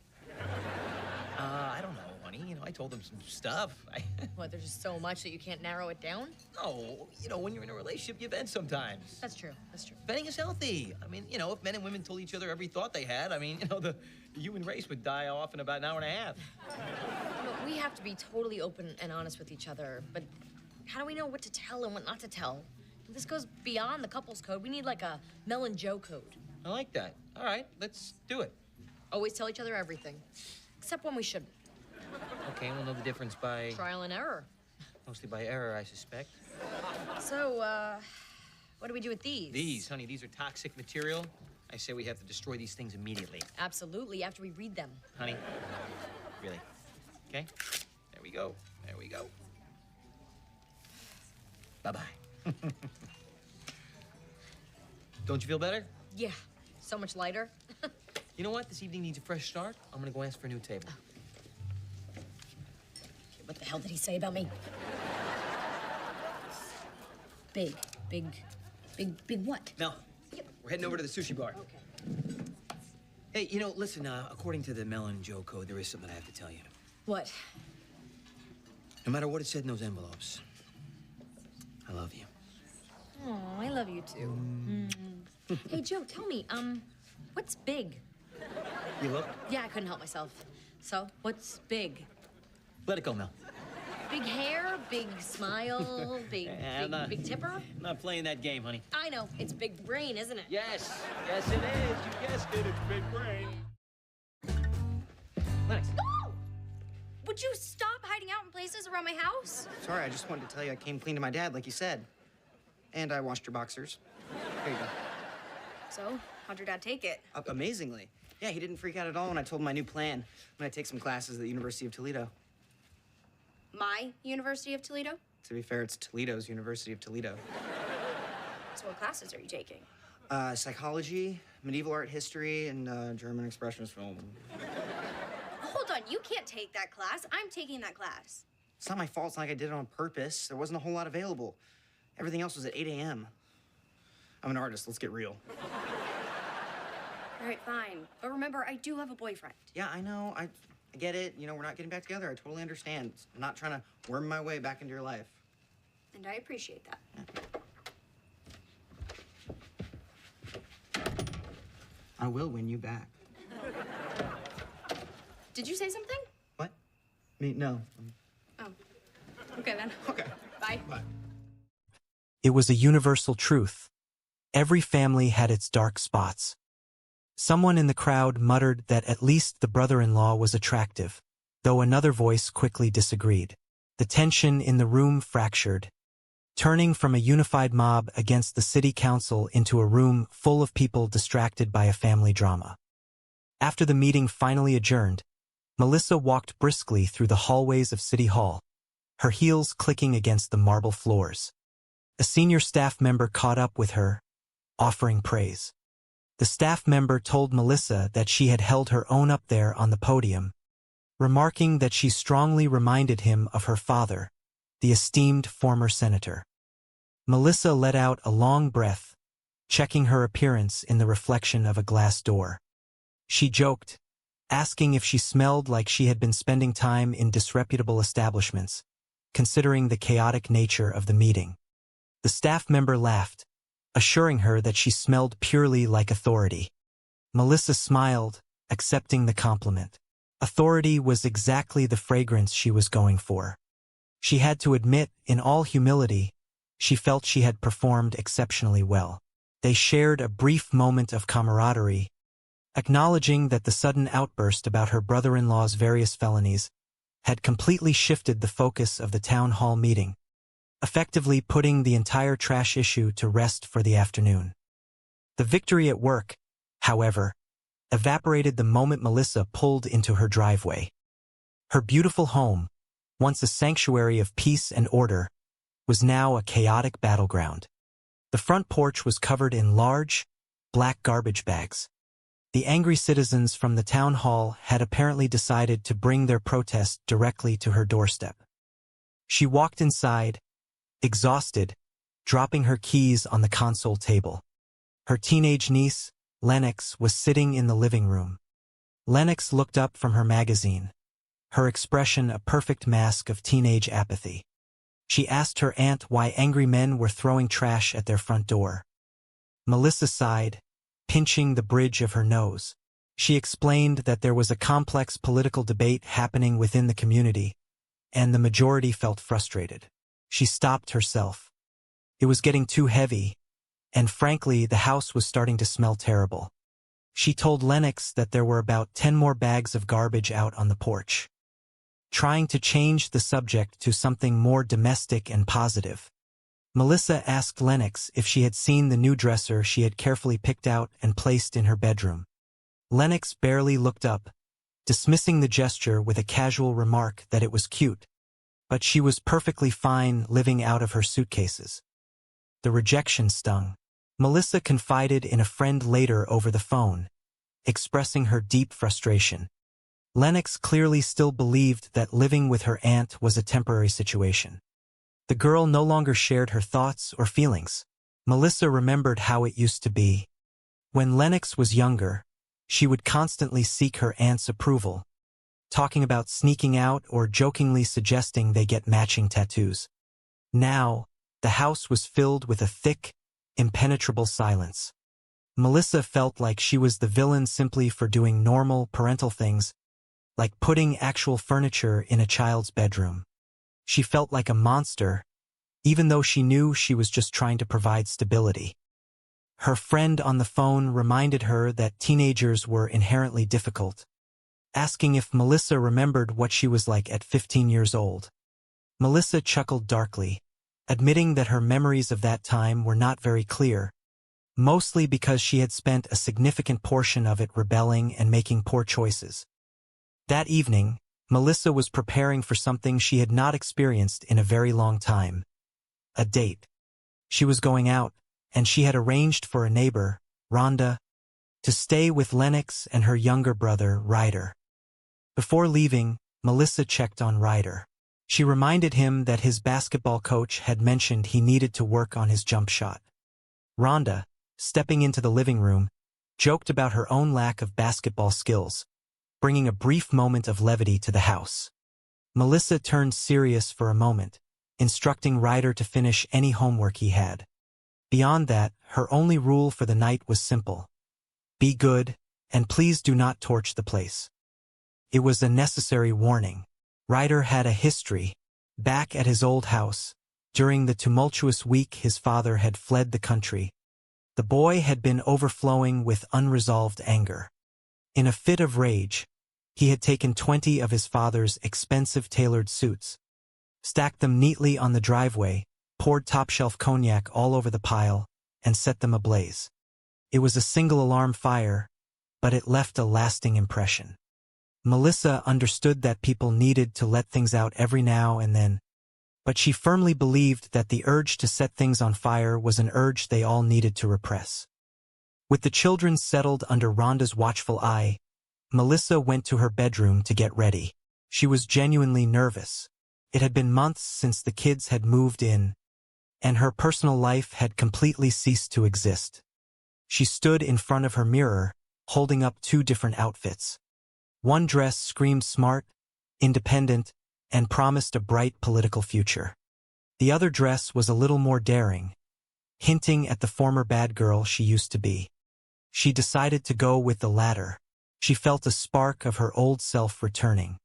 I don't know, honey. You know, I told him some stuff. What, there's just so much that you can't narrow it down? No, you know, when you're in a relationship, you vent sometimes. That's true, that's true. Venting is healthy. I mean, you know, if men and women told each other every thought they had, I mean, you know, the human race would die off in about an hour and a half. But we have to be totally open and honest with each other, but how do we know what to tell and what not to tell? This goes beyond the couples code. We need like a Mel and Joe code. I like that. All right, let's do it. Always tell each other everything, except when we shouldn't. Okay, we'll know the difference by... Trial and error. Mostly by error, I suspect. So, what do we do with these? These, honey, these are toxic material. I say we have to destroy these things immediately. Absolutely, after we read them. Honey, really. Okay? There we go. There we go. Bye-bye. Don't you feel better? Yeah, so much lighter. You know what? This evening needs a fresh start. I'm gonna go ask for a new table. What the hell did he say about me? Big what? Mel, we're heading over to the sushi bar. Okay. Hey, you know, listen, according to the Mel and Joe code, there is something I have to tell you. What? No matter what it said in those envelopes, I love you. Oh, I love you too. Hey, Joe, tell me, what's big? You look? Yeah, I couldn't help myself. So, what's big? Let it go, Mel. Big hair, big smile, big tipper. I'm not playing that game, honey. I know, it's big brain, isn't it? Yes, yes it is. You guessed it, it's big brain. Lennox. No! Would you stop hiding out in places around my house? Sorry, I just wanted to tell you I came clean to my dad, like you said. And I washed your boxers. Here you go. So, how'd your dad take it? Amazingly. Yeah, he didn't freak out at all when I told him my new plan. When I take some classes at the University of Toledo. My University of Toledo? To be fair, it's Toledo's University of Toledo. So what classes are you taking? Psychology, medieval art history, and German expressionist film. Hold on, you can't take that class. I'm taking that class. It's not my fault. It's not like I did it on purpose. There wasn't a whole lot available. Everything else was at 8 a.m. I'm an artist. Let's get real. All right, fine. But remember, I do have a boyfriend. Yeah, I know. I get it. You know, we're not getting back together. I totally understand. I'm not trying to worm my way back into your life. And I appreciate that. I will win you back. Did you say something? What? Me? No. Oh. Okay, then. Okay. Bye. Bye. It was a universal truth. Every family had its dark spots. Someone in the crowd muttered that at least the brother-in-law was attractive, though another voice quickly disagreed. The tension in the room fractured, turning from a unified mob against the city council into a room full of people distracted by a family drama. After the meeting finally adjourned, Melissa walked briskly through the hallways of City Hall, her heels clicking against the marble floors. A senior staff member caught up with her, offering praise. The staff member told Melissa that she had held her own up there on the podium, remarking that she strongly reminded him of her father, the esteemed former senator. Melissa let out a long breath, checking her appearance in the reflection of a glass door. She joked, asking if she smelled like she had been spending time in disreputable establishments, considering the chaotic nature of the meeting. The staff member laughed, assuring her that she smelled purely like authority. Melissa smiled, accepting the compliment. Authority was exactly the fragrance she was going for. She had to admit, in all humility, she felt she had performed exceptionally well. They shared a brief moment of camaraderie, acknowledging that the sudden outburst about her brother-in-law's various felonies had completely shifted the focus of the town hall meeting, effectively putting the entire trash issue to rest for the afternoon. The victory at work, however, evaporated the moment Melissa pulled into her driveway. Her beautiful home, once a sanctuary of peace and order, was now a chaotic battleground. The front porch was covered in large, black garbage bags. The angry citizens from the town hall had apparently decided to bring their protest directly to her doorstep. She walked inside, exhausted, dropping her keys on the console table. Her teenage niece, Lennox, was sitting in the living room. Lennox looked up from her magazine, her expression a perfect mask of teenage apathy. She asked her aunt why angry men were throwing trash at their front door. Melissa sighed, pinching the bridge of her nose. She explained that there was a complex political debate happening within the community, and the majority felt frustrated. She stopped herself. It was getting too heavy, and frankly, the house was starting to smell terrible. She told Lennox that there were about 10 more bags of garbage out on the porch. Trying to change the subject to something more domestic and positive, Melissa asked Lennox if she had seen the new dresser she had carefully picked out and placed in her bedroom. Lennox barely looked up, dismissing the gesture with a casual remark that it was cute, but she was perfectly fine living out of her suitcases. The rejection stung. Melissa confided in a friend later over the phone, expressing her deep frustration. Lennox clearly still believed that living with her aunt was a temporary situation. The girl no longer shared her thoughts or feelings. Melissa remembered how it used to be. When Lennox was younger, she would constantly seek her aunt's approval, talking about sneaking out or jokingly suggesting they get matching tattoos. Now, the house was filled with a thick, impenetrable silence. Melissa felt like she was the villain simply for doing normal parental things, like putting actual furniture in a child's bedroom. She felt like a monster, even though she knew she was just trying to provide stability. Her friend on the phone reminded her that teenagers were inherently difficult, asking if Melissa remembered what she was like at 15 years old. Melissa chuckled darkly, admitting that her memories of that time were not very clear, mostly because she had spent a significant portion of it rebelling and making poor choices. That evening, Melissa was preparing for something she had not experienced in a very long time. A date. She was going out, and she had arranged for a neighbor, Rhonda, to stay with Lennox and her younger brother, Ryder. Before leaving, Melissa checked on Ryder. She reminded him that his basketball coach had mentioned he needed to work on his jump shot. Rhonda, stepping into the living room, joked about her own lack of basketball skills, bringing a brief moment of levity to the house. Melissa turned serious for a moment, instructing Ryder to finish any homework he had. Beyond that, her only rule for the night was simple: be good, and please do not torch the place. It was a necessary warning. Ryder had a history. Back at his old house, during the tumultuous week his father had fled the country, the boy had been overflowing with unresolved anger. In a fit of rage, he had taken 20 of his father's expensive tailored suits, stacked them neatly on the driveway, poured top-shelf cognac all over the pile, and set them ablaze. It was a single-alarm fire, but it left a lasting impression. Melissa understood that people needed to let things out every now and then, but she firmly believed that the urge to set things on fire was an urge they all needed to repress. With the children settled under Rhonda's watchful eye, Melissa went to her bedroom to get ready. She was genuinely nervous. It had been months since the kids had moved in, and her personal life had completely ceased to exist. She stood in front of her mirror, holding up two different outfits. One dress screamed smart, independent, and promised a bright political future. The other dress was a little more daring, hinting at the former bad girl she used to be. She decided to go with the latter. She felt a spark of her old self returning.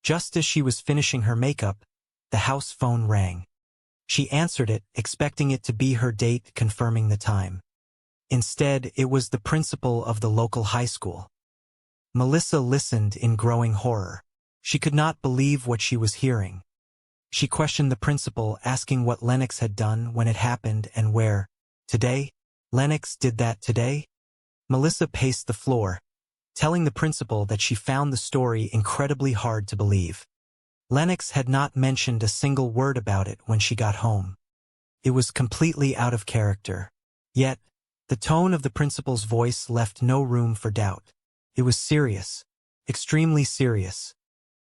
Just as she was finishing her makeup, the house phone rang. She answered it, expecting it to be her date confirming the time. Instead, it was the principal of the local high school. Melissa listened in growing horror. She could not believe what she was hearing. She questioned the principal, asking what Lennox had done, when it happened, and where. Today? Lennox did that today? Melissa paced the floor, telling the principal that she found the story incredibly hard to believe. Lennox had not mentioned a single word about it when she got home. It was completely out of character. Yet, the tone of the principal's voice left no room for doubt. It was serious, extremely serious.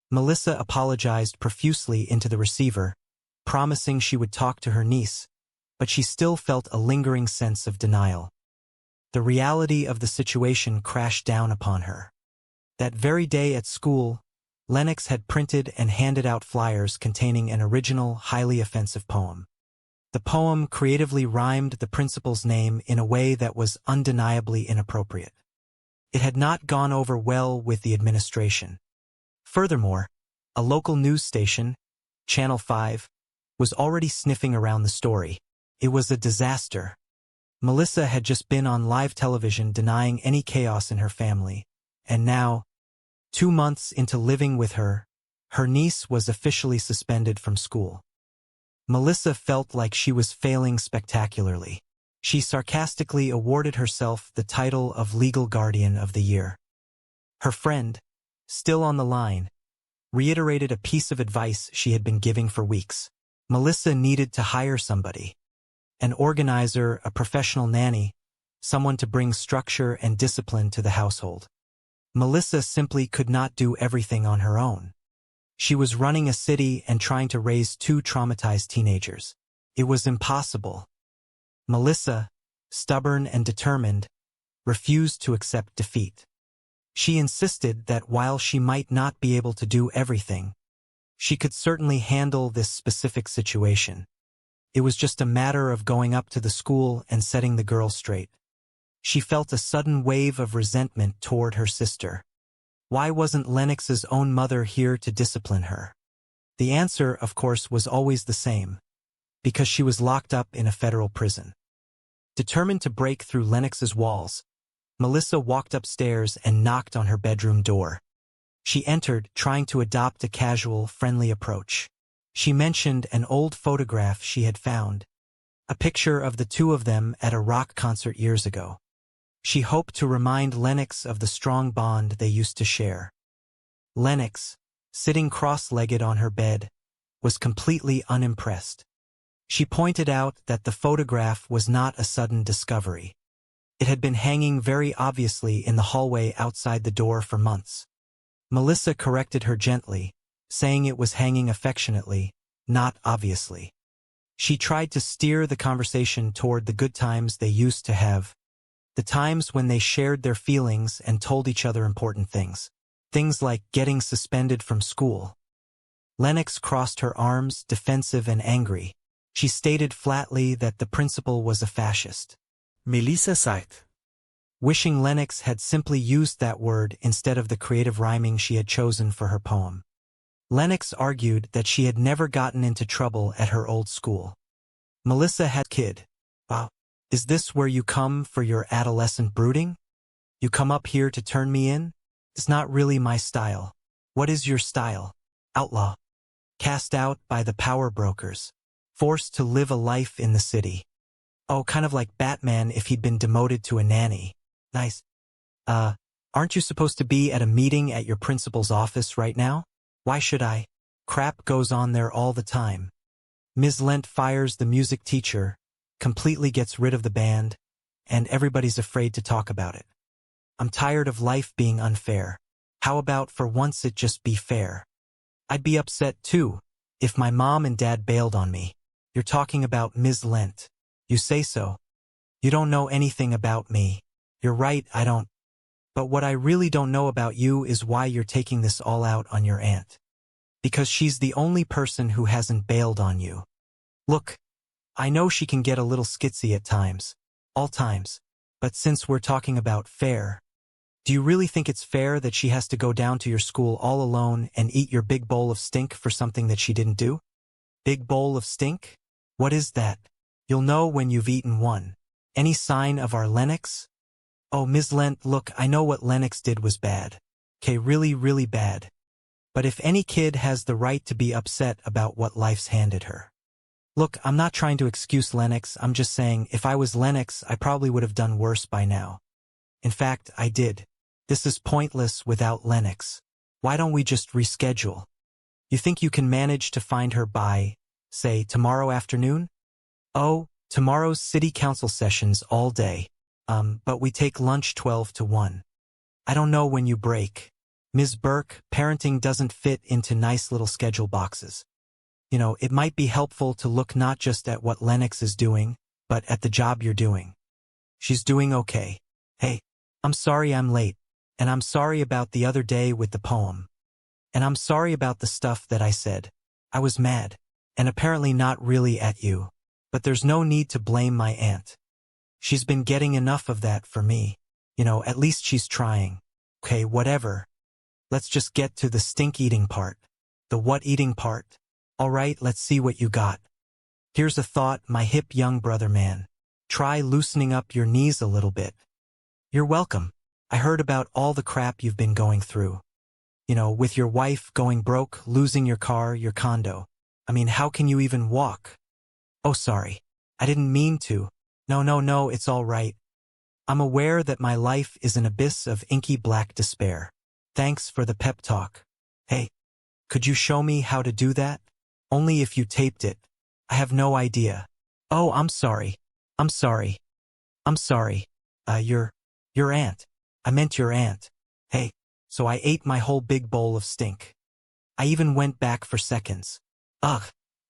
Melissa apologized profusely into the receiver, promising she would talk to her niece, but she still felt a lingering sense of denial. The reality of the situation crashed down upon her. That very day at school, Lennox had printed and handed out flyers containing an original, highly offensive poem. The poem creatively rhymed the principal's name in a way that was undeniably inappropriate. It had not gone over well with the administration. Furthermore, a local news station, Channel 5, was already sniffing around the story. It was a disaster. Melissa had just been on live television denying any chaos in her family, and now, 2 months into living with her, her niece was officially suspended from school. Melissa felt like she was failing spectacularly. She sarcastically awarded herself the title of Legal Guardian of the Year. Her friend, still on the line, reiterated a piece of advice she had been giving for weeks. Melissa needed to hire somebody. An organizer, a professional nanny, someone to bring structure and discipline to the household. Melissa simply could not do everything on her own. She was running a city and trying to raise 2 traumatized teenagers. It was impossible. Melissa, stubborn and determined, refused to accept defeat. She insisted that while she might not be able to do everything, she could certainly handle this specific situation. It was just a matter of going up to the school and setting the girl straight. She felt a sudden wave of resentment toward her sister. Why wasn't Lennox's own mother here to discipline her? The answer, of course, was always the same. Because she was locked up in a federal prison. Determined to break through Lennox's walls, Melissa walked upstairs and knocked on her bedroom door. She entered, trying to adopt a casual, friendly approach. She mentioned an old photograph she had found, a picture of the two of them at a rock concert years ago. She hoped to remind Lennox of the strong bond they used to share. Lennox, sitting cross-legged on her bed, was completely unimpressed. She pointed out that the photograph was not a sudden discovery. It had been hanging very obviously in the hallway outside the door for months. Melissa corrected her gently, saying it was hanging affectionately, not obviously. She tried to steer the conversation toward the good times they used to have, the times when they shared their feelings and told each other important things. Things like getting suspended from school. Lennox crossed her arms, defensive and angry. She stated flatly that the principal was a fascist. Melissa sighed, wishing Lennox had simply used that word instead of the creative rhyming she had chosen for her poem. Lennox argued that she had never gotten into trouble at her old school. Melissa had kid. Wow, is this where you come for your adolescent brooding? You come up here to turn me in? It's not really my style. What is your style? Outlaw. Cast out by the power brokers. Forced to live a life in the city. Oh, kind of like Batman if he'd been demoted to a nanny. Nice. Aren't you supposed to be at a meeting at your principal's office right now? Why should I? Crap goes on there all the time. Ms. Lent fires the music teacher, completely gets rid of the band, and everybody's afraid to talk about it. I'm tired of life being unfair. How about for once it just be fair? I'd be upset too, if my mom and dad bailed on me. You're talking about Ms. Lent. You say so. You don't know anything about me. You're right, I don't. But what I really don't know about you is why you're taking this all out on your aunt. Because she's the only person who hasn't bailed on you. Look, I know she can get a little skitsy at times. All times. But since we're talking about fair, do you really think it's fair that she has to go down to your school all alone and eat your big bowl of stink for something that she didn't do? Big bowl of stink? What is that? You'll know when you've eaten one. Any sign of our Lennox? Oh, Ms. Lent, look, I know what Lennox did was bad. Okay, really, really bad. But if any kid has the right to be upset about what life's handed her. Look, I'm not trying to excuse Lennox, I'm just saying, if I was Lennox, I probably would have done worse by now. In fact, I did. This is pointless without Lennox. Why don't we just reschedule? You think you can manage to find her by, say, tomorrow afternoon? Oh, tomorrow's city council sessions all day. But we take lunch 12 to 1. I don't know when you break. Ms. Burke, parenting doesn't fit into nice little schedule boxes. You know, it might be helpful to look not just at what Lennox is doing, but at the job you're doing. She's doing okay. Hey, I'm sorry I'm late. And I'm sorry about the other day with the poem. And I'm sorry about the stuff that I said. I was mad. And apparently not really at you. But there's no need to blame my aunt. She's been getting enough of that for me. You know, at least she's trying. Okay, whatever. Let's just get to the stink-eating part. The what-eating part. All right, let's see what you got. Here's a thought, my hip young brother man. Try loosening up your knees a little bit. You're welcome. I heard about all the crap you've been going through. You know, with your wife going broke, losing your car, your condo. I mean, how can you even walk? Oh, sorry. I didn't mean to. No, it's all right. I'm aware that my life is an abyss of inky black despair. Thanks for the pep talk. Hey, could you show me how to do that? Only if you taped it. I have no idea. Oh, I'm sorry. Your aunt. I meant your aunt. Hey, so I ate my whole big bowl of stink. I even went back for seconds. Ugh,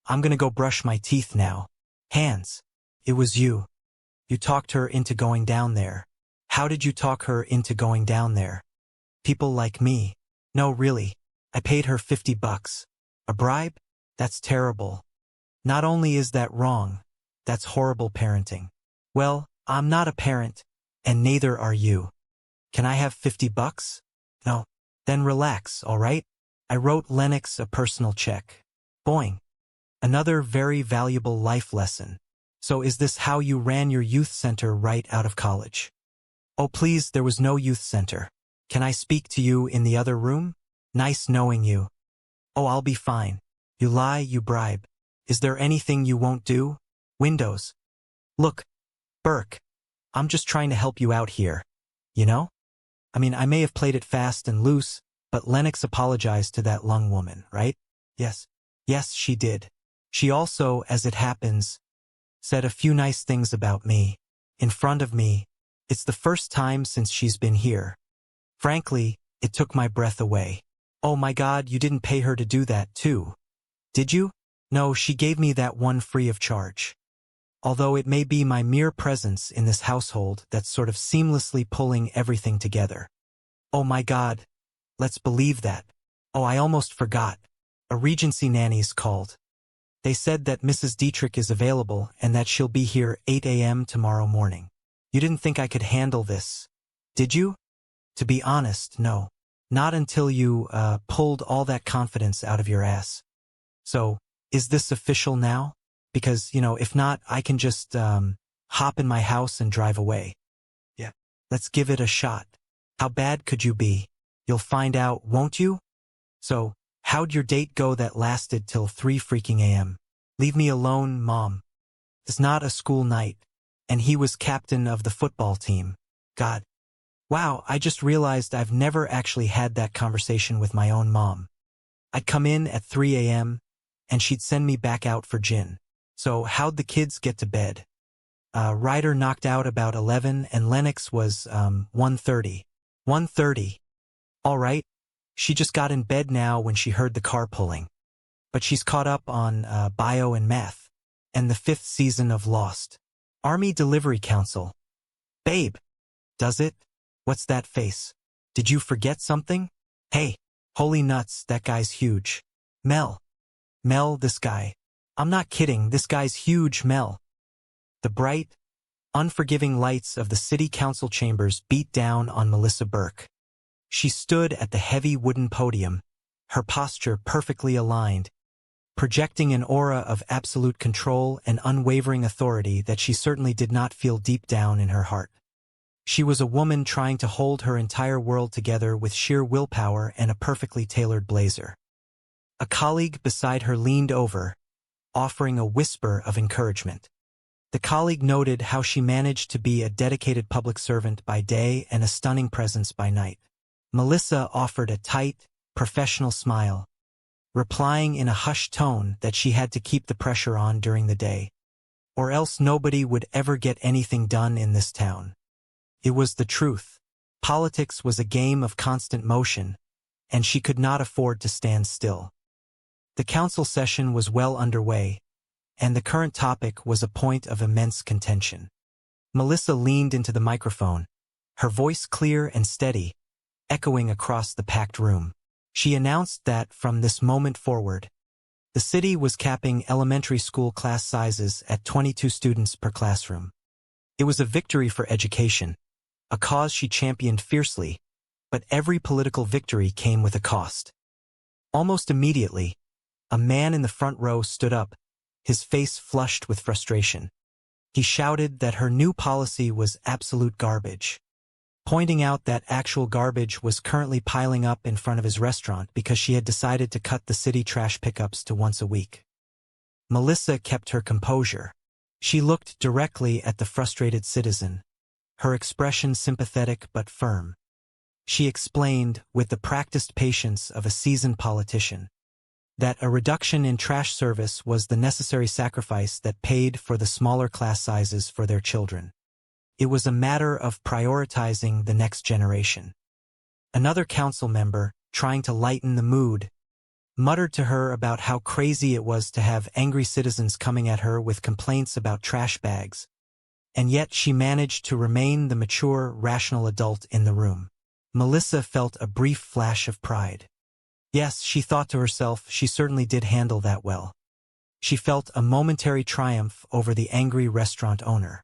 I'm gonna go brush my teeth now. Hands. It was you. You talked her into going down there. How did you talk her into going down there? People like me. No, really. I paid her $50. A bribe? That's terrible. Not only is that wrong, that's horrible parenting. Well, I'm not a parent, and neither are you. Can I have $50? No. Then relax, all right? I wrote Lennox a personal check. Boing. Another very valuable life lesson. So is this how you ran your youth center right out of college? Oh please, there was no youth center. Can I speak to you in the other room? Nice knowing you. Oh, I'll be fine. You lie, you bribe. Is there anything you won't do? Windows. Look, Burke, I'm just trying to help you out here. You know? I mean, I may have played it fast and loose, but Lennox apologized to that lung woman, right? Yes. Yes, she did. She also, as it happens, said a few nice things about me. In front of me. It's the first time since she's been here. Frankly, it took my breath away. Oh my God, you didn't pay her to do that too. Did you? No, she gave me that one free of charge. Although it may be my mere presence in this household that's sort of seamlessly pulling everything together. Oh my God. Let's believe that. Oh, I almost forgot. A Regency nanny's called. They said that Mrs. Dietrich is available and that she'll be here 8 a.m. tomorrow morning. You didn't think I could handle this, did you? To be honest, no. Not until you, pulled all that confidence out of your ass. So, is this official now? Because, if not, I can just, hop in my house and drive away. Yeah. Let's give it a shot. How bad could you be? You'll find out, won't you? So, how'd your date go that lasted till 3 freaking a.m.? Leave me alone, Mom. It's not a school night. And he was captain of the football team. God. Wow, I just realized I've never actually had that conversation with my own mom. I'd come in at 3 a.m., and she'd send me back out for gin. So how'd the kids get to bed? Ryder knocked out about 11, and Lennox was, 1:30. 1:30. All right. She just got in bed now when she heard the car pulling. But she's caught up on, bio and math, and the 5th season of Lost. Army Delivery Council. Babe. Does it? What's that face? Did you forget something? Hey. Holy nuts, that guy's huge. Mel. Mel, this guy. I'm not kidding, this guy's huge, Mel. The bright, unforgiving lights of the city council chambers beat down on Melissa Burke. She stood at the heavy wooden podium, her posture perfectly aligned, projecting an aura of absolute control and unwavering authority that she certainly did not feel deep down in her heart. She was a woman trying to hold her entire world together with sheer willpower and a perfectly tailored blazer. A colleague beside her leaned over, offering a whisper of encouragement. The colleague noted how she managed to be a dedicated public servant by day and a stunning presence by night. Melissa offered a tight, professional smile, replying in a hushed tone that she had to keep the pressure on during the day, or else nobody would ever get anything done in this town. It was the truth. Politics was a game of constant motion, and she could not afford to stand still. The council session was well underway, and the current topic was a point of immense contention. Melissa leaned into the microphone, her voice clear and steady, echoing across the packed room. She announced that from this moment forward, the city was capping elementary school class sizes at 22 students per classroom. It was a victory for education, a cause she championed fiercely, but every political victory came with a cost. Almost immediately, a man in the front row stood up, his face flushed with frustration. He shouted that her new policy was absolute garbage, pointing out that actual garbage was currently piling up in front of his restaurant because she had decided to cut the city trash pickups to once a week. Melissa kept her composure. She looked directly at the frustrated citizen, her expression sympathetic but firm. She explained, with the practiced patience of a seasoned politician, that a reduction in trash service was the necessary sacrifice that paid for the smaller class sizes for their children. It was a matter of prioritizing the next generation. Another council member, trying to lighten the mood, muttered to her about how crazy it was to have angry citizens coming at her with complaints about trash bags, and yet she managed to remain the mature, rational adult in the room. Melissa felt a brief flash of pride. Yes, she thought to herself, she certainly did handle that well. She felt a momentary triumph over the angry restaurant owner.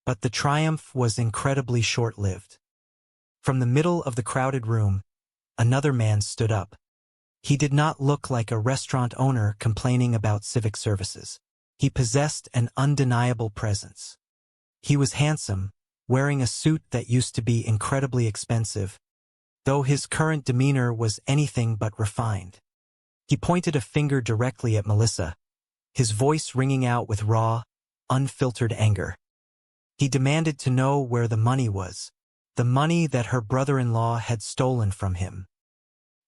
But the triumph was incredibly short-lived. From the middle of the crowded room, another man stood up, He did not look like a restaurant owner complaining about civic services. He possessed an undeniable presence. He was handsome, wearing a suit that used to be incredibly expensive, though his current demeanor was anything but refined. He pointed a finger directly at Melissa, his voice ringing out with raw, unfiltered anger. He demanded to know where the money was, the money that her brother-in-law had stolen from him.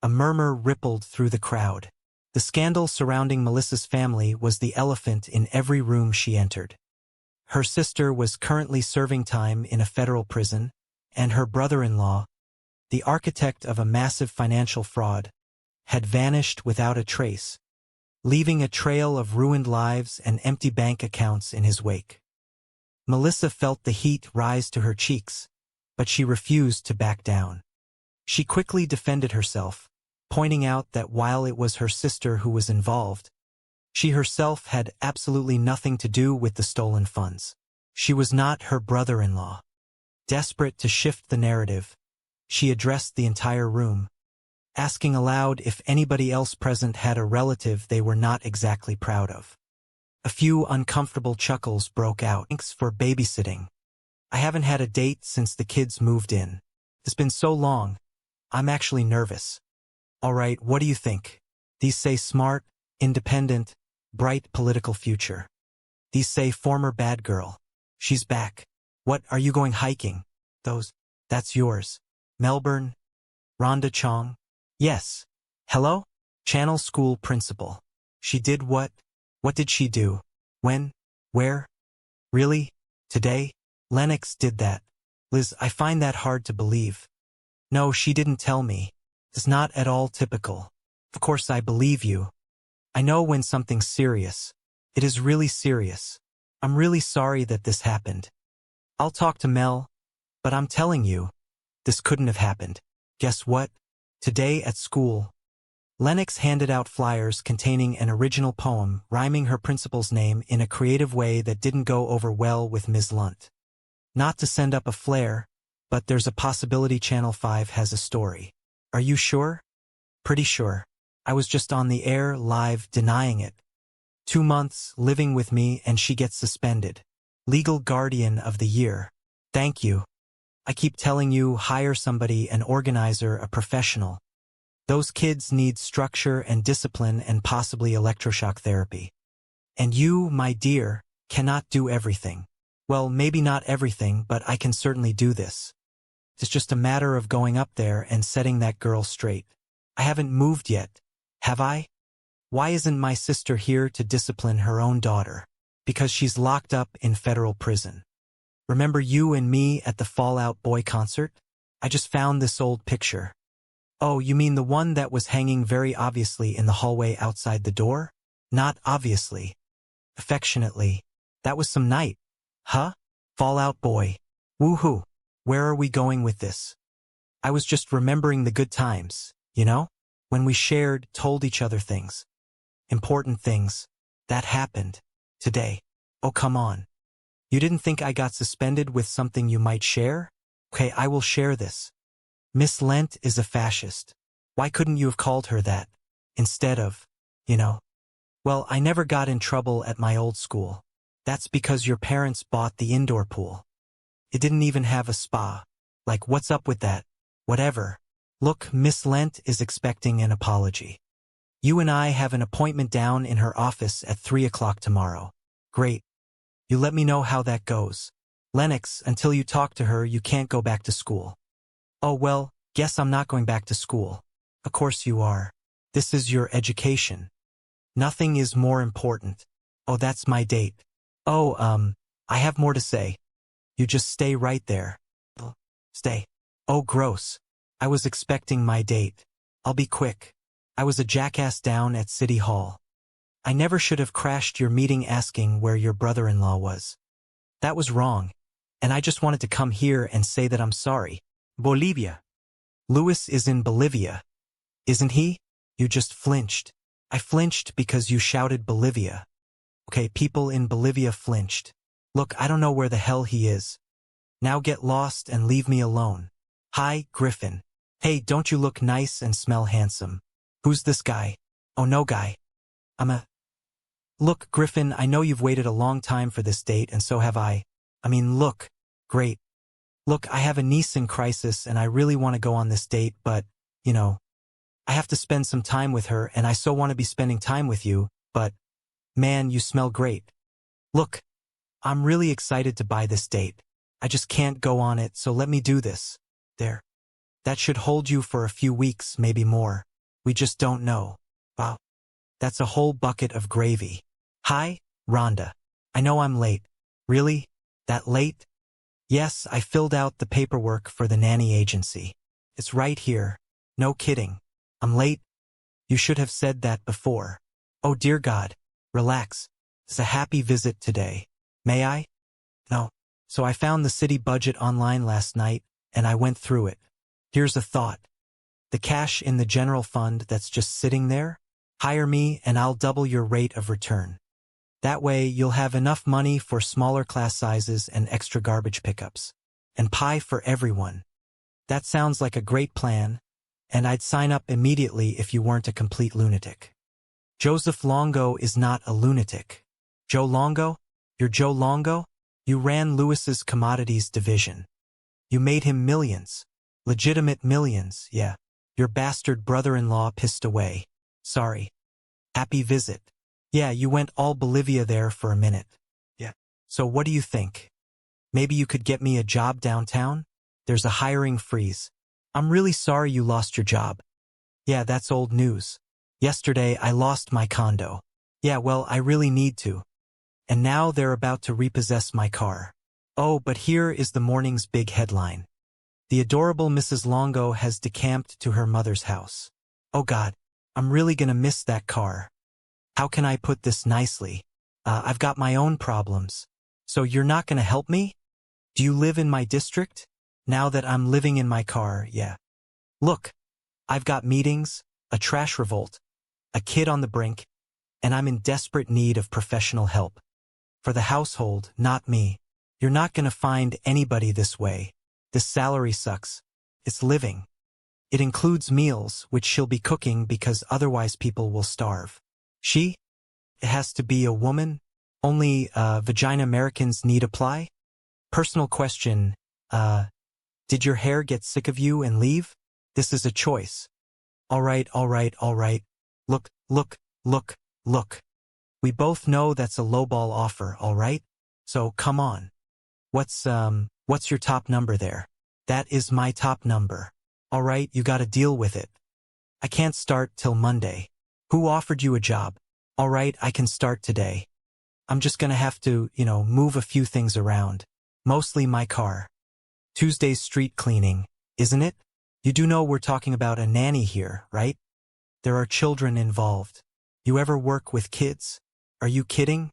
A murmur rippled through the crowd. The scandal surrounding Melissa's family was the elephant in every room she entered. Her sister was currently serving time in a federal prison, and her brother-in-law, the architect of a massive financial fraud, had vanished without a trace, leaving a trail of ruined lives and empty bank accounts in his wake. Melissa felt the heat rise to her cheeks, but she refused to back down. She quickly defended herself, pointing out that while it was her sister who was involved, she herself had absolutely nothing to do with the stolen funds. She was not her brother-in-law. Desperate to shift the narrative, she addressed the entire room, asking aloud if anybody else present had a relative they were not exactly proud of. A few uncomfortable chuckles broke out. Thanks for babysitting. I haven't had a date since the kids moved in. It's been so long. I'm actually nervous. All right, what do you think? These say smart, independent, bright political future. These say former bad girl. She's back. What, are you going hiking? That's yours. Melbourne? Rhonda Chong? Yes. Hello? Channel school principal. She did what? What did she do? When? Where? Really? Today? Lennox did that. Liz, I find that hard to believe. No, she didn't tell me. It's not at all typical. Of course I believe you. I know when something's serious. It is really serious. I'm really sorry that this happened. I'll talk to Mel, but I'm telling you, this couldn't have happened. Guess what? Today at school, Lennox handed out flyers containing an original poem rhyming her principal's name in a creative way that didn't go over well with Ms. Lunt. Not to send up a flare, but there's a possibility Channel 5 has a story. Are you sure? Pretty sure. I was just on the air live denying it. 2 months living with me and she gets suspended. Legal guardian of the year. Thank you. I keep telling you, hire somebody, an organizer, a professional. Those kids need structure and discipline and possibly electroshock therapy. And you, my dear, cannot do everything. Well, maybe not everything, but I can certainly do this. It's just a matter of going up there and setting that girl straight. I haven't moved yet, have I? Why isn't my sister here to discipline her own daughter? Because she's locked up in federal prison. Remember you and me at the Fall Out Boy concert? I just found this old picture. Oh, you mean the one that was hanging very obviously in the hallway outside the door? Not obviously. Affectionately. That was some night. Huh? Fall Out Boy. Woohoo. Where are we going with this? I was just remembering the good times, you know? When we shared, told each other things. Important things. That happened. Today. Oh, come on. You didn't think I got suspended with something you might share? Okay, I will share this. Miss Lent is a fascist. Why couldn't you have called her that? Instead of, you know? Well, I never got in trouble at my old school. That's because your parents bought the indoor pool. It didn't even have a spa. Like, what's up with that? Whatever. Look, Miss Lent is expecting an apology. You and I have an appointment down in her office at 3 o'clock tomorrow. Great. You let me know how that goes. Lennox, until you talk to her, you can't go back to school. Oh, well, guess I'm not going back to school. Of course you are. This is your education. Nothing is more important. Oh, that's my date. Oh, I have more to say. You just stay right there. Stay. Oh, gross. I was expecting my date. I'll be quick. I was a jackass down at City Hall. I never should have crashed your meeting asking where your brother-in-law was. That was wrong. And I just wanted to come here and say that I'm sorry. Bolivia. Louis is in Bolivia. Isn't he? You just flinched. I flinched because you shouted Bolivia. Okay, people in Bolivia flinched. Look, I don't know where the hell he is. Now get lost and leave me alone. Hi, Griffin. Hey, don't you look nice and smell handsome? Who's this guy? Oh no, guy. Look, Griffin, I know you've waited a long time for this date, and so have I. Look. Great. Look, I have a niece in crisis, and I really want to go on this date, but, I have to spend some time with her, and I so want to be spending time with you, but, man, you smell great. Look, I'm really excited to buy this date. I just can't go on it, so let me do this. There. That should hold you for a few weeks, maybe more. We just don't know. Wow. That's a whole bucket of gravy. Hi, Rhonda. I know I'm late. Really? That late? Yes, I filled out the paperwork for the nanny agency. It's right here. No kidding. I'm late? You should have said that before. Oh dear God. Relax. It's a happy visit today. May I? No. So I found the city budget online last night, and I went through it. Here's a thought. The cash in the general fund that's just sitting there? Hire me and I'll double your rate of return. That way you'll have enough money for smaller class sizes and extra garbage pickups. And pie for everyone. That sounds like a great plan, and I'd sign up immediately if you weren't a complete lunatic. Joseph Longo is not a lunatic. Joe Longo? You're Joe Longo? You ran Lewis's commodities division. You made him millions. Legitimate millions, yeah. Your bastard brother-in-law pissed away. Sorry. Happy visit. Yeah, you went all Bolivia there for a minute. Yeah. So what do you think? Maybe you could get me a job downtown? There's a hiring freeze. I'm really sorry you lost your job. Yeah, that's old news. Yesterday I lost my condo. Yeah, well, I really need to. And now they're about to repossess my car. Oh, but here is the morning's big headline. The adorable Mrs. Longo has decamped to her mother's house. Oh God, I'm really gonna miss that car. How can I put this nicely? I've got my own problems. So you're not gonna help me? Do you live in my district? Now that I'm living in my car, yeah. Look, I've got meetings, a trash revolt, a kid on the brink, and I'm in desperate need of professional help. For the household, not me. You're not gonna find anybody this way. This salary sucks. It's living. It includes meals, which she'll be cooking because otherwise people will starve. She? It has to be a woman? Only, vagina Americans need apply? Personal question, did your hair get sick of you and leave? This is a choice. All right. Look. We both know that's a lowball offer, all right? So come on. What's your top number there? That is my top number. All right, you gotta deal with it. I can't start till Monday. Who offered you a job? All right, I can start today. I'm just gonna have to, move a few things around. Mostly my car. Tuesday's street cleaning, isn't it? You do know we're talking about a nanny here, right? There are children involved. You ever work with kids? Are you kidding?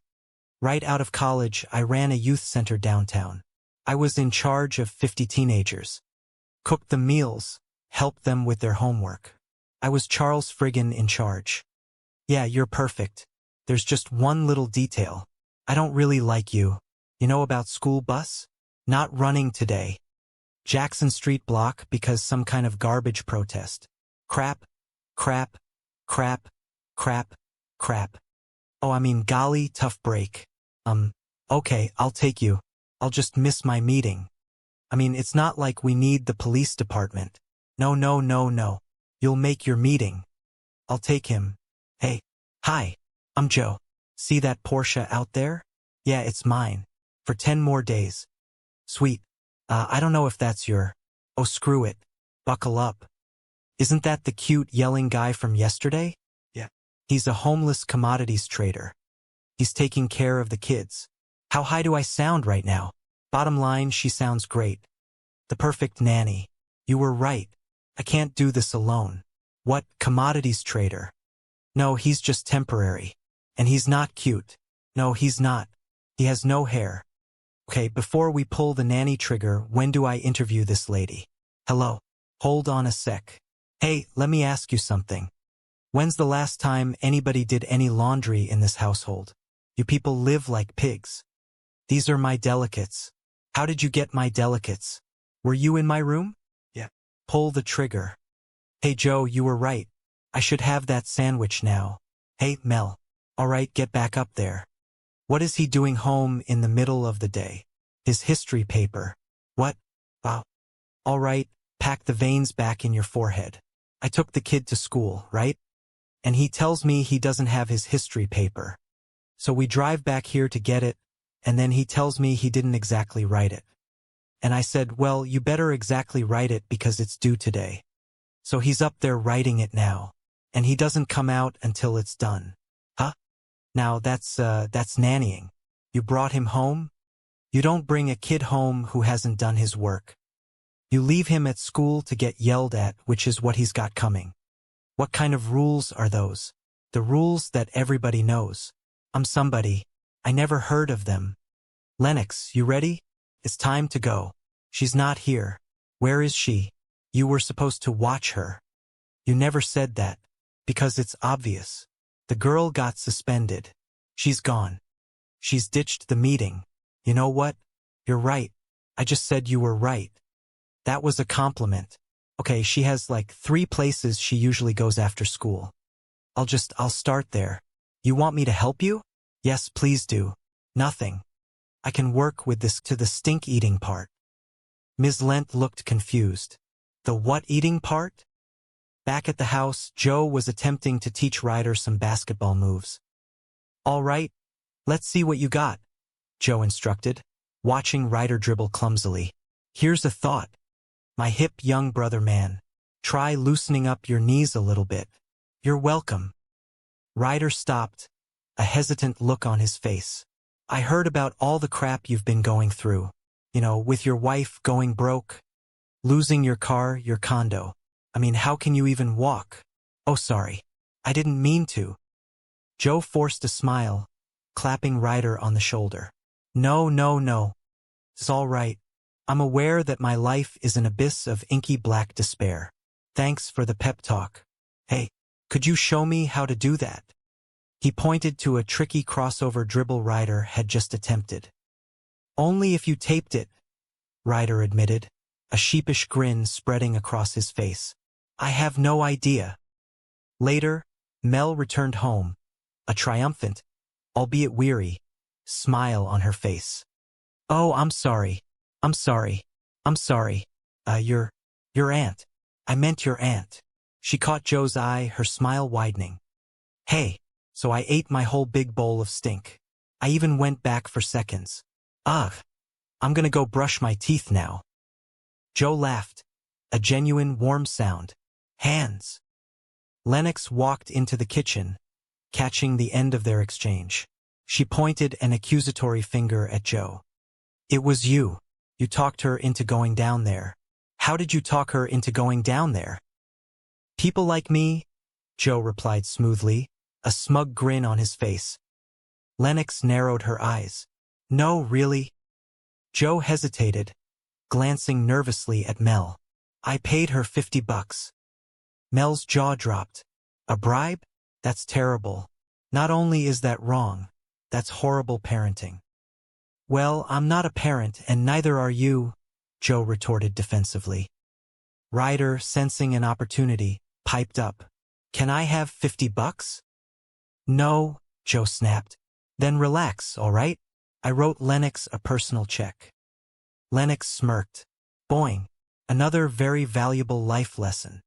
Right out of college, I ran a youth center downtown. I was in charge of 50 teenagers. Cooked them meals, helped them with their homework. I was Charles Friggin in charge. Yeah, you're perfect. There's just one little detail. I don't really like you. You know about school bus? Not running today. Jackson Street block because some kind of garbage protest. Crap. Oh, golly, tough break. Okay, I'll take you. I'll just miss my meeting. It's not like we need the police department. No. You'll make your meeting. I'll take him. Hey. Hi. I'm Joe. See that Porsche out there? Yeah, it's mine. For 10 more days. Sweet. I don't know if that's your... Oh, screw it. Buckle up. Isn't that the cute yelling guy from yesterday? Yeah. He's a homeless commodities trader. He's taking care of the kids. How high do I sound right now? Bottom line, she sounds great. The perfect nanny. You were right. I can't do this alone. What, commodities trader? No, he's just temporary. And he's not cute. No, he's not. He has no hair. Okay, before we pull the nanny trigger, when do I interview this lady? Hello. Hold on a sec. Hey, let me ask you something. When's the last time anybody did any laundry in this household? You people live like pigs. These are my delicates. How did you get my delicates? Were you in my room? Yeah. Pull the trigger. Hey Joe, you were right. I should have that sandwich now. Hey, Mel. All right, get back up there. What is he doing home in the middle of the day? His history paper. What? Wow. All right, pack the veins back in your forehead. I took the kid to school, right? And he tells me he doesn't have his history paper. So we drive back here to get it, and then he tells me he didn't exactly write it. And I said, well, you better exactly write it because it's due today. So he's up there writing it now, and he doesn't come out until it's done. Huh? Now that's nannying. You brought him home? You don't bring a kid home who hasn't done his work. You leave him at school to get yelled at, which is what he's got coming. What kind of rules are those? The rules that everybody knows. I'm somebody. I never heard of them. Lennox, you ready? It's time to go. She's not here. Where is she? You were supposed to watch her. You never said that, because it's obvious. The girl got suspended. She's gone. She's ditched the meeting. You know what? You're right. I just said you were right. That was a compliment. Okay, she has like 3 places she usually goes after school. I'll start there. You want me to help you? Yes, please do. Nothing. I can work with this to the stink eating part. Ms. Lent looked confused. The what eating part? Back at the house, Joe was attempting to teach Ryder some basketball moves. All right, let's see what you got, Joe instructed, watching Ryder dribble clumsily. Here's a thought. My hip young brother man. Try loosening up your knees a little bit. You're welcome. Ryder stopped, a hesitant look on his face. I heard about all the crap you've been going through. You know, with your wife going broke, losing your car, your condo. I mean, how can you even walk? Oh, sorry. I didn't mean to. Joe forced a smile, clapping Ryder on the shoulder. No. It's all right. I'm aware that my life is an abyss of inky black despair. Thanks for the pep talk. Hey, could you show me how to do that? He pointed to a tricky crossover dribble Ryder had just attempted. Only if you taped it, Ryder admitted, a sheepish grin spreading across his face. I have no idea. Later, Mel returned home, a triumphant, albeit weary, smile on her face. Oh, I'm sorry. Your aunt. I meant your aunt. She caught Joe's eye, her smile widening. Hey, so I ate my whole big bowl of stink. I even went back for seconds. Ugh, I'm gonna go brush my teeth now. Joe laughed, a genuine warm sound. Hands. Lennox walked into the kitchen, catching the end of their exchange. She pointed an accusatory finger at Joe. It was you. You talked her into going down there. How did you talk her into going down there? People like me, Joe replied smoothly, a smug grin on his face. Lennox narrowed her eyes. No, really? Joe hesitated, glancing nervously at Mel. I paid her $50. Mel's jaw dropped. A bribe? That's terrible. Not only is that wrong, that's horrible parenting. Well, I'm not a parent, and neither are you, Joe retorted defensively. Ryder, sensing an opportunity, piped up. Can I have $50? No, Joe snapped. Then relax, all right? I wrote Lennox a personal check. Lennox smirked. Boing. Another very valuable life lesson.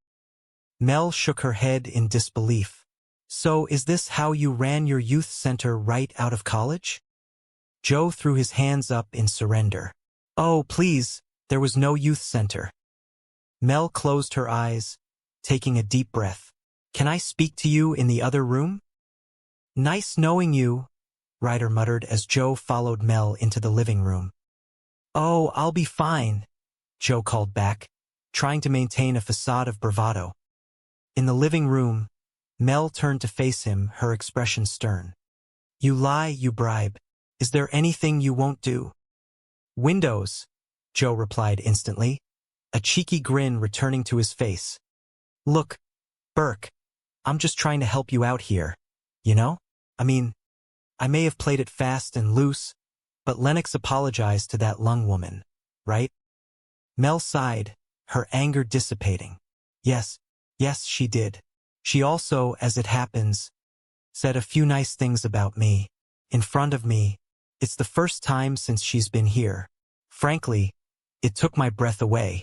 Mel shook her head in disbelief. So is this how you ran your youth center right out of college? Joe threw his hands up in surrender. Oh, please, there was no youth center. Mel closed her eyes, taking a deep breath. Can I speak to you in the other room? Nice knowing you, Ryder muttered as Joe followed Mel into the living room. Oh, I'll be fine, Joe called back, trying to maintain a facade of bravado. In the living room, Mel turned to face him, her expression stern. You lie, you bribe. Is there anything you won't do? Windows, Joe replied instantly, a cheeky grin returning to his face. Look, Burke, I'm just trying to help you out here, you know? I mean, I may have played it fast and loose, but Lennox apologized to that lung woman, right? Mel sighed, her anger dissipating. Yes, she did. She also, as it happens, said a few nice things about me. In front of me. It's the first time since she's been here. Frankly, it took my breath away.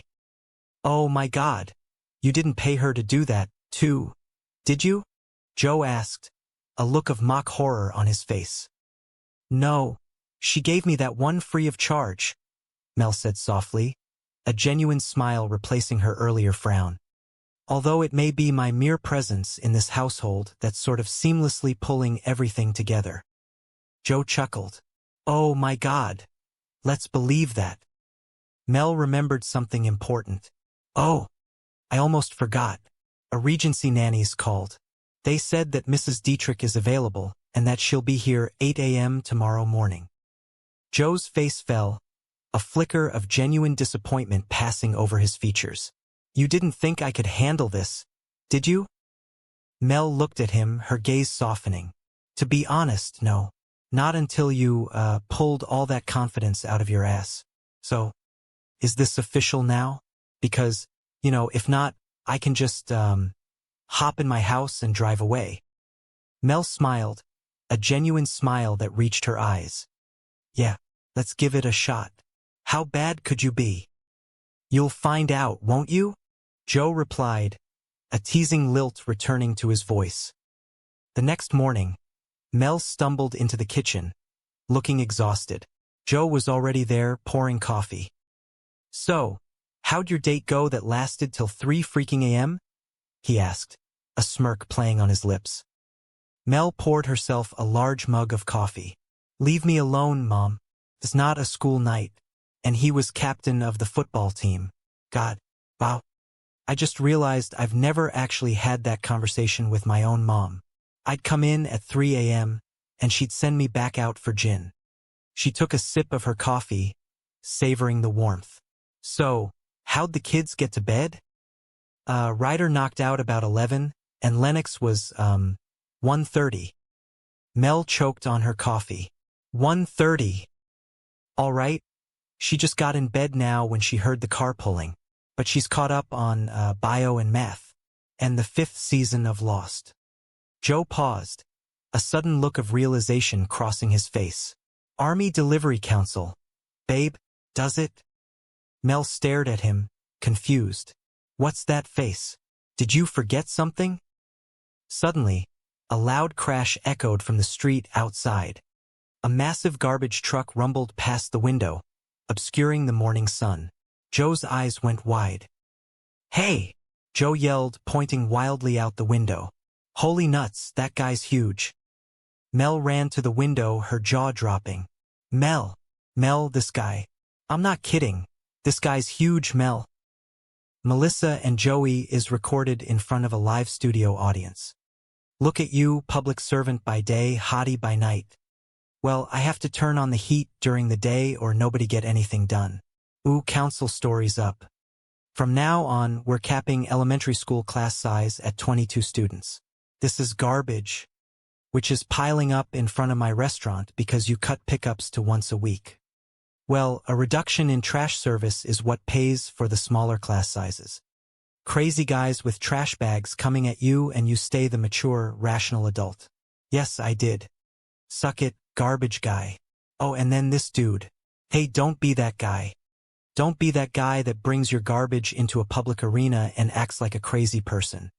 Oh my God. You didn't pay her to do that, too, did you? Joe asked, a look of mock horror on his face. No, she gave me that one free of charge, Mel said softly, a genuine smile replacing her earlier frown. Although it may be my mere presence in this household that's sort of seamlessly pulling everything together. Joe chuckled. Oh my God. Let's believe that. Mel remembered something important. Oh, I almost forgot. A Regency nanny's called. They said that Mrs. Dietrich is available and that she'll be here 8 a.m. tomorrow morning. Joe's face fell, a flicker of genuine disappointment passing over his features. You didn't think I could handle this, did you? Mel looked at him, her gaze softening. To be honest, no. Not until you, pulled all that confidence out of your ass. So, is this official now? Because, if not, I can just, hop in my house and drive away. Mel smiled, a genuine smile that reached her eyes. Yeah, let's give it a shot. How bad could you be? You'll find out, won't you? Joe replied, a teasing lilt returning to his voice. The next morning, Mel stumbled into the kitchen, looking exhausted. Joe was already there, pouring coffee. So, how'd your date go that lasted till 3 freaking a.m.? He asked, a smirk playing on his lips. Mel poured herself a large mug of coffee. Leave me alone, Mom. It's not a school night. And he was captain of the football team. God, wow. I just realized I've never actually had that conversation with my own mom. I'd come in at 3 a.m., and she'd send me back out for gin. She took a sip of her coffee, savoring the warmth. So, how'd the kids get to bed? Ryder knocked out about 11, and Lennox was, 1:30. Mel choked on her coffee. 1:30. All right. She just got in bed now when she heard the car pulling, but she's caught up on bio and math, and the 5th season of Lost. Joe paused, a sudden look of realization crossing his face. Army Delivery Council. Babe, does it? Mel stared at him, confused. What's that face? Did you forget something? Suddenly, a loud crash echoed from the street outside. A massive garbage truck rumbled past the window, obscuring the morning sun. Joe's eyes went wide. Hey! Joe yelled, pointing wildly out the window. Holy nuts, that guy's huge. Mel ran to the window, her jaw dropping. Mel, this guy. I'm not kidding. This guy's huge, Mel. Melissa and Joey is recorded in front of a live studio audience. Look at you, public servant by day, hottie by night. Well, I have to turn on the heat during the day or nobody get anything done. Ooh, council stories up. From now on, we're capping elementary school class size at 22 students. This is garbage, which is piling up in front of my restaurant because you cut pickups to once a week. Well, a reduction in trash service is what pays for the smaller class sizes. Crazy guys with trash bags coming at you and you stay the mature, rational adult. Yes, I did. Suck it, garbage guy. Oh, and then this dude. Hey, don't be that guy. Don't be that guy that brings your garbage into a public arena and acts like a crazy person.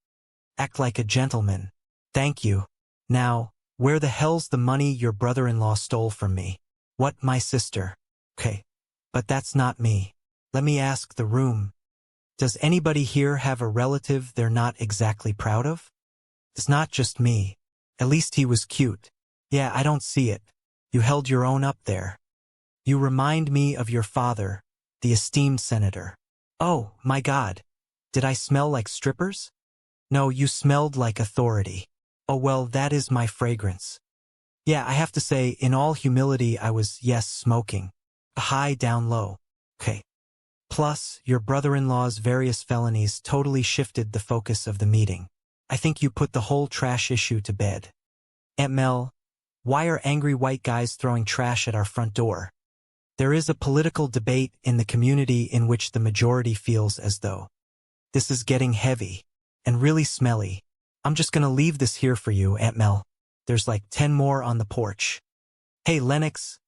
Act like a gentleman. Thank you. Now, where the hell's the money your brother-in-law stole from me? What, my sister? Okay, but that's not me. Let me ask the room. Does anybody here have a relative they're not exactly proud of? It's not just me. At least he was cute. Yeah, I don't see it. You held your own up there. You remind me of your father, the esteemed senator. Oh, my God. Did I smell like strippers? No, you smelled like authority. Oh, well, that is my fragrance. Yeah, I have to say, in all humility, I was, yes, smoking. High down low. Okay. Plus, your brother-in-law's various felonies totally shifted the focus of the meeting. I think you put the whole trash issue to bed. Aunt Mel, why are angry white guys throwing trash at our front door? There is a political debate in the community in which the majority feels as though this is getting heavy and really smelly. I'm just gonna leave this here for you, Aunt Mel. There's like 10 more on the porch. Hey, Lennox,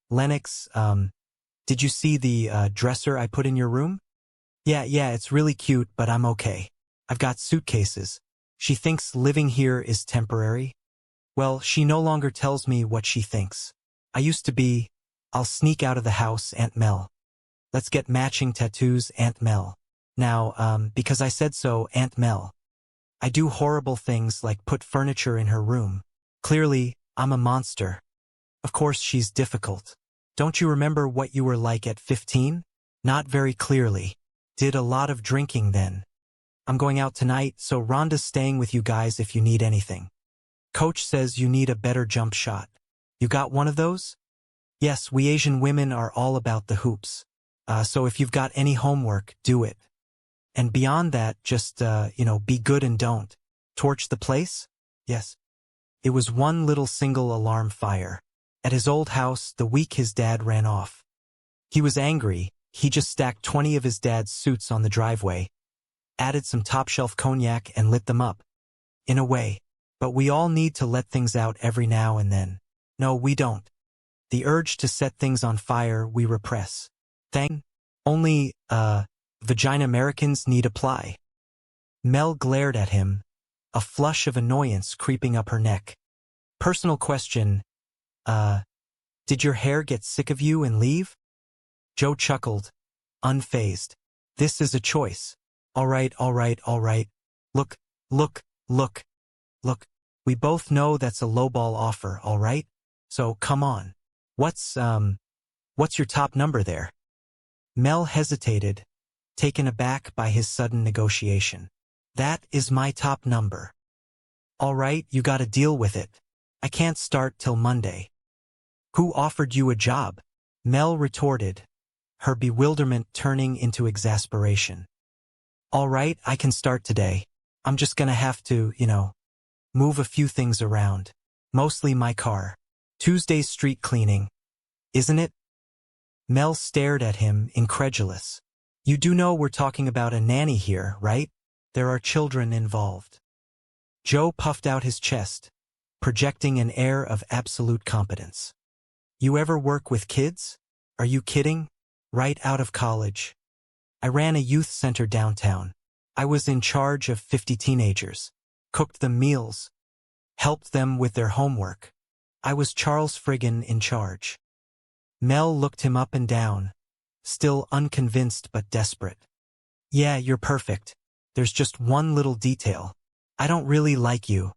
did you see the dresser I put in your room? Yeah, it's really cute, but I'm okay. I've got suitcases. She thinks living here is temporary. Well, she no longer tells me what she thinks. I used to be, I'll sneak out of the house, Aunt Mel. Let's get matching tattoos, Aunt Mel. Now, because I said so, Aunt Mel. I do horrible things like put furniture in her room. Clearly, I'm a monster. Of course she's difficult. Don't you remember what you were like at 15? Not very clearly. Did a lot of drinking then. I'm going out tonight, so Rhonda's staying with you guys if you need anything. Coach says you need a better jump shot. You got one of those? Yes, we Asian women are all about the hoops. So if you've got any homework, do it. And beyond that, just, be good and don't. Torch the place? Yes. It was one little single alarm fire. At his old house, the week his dad ran off. He was angry. He just stacked 20 of his dad's suits on the driveway, added some top-shelf cognac and lit them up. In a way. But we all need to let things out every now and then. No, we don't. The urge to set things on fire we repress. Only, vagina Americans need apply. Mel glared at him, a flush of annoyance creeping up her neck. Personal question, did your hair get sick of you and leave? Joe chuckled, unfazed. This is a choice. All right. Look. We both know that's a lowball offer, all right? So come on. What's your top number there? Mel hesitated, taken aback by his sudden negotiation. That is my top number. All right, you gotta deal with it. I can't start till Monday. Who offered you a job? Mel retorted, her bewilderment turning into exasperation. All right, I can start today. I'm just gonna have to, move a few things around. Mostly my car. Tuesday's street cleaning. Isn't it? Mel stared at him, incredulous. You do know we're talking about a nanny here, right? There are children involved. Joe puffed out his chest, projecting an air of absolute competence. You ever work with kids? Are you kidding? Right out of college. I ran a youth center downtown. I was in charge of 50 teenagers. Cooked them meals. Helped them with their homework. I was Charles Friggin in charge. Mel looked him up and down, still unconvinced but desperate. Yeah, you're perfect. There's just one little detail. I don't really like you.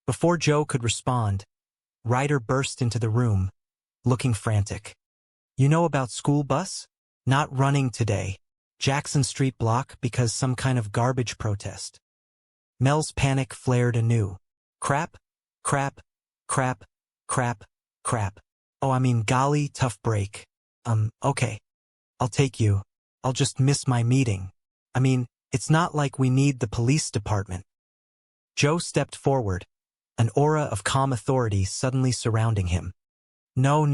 Before Joe could respond, Ryder burst into the room, looking frantic. You know about school bus? Not running today. Jackson Street block because some kind of garbage protest. Mel's panic flared anew. Crap. Oh, I mean, golly, tough break. Okay. I'll take you. I'll just miss my meeting. I mean, it's not like we need the police department. Joe stepped forward, an aura of calm authority suddenly surrounding him. No.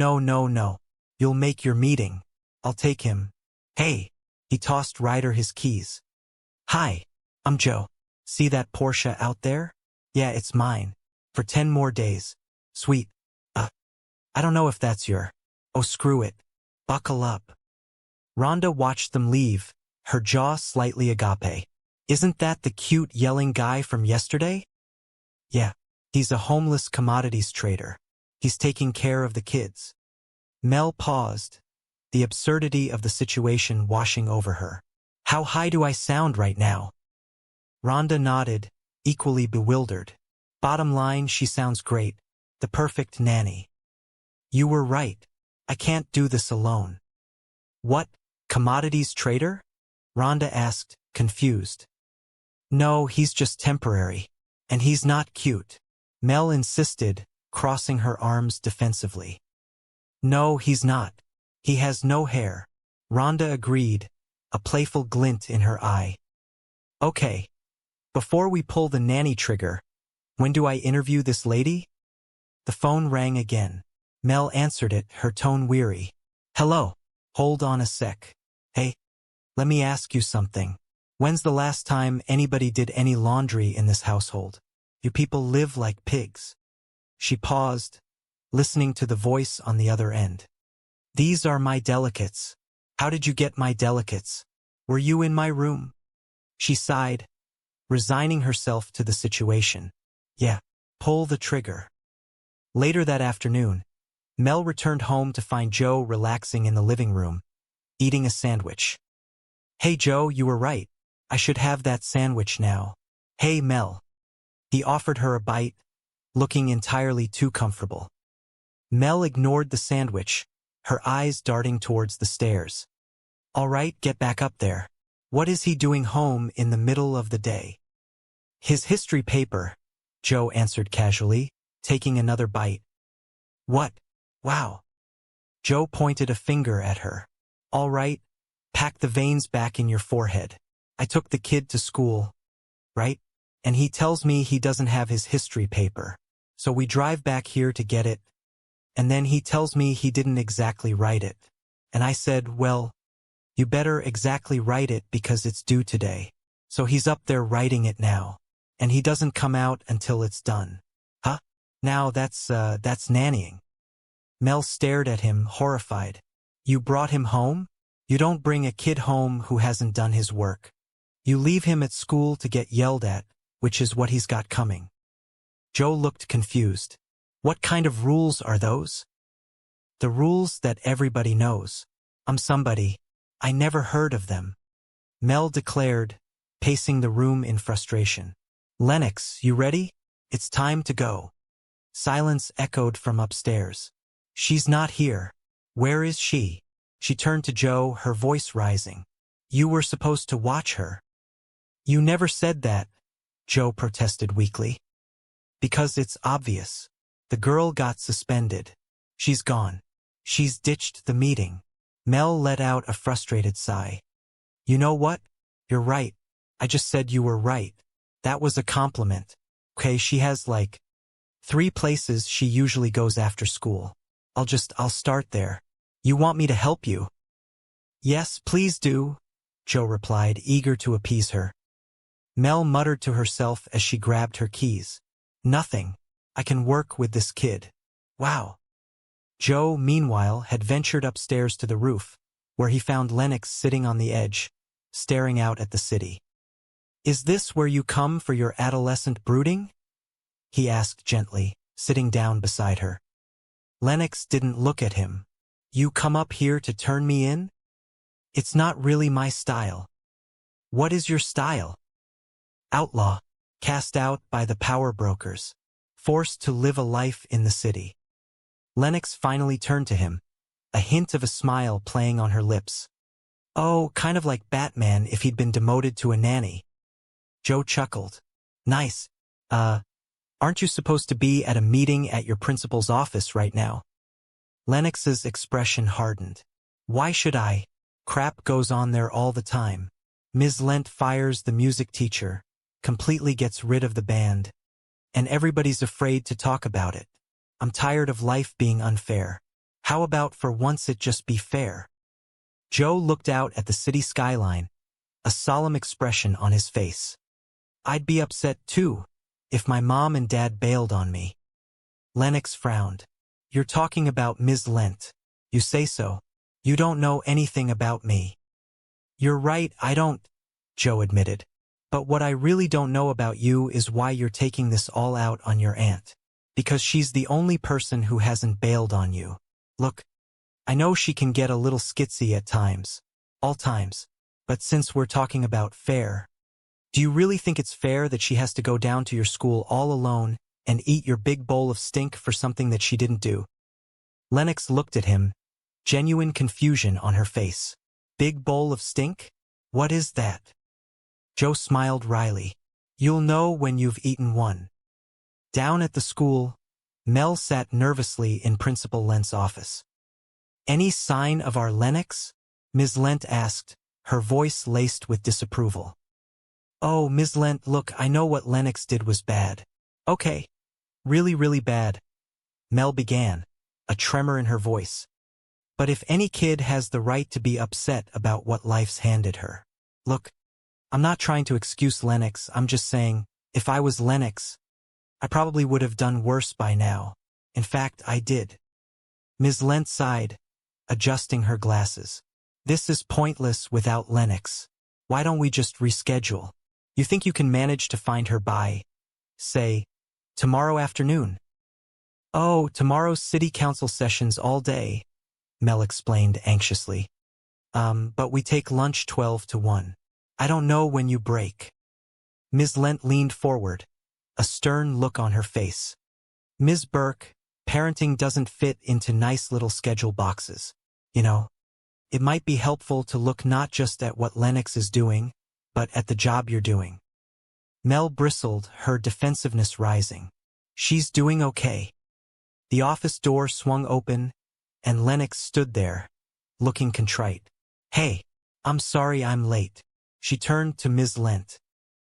You'll make your meeting. I'll take him. Hey, he tossed Ryder his keys. Hi, I'm Joe. See that Porsche out there? Yeah, it's mine. For 10 more days. Sweet. I don't know if that's your... Oh, screw it. Buckle up. Rhonda watched them leave, her jaw slightly agape. Isn't that the cute yelling guy from yesterday? Yeah, he's a homeless commodities trader. He's taking care of the kids. Mel paused, the absurdity of the situation washing over her. How high do I sound right now? Rhonda nodded, equally bewildered. Bottom line, she sounds great. The perfect nanny. You were right. I can't do this alone. What? Commodities trader? Rhonda asked, confused. No, he's just temporary. And he's not cute. Mel insisted, crossing her arms defensively. No, he's not. He has no hair. Rhonda agreed, a playful glint in her eye. Okay. Before we pull the nanny trigger, when do I interview this lady? The phone rang again. Mel answered it, her tone weary. Hello. Hold on a sec. Hey, let me ask you something. When's the last time anybody did any laundry in this household? You people live like pigs. She paused, listening to the voice on the other end. These are my delicates. How did you get my delicates? Were you in my room? She sighed, resigning herself to the situation. Yeah, pull the trigger. Later that afternoon, Mel returned home to find Joe relaxing in the living room, eating a sandwich. Hey Joe, you were right. I should have that sandwich now. Hey Mel. He offered her a bite, looking entirely too comfortable. Mel ignored the sandwich, her eyes darting towards the stairs. All right, get back up there. What is he doing home in the middle of the day? His history paper, Joe answered casually, taking another bite. What? Wow. Joe pointed a finger at her. All right, pack the veins back in your forehead. I took the kid to school, right? And he tells me he doesn't have his history paper. So we drive back here to get it. And then he tells me he didn't exactly write it. And I said, well, you better exactly write it because it's due today. So he's up there writing it now. And he doesn't come out until it's done. Huh? Now that's nannying. Mel stared at him, horrified. You brought him home? You don't bring a kid home who hasn't done his work. You leave him at school to get yelled at, which is what he's got coming. Joe looked confused. What kind of rules are those? The rules that everybody knows. I'm somebody. I never heard of them. Mel declared, pacing the room in frustration. Lennox, you ready? It's time to go. Silence echoed from upstairs. She's not here. Where is she? She turned to Joe, her voice rising. You were supposed to watch her. You never said that, Joe protested weakly. Because it's obvious. The girl got suspended. She's gone. She's ditched the meeting. Mel let out a frustrated sigh. You know what? You're right. I just said you were right. That was a compliment. Okay, she has like 3 places she usually goes after school. I'll start there. You want me to help you? Yes, please do, Joe replied, eager to appease her. Mel muttered to herself as she grabbed her keys. Nothing. I can work with this kid. Wow. Joe, meanwhile, had ventured upstairs to the roof, where he found Lennox sitting on the edge, staring out at the city. Is this where you come for your adolescent brooding? He asked gently, sitting down beside her. Lennox didn't look at him. You come up here to turn me in? It's not really my style. What is your style? Outlaw, cast out by the power brokers, forced to live a life in the city. Lennox finally turned to him, a hint of a smile playing on her lips. Oh, kind of like Batman if he'd been demoted to a nanny. Joe chuckled. Nice. Aren't you supposed to be at a meeting at your principal's office right now? Lennox's expression hardened. Why should I? Crap goes on there all the time. Ms. Lent fires the music teacher, completely gets rid of the band, and everybody's afraid to talk about it. I'm tired of life being unfair. How about for once it just be fair? Joe looked out at the city skyline, a solemn expression on his face. I'd be upset too, if my mom and dad bailed on me. Lennox frowned. You're talking about Ms. Lent. You say so. You don't know anything about me. You're right, I don't, Joe admitted. But what I really don't know about you is why you're taking this all out on your aunt. Because she's the only person who hasn't bailed on you. Look, I know she can get a little skitsy at times. All times. But since we're talking about fair, do you really think it's fair that she has to go down to your school all alone and eat your big bowl of stink for something that she didn't do? Lennox looked at him, genuine confusion on her face. Big bowl of stink? What is that? Joe smiled wryly. You'll know when you've eaten one. Down at the school, Mel sat nervously in Principal Lent's office. Any sign of our Lennox? Ms. Lent asked, her voice laced with disapproval. Oh, Ms. Lent, look, I know what Lennox did was bad. Okay. Really, really bad. Mel began, a tremor in her voice. But if any kid has the right to be upset about what life's handed her. Look, I'm not trying to excuse Lennox, I'm just saying, if I was Lennox, I probably would have done worse by now. In fact, I did. Ms. Lent sighed, adjusting her glasses. This is pointless without Lennox. Why don't we just reschedule? You think you can manage to find her by, say, tomorrow afternoon? Oh, tomorrow's city council sessions all day, Mel explained anxiously. But we take lunch 12 to 1. I don't know when you break. Ms. Lent leaned forward, a stern look on her face. Ms. Burke, parenting doesn't fit into nice little schedule boxes. You know, it might be helpful to look not just at what Lennox is doing, but at the job you're doing. Mel bristled, her defensiveness rising. She's doing okay. The office door swung open, and Lennox stood there, looking contrite. Hey, I'm sorry I'm late. She turned to Ms. Lent.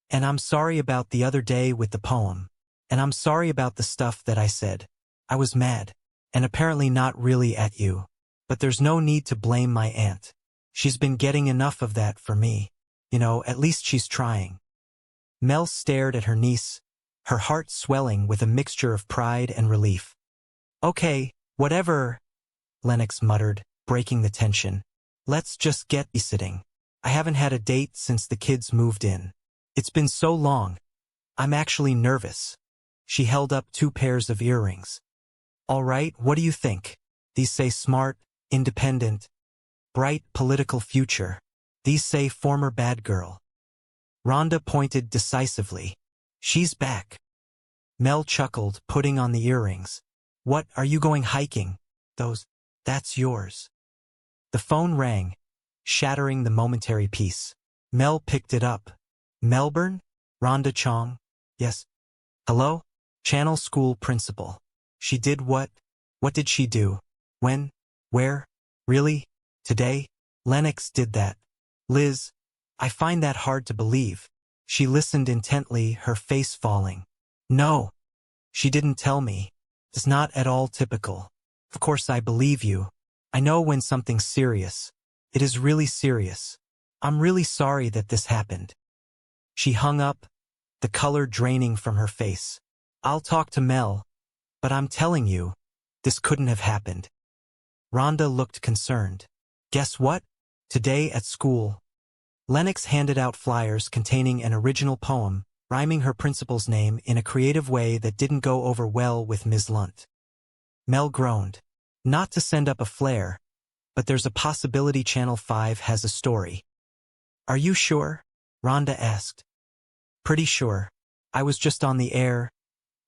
And I'm sorry about the other day with the poem. And I'm sorry about the stuff that I said. I was mad. And apparently not really at you. But there's no need to blame my aunt. She's been getting enough of that for me. You know, at least she's trying. Mel stared at her niece, her heart swelling with a mixture of pride and relief. Okay, whatever, Lennox muttered, breaking the tension. Let's just get sitting. I haven't had a date since the kids moved in. It's been so long. I'm actually nervous. She held up 2 pairs of earrings. All right, what do you think? These say smart, independent, bright political future. These say former bad girl. Rhonda pointed decisively. She's back. Mel chuckled, putting on the earrings. What, are you going hiking? That's yours. The phone rang, shattering the momentary peace. Mel picked it up. Melbourne? Rhonda Chong? Yes. Hello? Channel school principal. She did what? What did she do? When? Where? Really? Today? Lennox did that. Liz, I find that hard to believe. She listened intently, her face falling. No. She didn't tell me. It's not at all typical. Of course I believe you. I know when something's serious. It is really serious. I'm really sorry that this happened. She hung up, the color draining from her face. I'll talk to Mel, but I'm telling you, this couldn't have happened. Rhonda looked concerned. Guess what? Today at school, Lennox handed out flyers containing an original poem, rhyming her principal's name in a creative way that didn't go over well with Ms. Lunt. Mel groaned. Not to send up a flare, but there's a possibility Channel 5 has a story. Are you sure? Rhonda asked. Pretty sure. I was just on the air,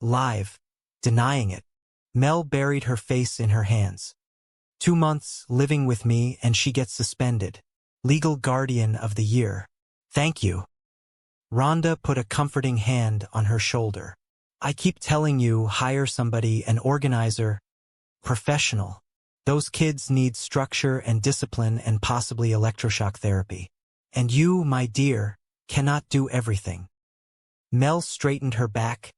live, denying it. Mel buried her face in her hands. 2 months living with me and she gets suspended. Legal guardian of the year. Thank you. Rhonda put a comforting hand on her shoulder. I keep telling you, hire somebody, an organizer, professional. Those kids need structure and discipline and possibly electroshock therapy. And you, my dear, cannot do everything. Mel straightened her back,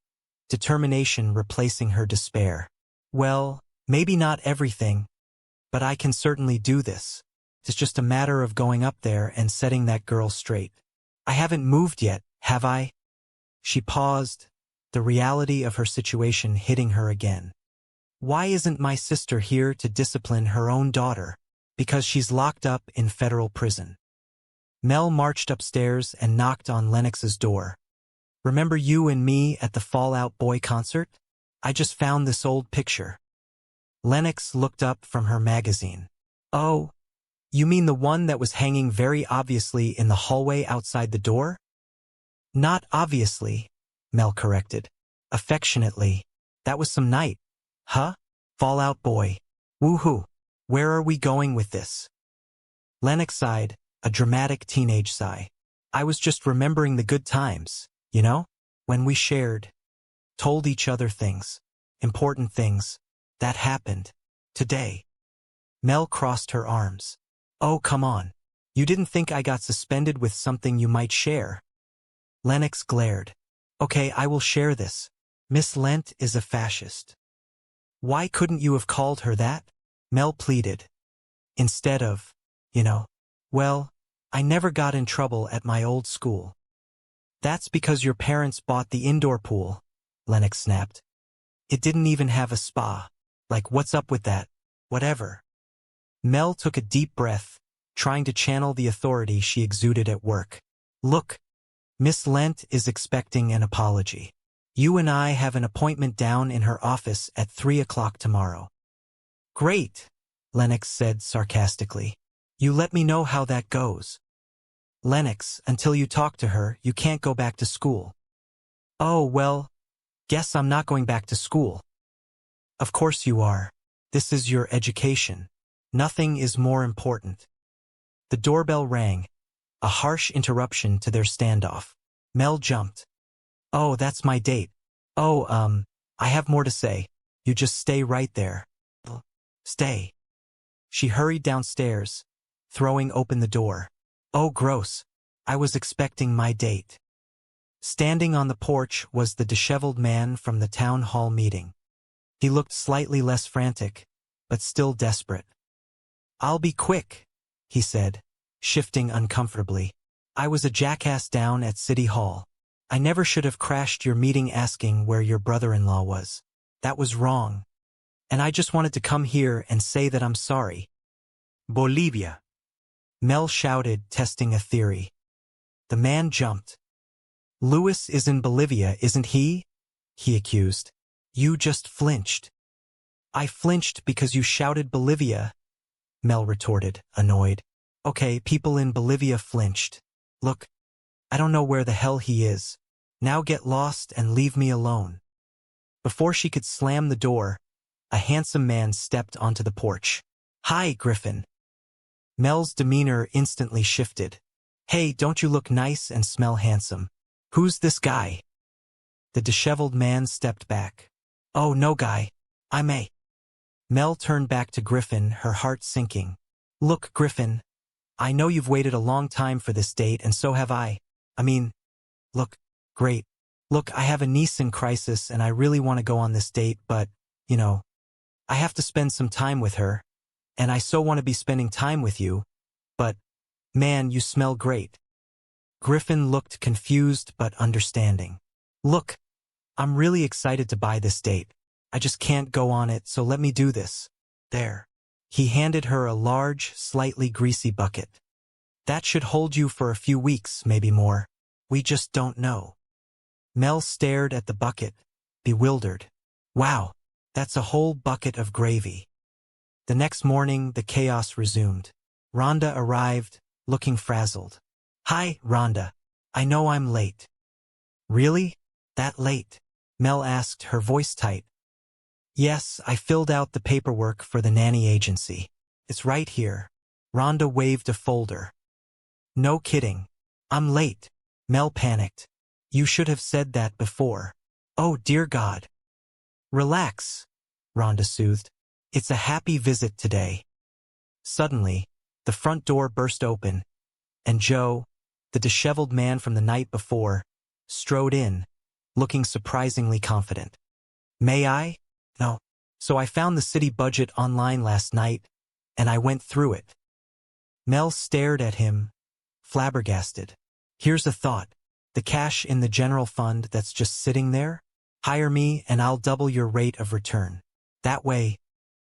determination replacing her despair. Well, maybe not everything, but I can certainly do this. It's just a matter of going up there and setting that girl straight. I haven't moved yet, have I? She paused, the reality of her situation hitting her again. Why isn't my sister here to discipline her own daughter? Because she's locked up in federal prison. Mel marched upstairs and knocked on Lennox's door. Remember you and me at the Fall Out Boy concert? I just found this old picture. Lennox looked up from her magazine. Oh, you mean the one that was hanging very obviously in the hallway outside the door? Not obviously, Mel corrected. Affectionately. That was some night. Huh? Fall Out Boy. Woohoo. Where are we going with this? Lennox sighed, a dramatic teenage sigh. I was just remembering the good times, you know? When we shared, told each other things, important things, that happened. Today. Mel crossed her arms. Oh, come on. You didn't think I got suspended with something you might share. Lennox glared. Okay, I will share this. Miss Lent is a fascist. Why couldn't you have called her that? Mel pleaded. Instead of, you know. Well, I never got in trouble at my old school. That's because your parents bought the indoor pool, Lennox snapped. It didn't even have a spa. Like, what's up with that? Whatever. Mel took a deep breath, trying to channel the authority she exuded at work. Look, Miss Lent is expecting an apology. You and I have an appointment down in her office at 3 o'clock tomorrow. Great, Lennox said sarcastically. You let me know how that goes. Lennox, until you talk to her, you can't go back to school. Oh, well, guess I'm not going back to school. Of course you are. This is your education. Nothing is more important. The doorbell rang, a harsh interruption to their standoff. Mel jumped. Oh, that's my date. Oh, I have more to say. You just stay right there. Stay. She hurried downstairs, throwing open the door. Oh, gross. I was expecting my date. Standing on the porch was the disheveled man from the town hall meeting. He looked slightly less frantic, but still desperate. I'll be quick, he said, shifting uncomfortably. I was a jackass down at City Hall. I never should have crashed your meeting asking where your brother-in-law was. That was wrong. And I just wanted to come here and say that I'm sorry. Bolivia. Mel shouted, testing a theory. The man jumped. Louis is in Bolivia, isn't he? He accused. You just flinched. I flinched because you shouted Bolivia, Mel retorted, annoyed. Okay, people in Bolivia flinched. Look, I don't know where the hell he is. Now get lost and leave me alone. Before she could slam the door, a handsome man stepped onto the porch. Hi, Griffin. Mel's demeanor instantly shifted. Hey, don't you look nice and smell handsome? Who's this guy? The disheveled man stepped back. Oh, no guy. I'm A. Mel turned back to Griffin, her heart sinking. Look, Griffin, I know you've waited a long time for this date, and so have I. Look, great. Look, I have a niece in crisis, and I really want to go on this date, but, I have to spend some time with her, and I so want to be spending time with you, but, man, you smell great. Griffin looked confused but understanding. Look, I'm really excited to buy this date. I just can't go on it, so let me do this. There. He handed her a large, slightly greasy bucket. That should hold you for a few weeks, maybe more. We just don't know. Mel stared at the bucket, bewildered. Wow, that's a whole bucket of gravy. The next morning, the chaos resumed. Rhonda arrived, looking frazzled. Hi, Rhonda. I know I'm late. Really? That late? Mel asked, her voice tight. Yes, I filled out the paperwork for the nanny agency. It's right here. Rhonda waved a folder. No kidding. I'm late. Mel panicked. You should have said that before. Oh, dear God. Relax, Rhonda soothed. It's a happy visit today. Suddenly, the front door burst open, and Joe, the disheveled man from the night before, strode in, looking surprisingly confident. May I? No. So I found the city budget online last night, and I went through it. Mel stared at him, flabbergasted. Here's a thought. The cash in the general fund that's just sitting there? Hire me and I'll double your rate of return. That way,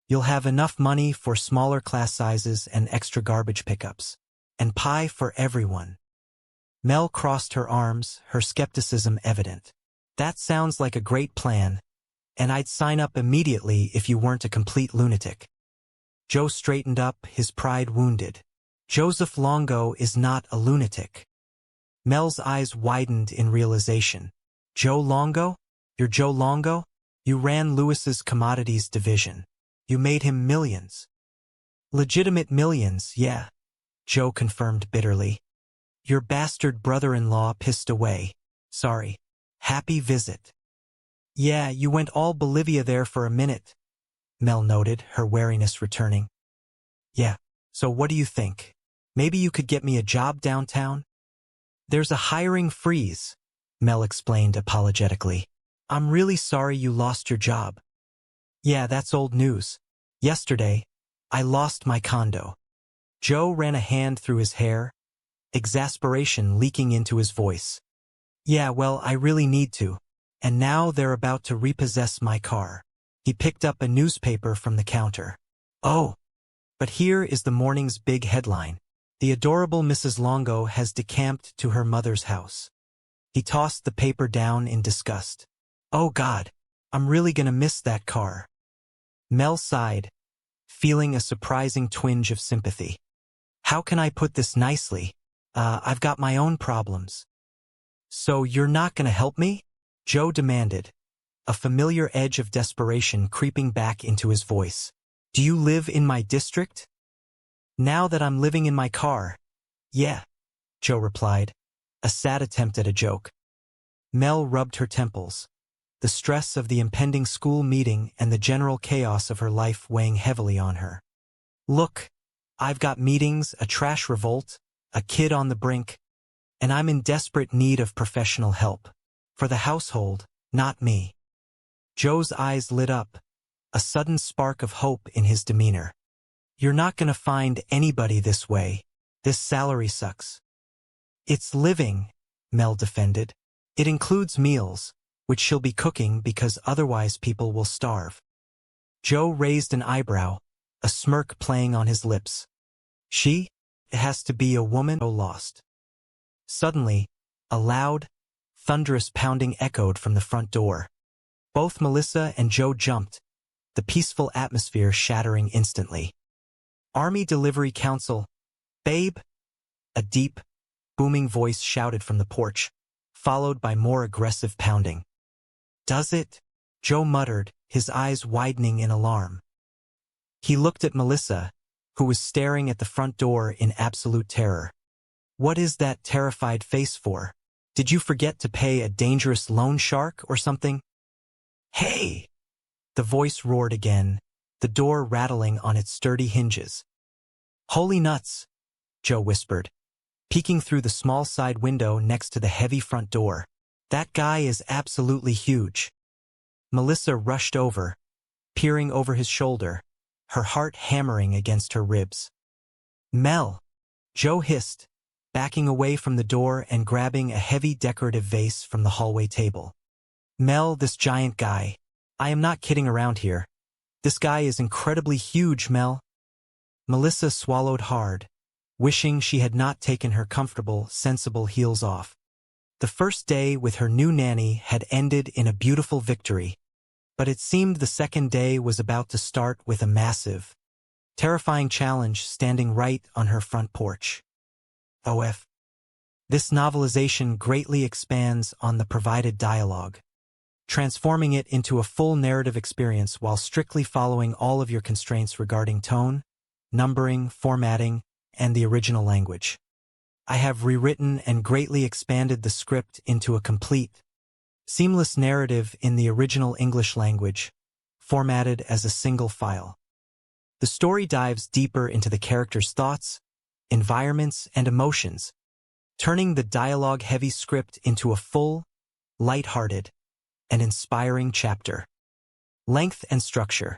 you'll have enough money for smaller class sizes and extra garbage pickups. And pie for everyone. Mel crossed her arms, her skepticism evident. That sounds like a great plan, and I'd sign up immediately if you weren't a complete lunatic. Joe straightened up, his pride wounded. Joseph Longo is not a lunatic. Mel's eyes widened in realization. Joe Longo? You're Joe Longo? You ran Lewis's commodities division. You made him millions. Legitimate millions, yeah, Joe confirmed bitterly. Your bastard brother-in-law pissed away. Sorry. Happy visit. Yeah, you went all Bolivia there for a minute, Mel noted, her wariness returning. Yeah, so what do you think? Maybe you could get me a job downtown? There's a hiring freeze, Mel explained apologetically. I'm really sorry you lost your job. Yeah, that's old news. Yesterday, I lost my condo. Joe ran a hand through his hair, exasperation leaking into his voice. Yeah, well, I really need to. And now they're about to repossess my car. He picked up a newspaper from the counter. Oh, but here is the morning's big headline. The adorable Mrs. Longo has decamped to her mother's house. He tossed the paper down in disgust. Oh God, I'm really gonna miss that car. Mel sighed, feeling a surprising twinge of sympathy. How can I put this nicely? I've got my own problems. So you're not gonna help me? Joe demanded, a familiar edge of desperation creeping back into his voice. Do you live in my district? Now that I'm living in my car. Yeah, Joe replied, a sad attempt at a joke. Mel rubbed her temples, the stress of the impending school meeting and the general chaos of her life weighing heavily on her. Look, I've got meetings, a trash revolt, a kid on the brink, and I'm in desperate need of professional help. For the household, not me. Joe's eyes lit up, a sudden spark of hope in his demeanor. You're not gonna find anybody this way. This salary sucks. It's living, Mel defended. It includes meals, which she'll be cooking because otherwise people will starve. Joe raised an eyebrow, a smirk playing on his lips. She? It has to be a woman. Joe lost. Suddenly, a loud, thunderous pounding echoed from the front door. Both Melissa and Joe jumped, the peaceful atmosphere shattering instantly. Army Delivery Council, babe? A deep, booming voice shouted from the porch, followed by more aggressive pounding. Does it? Joe muttered, his eyes widening in alarm. He looked at Melissa, who was staring at the front door in absolute terror. What is that terrified face for? Did you forget to pay a dangerous loan shark or something? Hey! The voice roared again, the door rattling on its sturdy hinges. Holy nuts, Joe whispered, peeking through the small side window next to the heavy front door. That guy is absolutely huge. Melissa rushed over, peering over his shoulder, her heart hammering against her ribs. Mel, Joe hissed, backing away from the door and grabbing a heavy decorative vase from the hallway table. Mel, this giant guy. I am not kidding around here. This guy is incredibly huge, Mel. Melissa swallowed hard, wishing she had not taken her comfortable, sensible heels off. The first day with her new nanny had ended in a beautiful victory, but it seemed the second day was about to start with a massive, terrifying challenge standing right on her front porch. OF. This novelization greatly expands on the provided dialogue, transforming it into a full narrative experience while strictly following all of your constraints regarding tone, numbering, formatting, and the original language. I have rewritten and greatly expanded the script into a complete, seamless narrative in the original English language, formatted as a single file. The story dives deeper into the characters' thoughts, environments, and emotions, turning the dialogue-heavy script into a full, light-hearted, and inspiring chapter. Length and structure.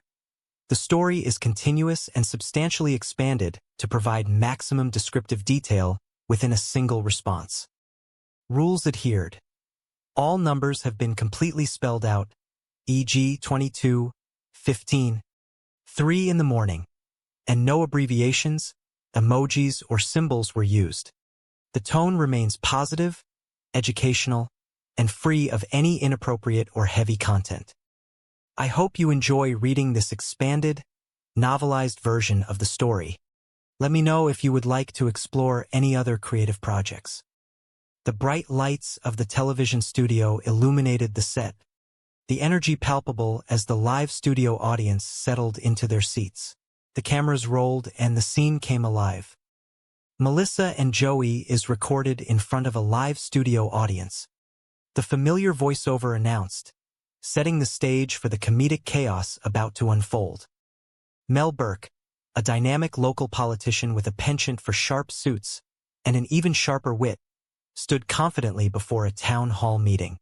The story is continuous and substantially expanded to provide maximum descriptive detail within a single response. Rules adhered. All numbers have been completely spelled out, e.g. 22, 15, 3 in the morning, and no abbreviations, emojis, or symbols were used. The tone remains positive, educational, and free of any inappropriate or heavy content. I hope you enjoy reading this expanded, novelized version of the story. Let me know if you would like to explore any other creative projects. The bright lights of the television studio illuminated the set, the energy palpable as the live studio audience settled into their seats. The cameras rolled and the scene came alive. Melissa and Joey is recorded in front of a live studio audience. The familiar voiceover announced, setting the stage for the comedic chaos about to unfold. Mel Burke, a dynamic local politician with a penchant for sharp suits and an even sharper wit, stood confidently before a town hall meeting.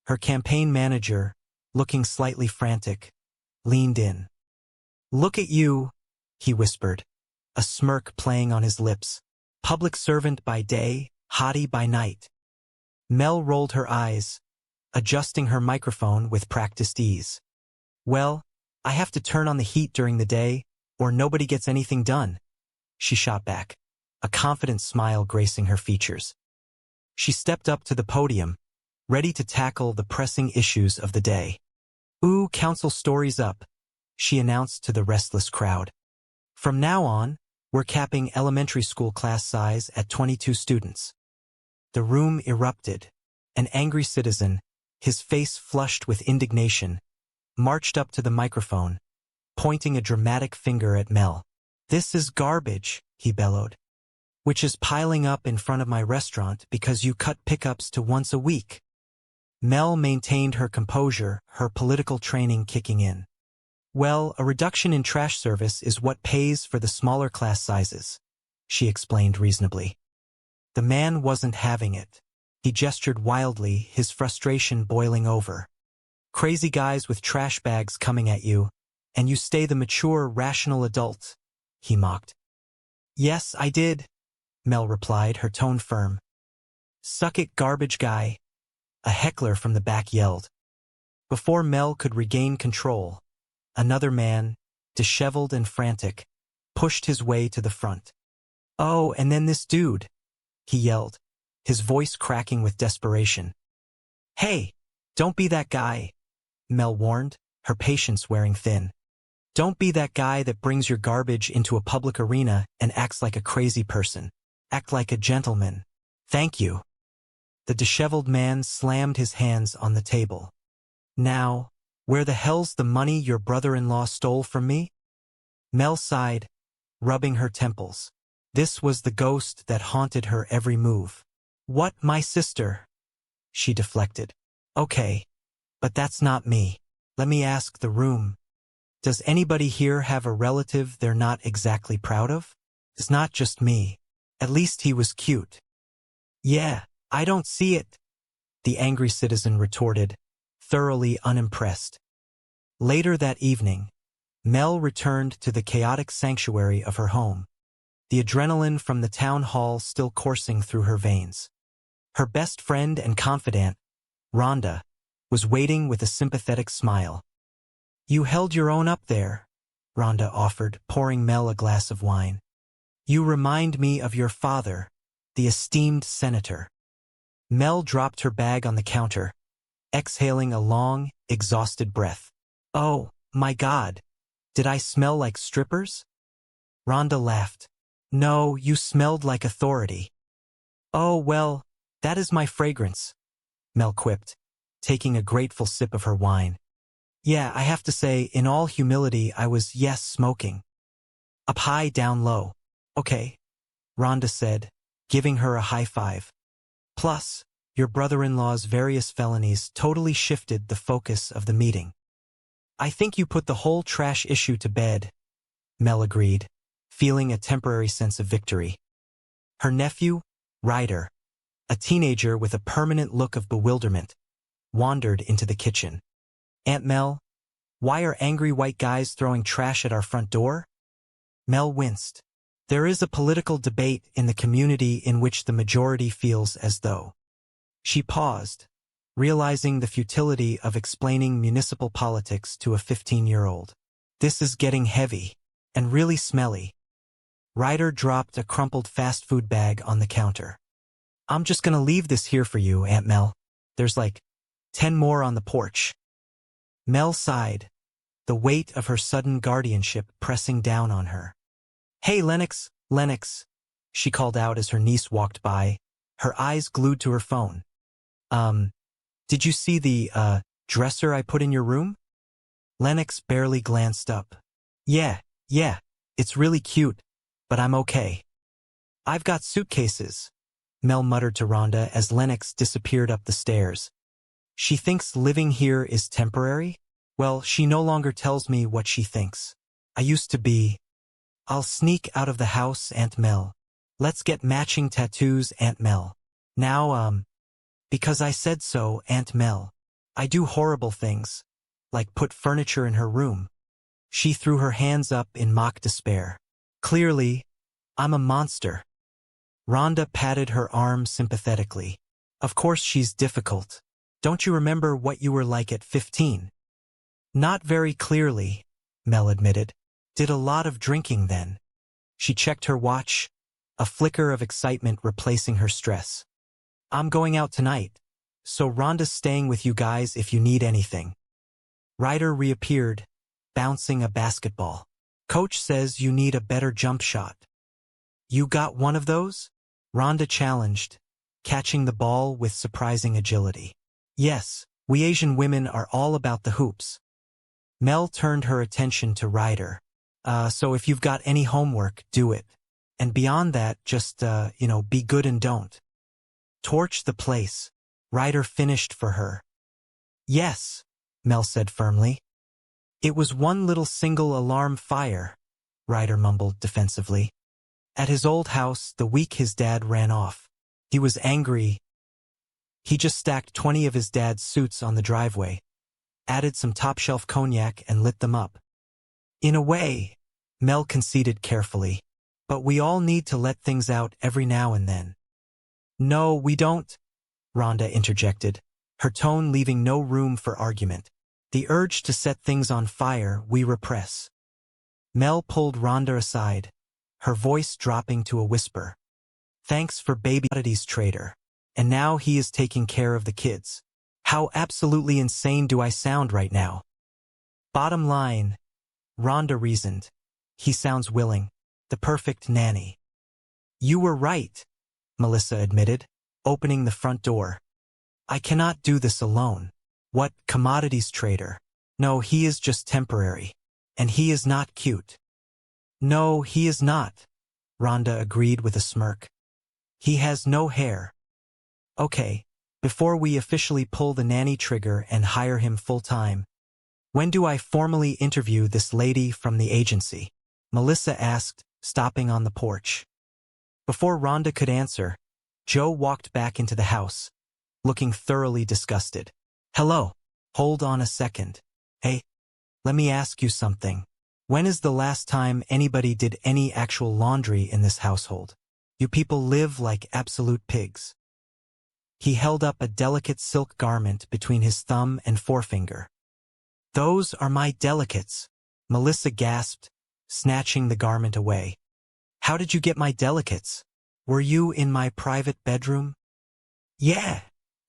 Her campaign manager, looking slightly frantic, leaned in. "Look at you," he whispered, a smirk playing on his lips. "Public servant by day, hottie by night." Mel rolled her eyes, adjusting her microphone with practiced ease. Well, I have to turn on the heat during the day, or nobody gets anything done, she shot back, a confident smile gracing her features. She stepped up to the podium, ready to tackle the pressing issues of the day. Ooh, council stories up, she announced to the restless crowd. From now on, we're capping elementary school class size at 22 students. The room erupted. An angry citizen, his face flushed with indignation, marched up to the microphone, pointing a dramatic finger at Mel. This is garbage, he bellowed, which is piling up in front of my restaurant because you cut pickups to once a week. Mel maintained her composure, her political training kicking in. Well, a reduction in trash service is what pays for the smaller class sizes, she explained reasonably. The man wasn't having it. He gestured wildly, his frustration boiling over. Crazy guys with trash bags coming at you, and you stay the mature, rational adult, he mocked. Yes, I did, Mel replied, her tone firm. Suck it, garbage guy, a heckler from the back yelled. Before Mel could regain control, another man, disheveled and frantic, pushed his way to the front. Oh, and then this dude, he yelled, his voice cracking with desperation. Hey, don't be that guy, Mel warned, her patience wearing thin. Don't be that guy that brings your garbage into a public arena and acts like a crazy person. Act like a gentleman. Thank you. The disheveled man slammed his hands on the table. Now, where the hell's the money your brother-in-law stole from me? Mel sighed, rubbing her temples. This was the ghost that haunted her every move. What, my sister? She deflected. Okay, but that's not me. Let me ask the room. Does anybody here have a relative they're not exactly proud of? It's not just me. At least he was cute. Yeah, I don't see it, the angry citizen retorted, thoroughly unimpressed. Later that evening, Mel returned to the chaotic sanctuary of her home, the adrenaline from the town hall still coursing through her veins. Her best friend and confidant, Rhonda, was waiting with a sympathetic smile. You held your own up there, Rhonda offered, pouring Mel a glass of wine. You remind me of your father, the esteemed senator. Mel dropped her bag on the counter, exhaling a long, exhausted breath. Oh, my God, did I smell like strippers? Rhonda laughed. No, you smelled like authority. Oh, well, that is my fragrance, Mel quipped, taking a grateful sip of her wine. Yeah, I have to say, in all humility, I was, yes, smoking. Up high, down low. Okay, Rhonda said, giving her a high five. Plus, your brother-in-law's various felonies totally shifted the focus of the meeting. I think you put the whole trash issue to bed, Mel agreed, feeling a temporary sense of victory. Her nephew, Ryder, a teenager with a permanent look of bewilderment, wandered into the kitchen. Aunt Mel, why are angry white guys throwing trash at our front door? Mel winced. There is a political debate in the community in which the majority feels as though. She paused, realizing the futility of explaining municipal politics to a 15-year-old. This is getting heavy and really smelly. Ryder dropped a crumpled fast food bag on the counter. I'm just gonna leave this here for you, Aunt Mel. There's like 10 more on the porch. Mel sighed, the weight of her sudden guardianship pressing down on her. Hey, Lennox, she called out as her niece walked by, her eyes glued to her phone. Did you see the, dresser I put in your room? Lennox barely glanced up. Yeah, it's really cute, but I'm okay. I've got suitcases, Mel muttered to Rhonda as Lennox disappeared up the stairs. She thinks living here is temporary? Well, she no longer tells me what she thinks. I used to be. I'll sneak out of the house, Aunt Mel. Let's get matching tattoos, Aunt Mel. Now, because I said so, Aunt Mel. I do horrible things, like put furniture in her room. She threw her hands up in mock despair. Clearly, I'm a monster. Rhonda patted her arm sympathetically. Of course she's difficult. Don't you remember what you were like at 15? Not very clearly, Mel admitted. Did a lot of drinking then. She checked her watch, a flicker of excitement replacing her stress. I'm going out tonight, so Rhonda's staying with you guys if you need anything. Ryder reappeared, bouncing a basketball. Coach says you need a better jump shot. You got one of those? Rhonda challenged, catching the ball with surprising agility. Yes, we Asian women are all about the hoops. Mel turned her attention to Ryder. So if you've got any homework, do it. And beyond that, just, be good and don't. Torch the place. Ryder finished for her. Yes, Mel said firmly. It was one little single alarm fire, Ryder mumbled defensively. At his old house, the week his dad ran off. He was angry. He just stacked 20 of his dad's suits on the driveway, added some top-shelf cognac and lit them up. In a way, Mel conceded carefully, but we all need to let things out every now and then. No, we don't, Rhonda interjected, her tone leaving no room for argument. The urge to set things on fire we repress. Mel pulled Rhonda aside, her voice dropping to a whisper. Thanks for baby commodities trader. And now he is taking care of the kids. How absolutely insane do I sound right now? Bottom line, Rhonda reasoned. He sounds willing. The perfect nanny. You were right, Melissa admitted, opening the front door. I cannot do this alone. What, commodities trader? No, he is just temporary. And he is not cute. No, he is not, Rhonda agreed with a smirk. He has no hair. Okay, before we officially pull the nanny trigger and hire him full-time, when do I formally interview this lady from the agency? Melissa asked, stopping on the porch. Before Rhonda could answer, Joe walked back into the house, looking thoroughly disgusted. Hello, hold on a second. Hey, let me ask you something. When is the last time anybody did any actual laundry in this household? You people live like absolute pigs. He held up a delicate silk garment between his thumb and forefinger. Those are my delicates, Melissa gasped, snatching the garment away. How did you get my delicates? Were you in my private bedroom? Yeah,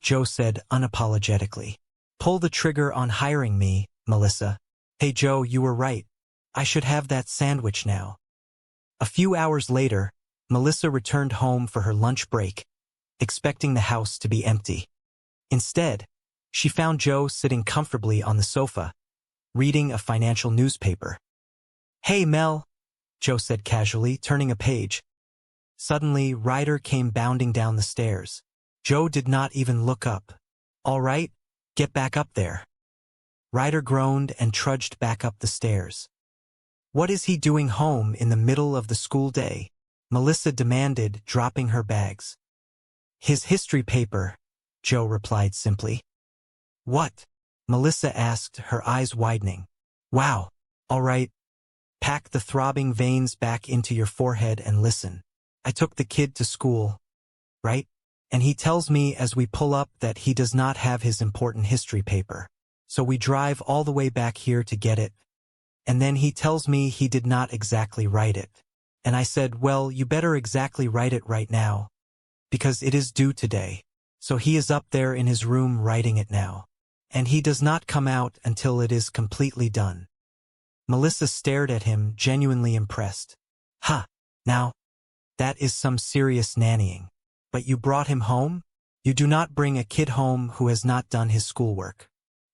Joe said unapologetically. Pull the trigger on hiring me, Melissa. Hey Joe, you were right. I should have that sandwich now. A few hours later, Melissa returned home for her lunch break, expecting the house to be empty. Instead, she found Joe sitting comfortably on the sofa, reading a financial newspaper. Hey, Mel, Joe said casually, turning a page. Suddenly, Ryder came bounding down the stairs. Joe did not even look up. All right, get back up there. Ryder groaned and trudged back up the stairs. What is he doing home in the middle of the school day? Melissa demanded, dropping her bags. His history paper, Joe replied simply. What? Melissa asked, her eyes widening. Wow, all right. Pack the throbbing veins back into your forehead and listen. I took the kid to school, right? And he tells me as we pull up that he does not have his important history paper. So we drive all the way back here to get it. And then he tells me he did not exactly write it. And I said, well, you better exactly write it right now, because it is due today. So he is up there in his room writing it now. And he does not come out until it is completely done. Melissa stared at him, genuinely impressed. Ha, now, that is some serious nannying. But you brought him home? You do not bring a kid home who has not done his schoolwork.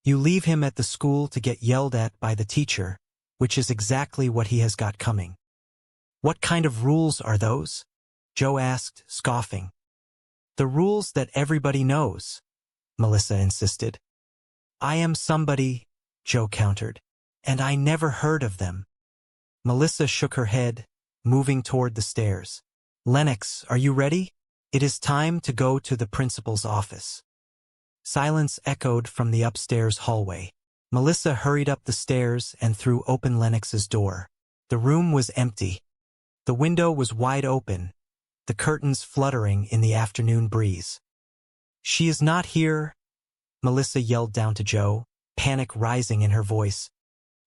You leave him at the school to get yelled at by the teacher, which is exactly what he has got coming. What kind of rules are those? Joe asked, scoffing. The rules that everybody knows, Melissa insisted. I am somebody, Joe countered, and I never heard of them. Melissa shook her head, moving toward the stairs. Lennox, are you ready? It is time to go to the principal's office. Silence echoed from the upstairs hallway. Melissa hurried up the stairs and threw open Lennox's door. The room was empty. The window was wide open, the curtains fluttering in the afternoon breeze. She is not here, Melissa yelled down to Joe, panic rising in her voice.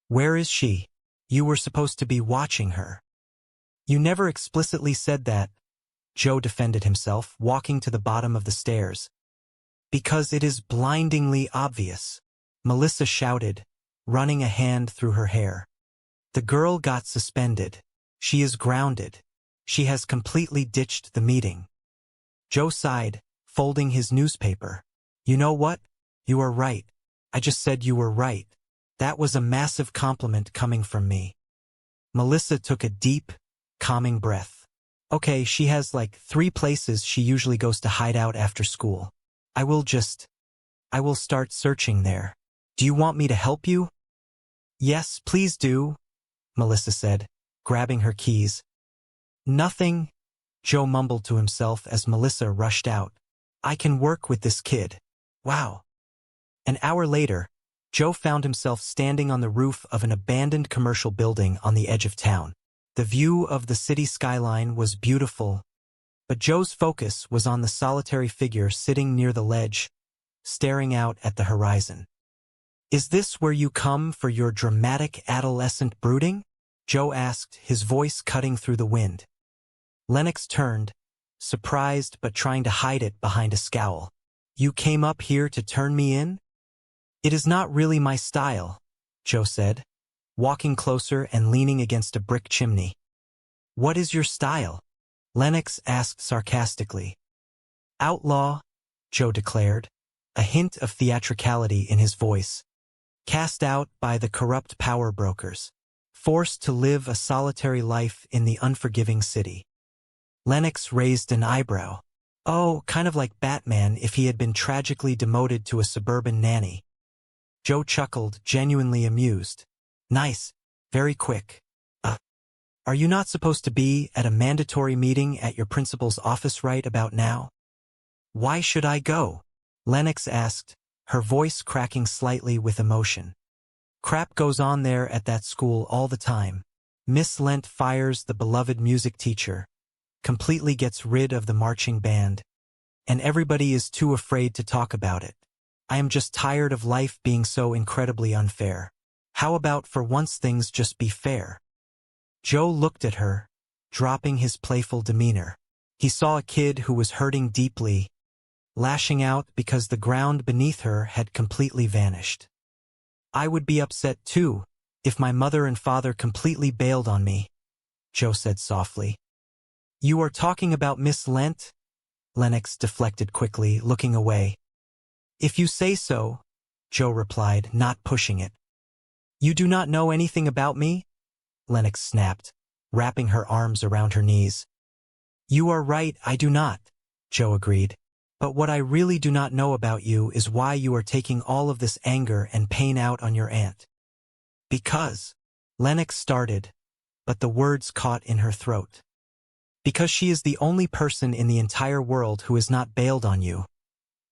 Where is she? You were supposed to be watching her. You never explicitly said that, Joe defended himself, walking to the bottom of the stairs. Because it is blindingly obvious, Melissa shouted, running a hand through her hair. The girl got suspended. She is grounded. She has completely ditched the meeting. Joe sighed, folding his newspaper. You know what? You are right. I just said you were right. That was a massive compliment coming from me. Melissa took a deep, calming breath. Okay, she has like 3 places she usually goes to hide out after school. I will start searching there. Do you want me to help you? Yes, please do, Melissa said, grabbing her keys. Nothing, Joe mumbled to himself as Melissa rushed out. I can work with this kid. Wow. An hour later, Joe found himself standing on the roof of an abandoned commercial building on the edge of town. The view of the city skyline was beautiful, but Joe's focus was on the solitary figure sitting near the ledge, staring out at the horizon. Is this where you come for your dramatic adolescent brooding? Joe asked, his voice cutting through the wind. Lennox turned, surprised but trying to hide it behind a scowl. You came up here to turn me in? It is not really my style, Joe said, walking closer and leaning against a brick chimney. What is your style? Lennox asked sarcastically. Outlaw, Joe declared, a hint of theatricality in his voice. Cast out by the corrupt power brokers, forced to live a solitary life in the unforgiving city. Lennox raised an eyebrow. Oh, kind of like Batman if he had been tragically demoted to a suburban nanny. Joe chuckled, genuinely amused. Nice. Very quick. Are you not supposed to be at a mandatory meeting at your principal's office right about now? Why should I go? Lennox asked, her voice cracking slightly with emotion. Crap goes on there at that school all the time. Miss Lent fires the beloved music teacher, completely gets rid of the marching band, and everybody is too afraid to talk about it. I am just tired of life being so incredibly unfair. How about for once things just be fair? Joe looked at her, dropping his playful demeanor. He saw a kid who was hurting deeply, lashing out because the ground beneath her had completely vanished. I would be upset too, if my mother and father completely bailed on me, Joe said softly. You are talking about Miss Lent? Lennox deflected quickly, looking away. If you say so, Joe replied, not pushing it. You do not know anything about me? Lennox snapped, wrapping her arms around her knees. You are right, I do not, Joe agreed. But what I really do not know about you is why you are taking all of this anger and pain out on your aunt. Because, Lennox started, but the words caught in her throat. Because she is the only person in the entire world who has not bailed on you,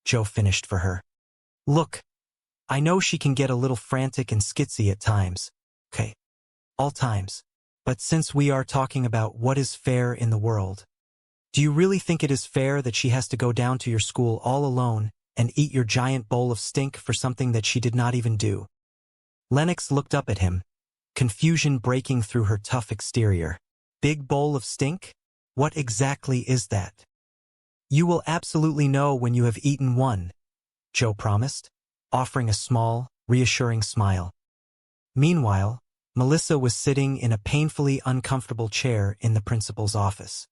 Joe finished for her. Look, I know she can get a little frantic and skitsy at times. Okay. All times. But since we are talking about what is fair in the world, do you really think it is fair that she has to go down to your school all alone and eat your giant bowl of stink for something that she did not even do? Lennox looked up at him, confusion breaking through her tough exterior. Big bowl of stink? What exactly is that? You will absolutely know when you have eaten one, Joe promised, offering a small, reassuring smile. Meanwhile, Melissa was sitting in a painfully uncomfortable chair in the principal's office.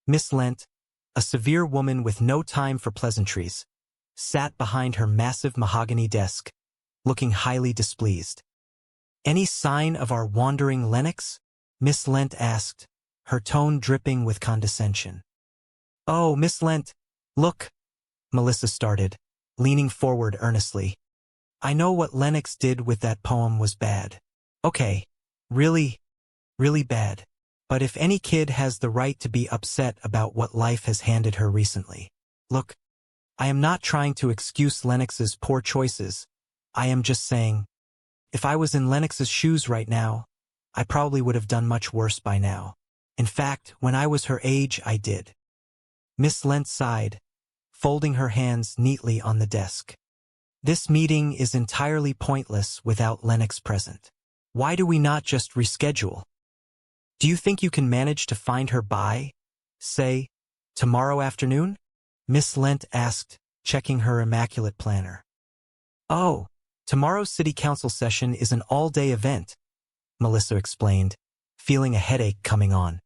Miss Lent, a severe woman with no time for pleasantries, sat behind her massive mahogany desk, looking highly displeased. Any sign of our wandering Lennox? Miss Lent asked, her tone dripping with condescension. Oh, Miss Lent, look, Melissa started, leaning forward earnestly. I know what Lennox did with that poem was bad. Okay, really, really bad. But if any kid has the right to be upset about what life has handed her recently. Look, I am not trying to excuse Lennox's poor choices. I am just saying, if I was in Lennox's shoes right now, I probably would have done much worse by now. In fact, when I was her age, I did. Miss Lent sighed, folding her hands neatly on the desk. This meeting is entirely pointless without Lennox present. Why do we not just reschedule? Do you think you can manage to find her by, say, tomorrow afternoon? Miss Lent asked, checking her immaculate planner. Oh, tomorrow's city council session is an all-day event, Melissa explained, feeling a headache coming on.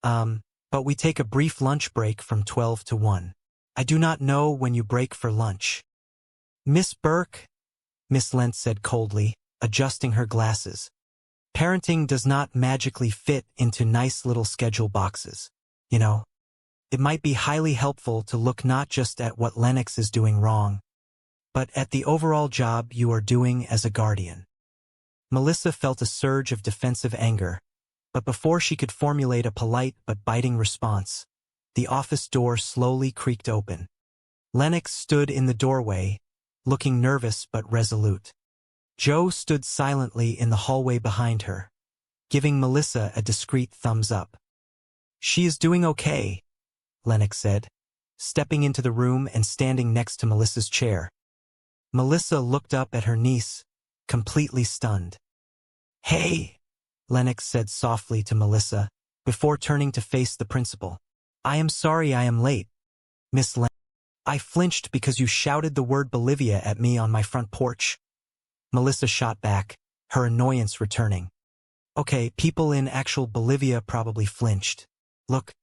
But we take a brief lunch break from 12 to 1. I do not know when you break for lunch. Miss Burke, Miss Lent said coldly, adjusting her glasses. Parenting does not magically fit into nice little schedule boxes. You know, it might be highly helpful to look not just at what Lennox is doing wrong, but at the overall job you are doing as a guardian. Melissa felt a surge of defensive anger, but before she could formulate a polite but biting response, the office door slowly creaked open. Lennox stood in the doorway, looking nervous but resolute. Joe stood silently in the hallway behind her, giving Melissa a discreet thumbs up. She is doing okay, Lennox said, stepping into the room and standing next to Melissa's chair. Melissa looked up at her niece, completely stunned. Hey, Lennox said softly to Melissa, before turning to face the principal. I am sorry I am late, Miss Lennox. I flinched because you shouted the word Bolivia at me on my front porch. Melissa shot back, her annoyance returning. Okay, people in actual Bolivia probably flinched. Look,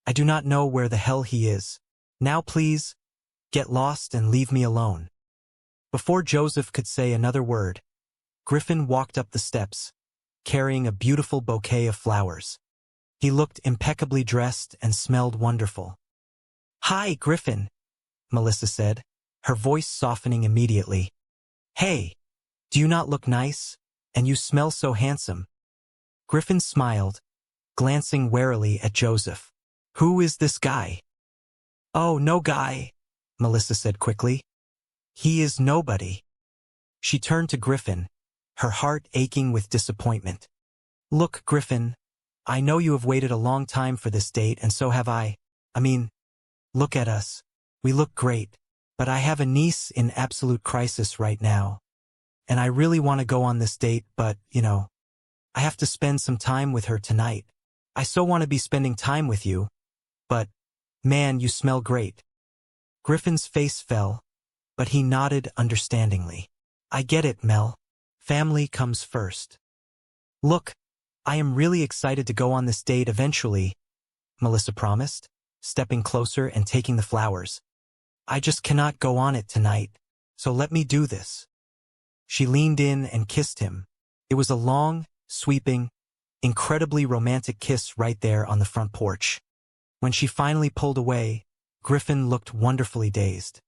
I do not know where the hell he is. Now please, get lost and leave me alone. Before Joseph could say another word, Griffin walked up the steps, carrying a beautiful bouquet of flowers. He looked impeccably dressed and smelled wonderful. Hi, Griffin, Melissa said, her voice softening immediately. Hey, do you not look nice? And you smell so handsome. Griffin smiled, glancing warily at Joseph. Who is this guy? Oh, no guy, Melissa said quickly. He is nobody. She turned to Griffin, her heart aching with disappointment. Look, Griffin, I know you have waited a long time for this date, and so have I. I mean, look at us. We look great, but I have a niece in absolute crisis right now. And I really want to go on this date, but, you know, I have to spend some time with her tonight. I so want to be spending time with you, but, man, you smell great. Griffin's face fell, but he nodded understandingly. I get it, Mel. Family comes first. Look, I am really excited to go on this date eventually, Melissa promised, stepping closer and taking the flowers. I just cannot go on it tonight, so let me do this. She leaned in and kissed him. It was a long, sweeping, incredibly romantic kiss right there on the front porch. When she finally pulled away, Griffin looked wonderfully dazed.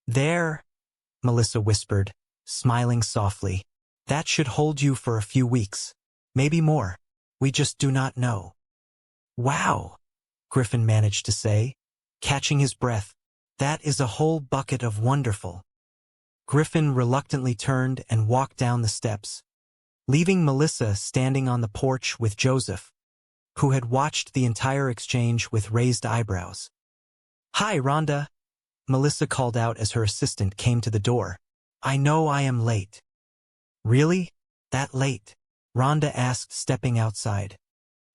There, Melissa whispered, smiling softly. That should hold you for a few weeks. Maybe more. We just do not know. Wow, Griffin managed to say, catching his breath. That is a whole bucket of wonderful. Griffin reluctantly turned and walked down the steps, leaving Melissa standing on the porch with Joseph, who had watched the entire exchange with raised eyebrows. Hi, Rhonda, Melissa called out as her assistant came to the door. I know I am late. Really? That late? Rhonda asked, stepping outside.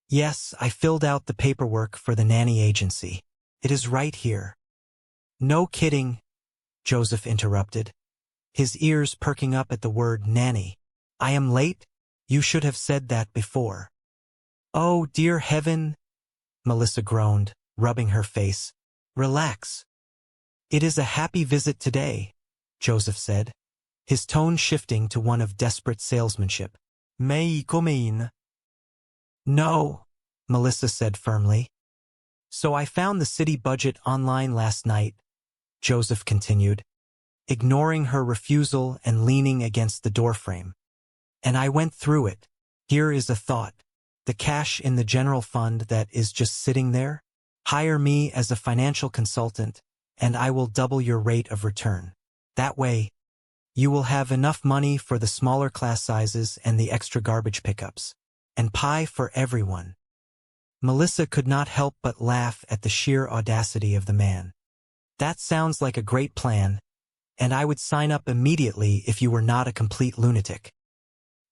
Yes, I filled out the paperwork for the nanny agency. It is right here. No kidding, Joseph interrupted, his ears perking up at the word nanny. I am late? You should have said that before. Oh, dear heaven, Melissa groaned, rubbing her face. Relax. It is a happy visit today, Joseph said, his tone shifting to one of desperate salesmanship. May I come in? No, Melissa said firmly. So I found the city budget online last night, Joseph continued, ignoring her refusal and leaning against the doorframe. And I went through it. Here is a thought. The cash in the general fund that is just sitting there? Hire me as a financial consultant, and I will double your rate of return. That way, you will have enough money for the smaller class sizes and the extra garbage pickups. And pie for everyone. Melissa could not help but laugh at the sheer audacity of the man. That sounds like a great plan, and I would sign up immediately if you were not a complete lunatic.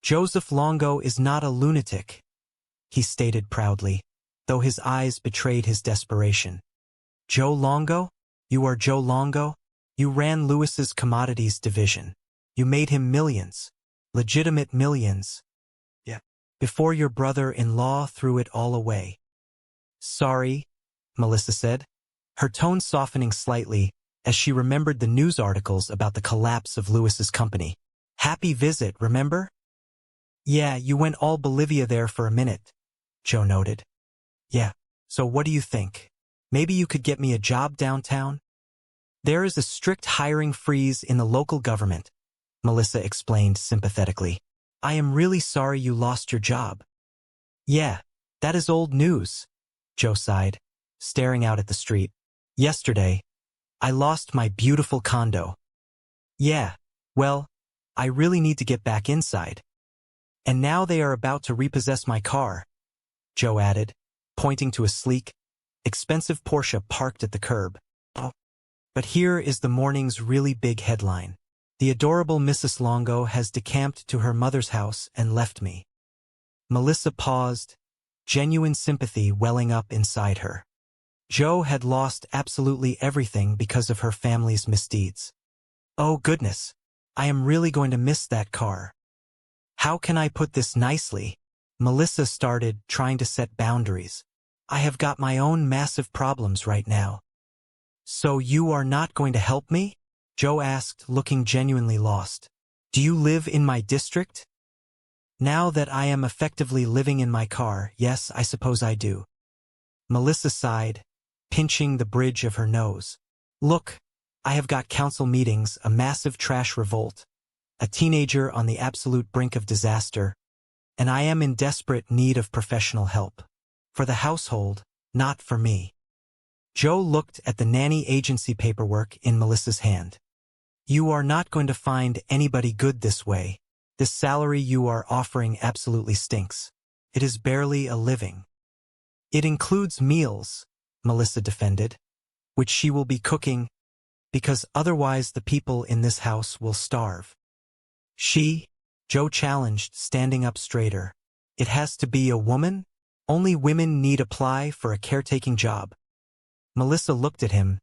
Joseph Longo is not a lunatic, he stated proudly, though his eyes betrayed his desperation. Joe Longo? You are Joe Longo? You ran Lewis's commodities division. You made him millions. Legitimate millions. Yeah. Before your brother-in-law threw it all away. Sorry, Melissa said, her tone softening slightly as she remembered the news articles about the collapse of Lewis's company. Happy visit, remember? Yeah, you went all Bolivia there for a minute, Joe noted. Yeah, so what do you think? Maybe you could get me a job downtown? There is a strict hiring freeze in the local government, Melissa explained sympathetically. I am really sorry you lost your job. Yeah, that is old news, Joe sighed, staring out at the street. Yesterday, I lost my beautiful condo. Yeah, well, I really need to get back inside. And now they are about to repossess my car, Joe added, pointing to a sleek, expensive Porsche parked at the curb. Oh. But here is the morning's really big headline. The adorable Mrs. Longo has decamped to her mother's house and left me. Melissa paused, genuine sympathy welling up inside her. Joe had lost absolutely everything because of her family's misdeeds. Oh goodness, I am really going to miss that car. How can I put this nicely? Melissa started trying to set boundaries. I have got my own massive problems right now. So you are not going to help me? Joe asked, looking genuinely lost. Do you live in my district? Now that I am effectively living in my car, yes, I suppose I do. Melissa sighed, pinching the bridge of her nose. Look, I have got council meetings, a massive trash revolt, a teenager on the absolute brink of disaster, and I am in desperate need of professional help. For the household, not for me. Joe looked at the nanny agency paperwork in Melissa's hand. You are not going to find anybody good this way. This salary you are offering absolutely stinks. It is barely a living. It includes meals, Melissa defended, which she will be cooking, because otherwise the people in this house will starve. Joe challenged, standing up straighter. It has to be a woman? Only women need apply for a caretaking job. Melissa looked at him,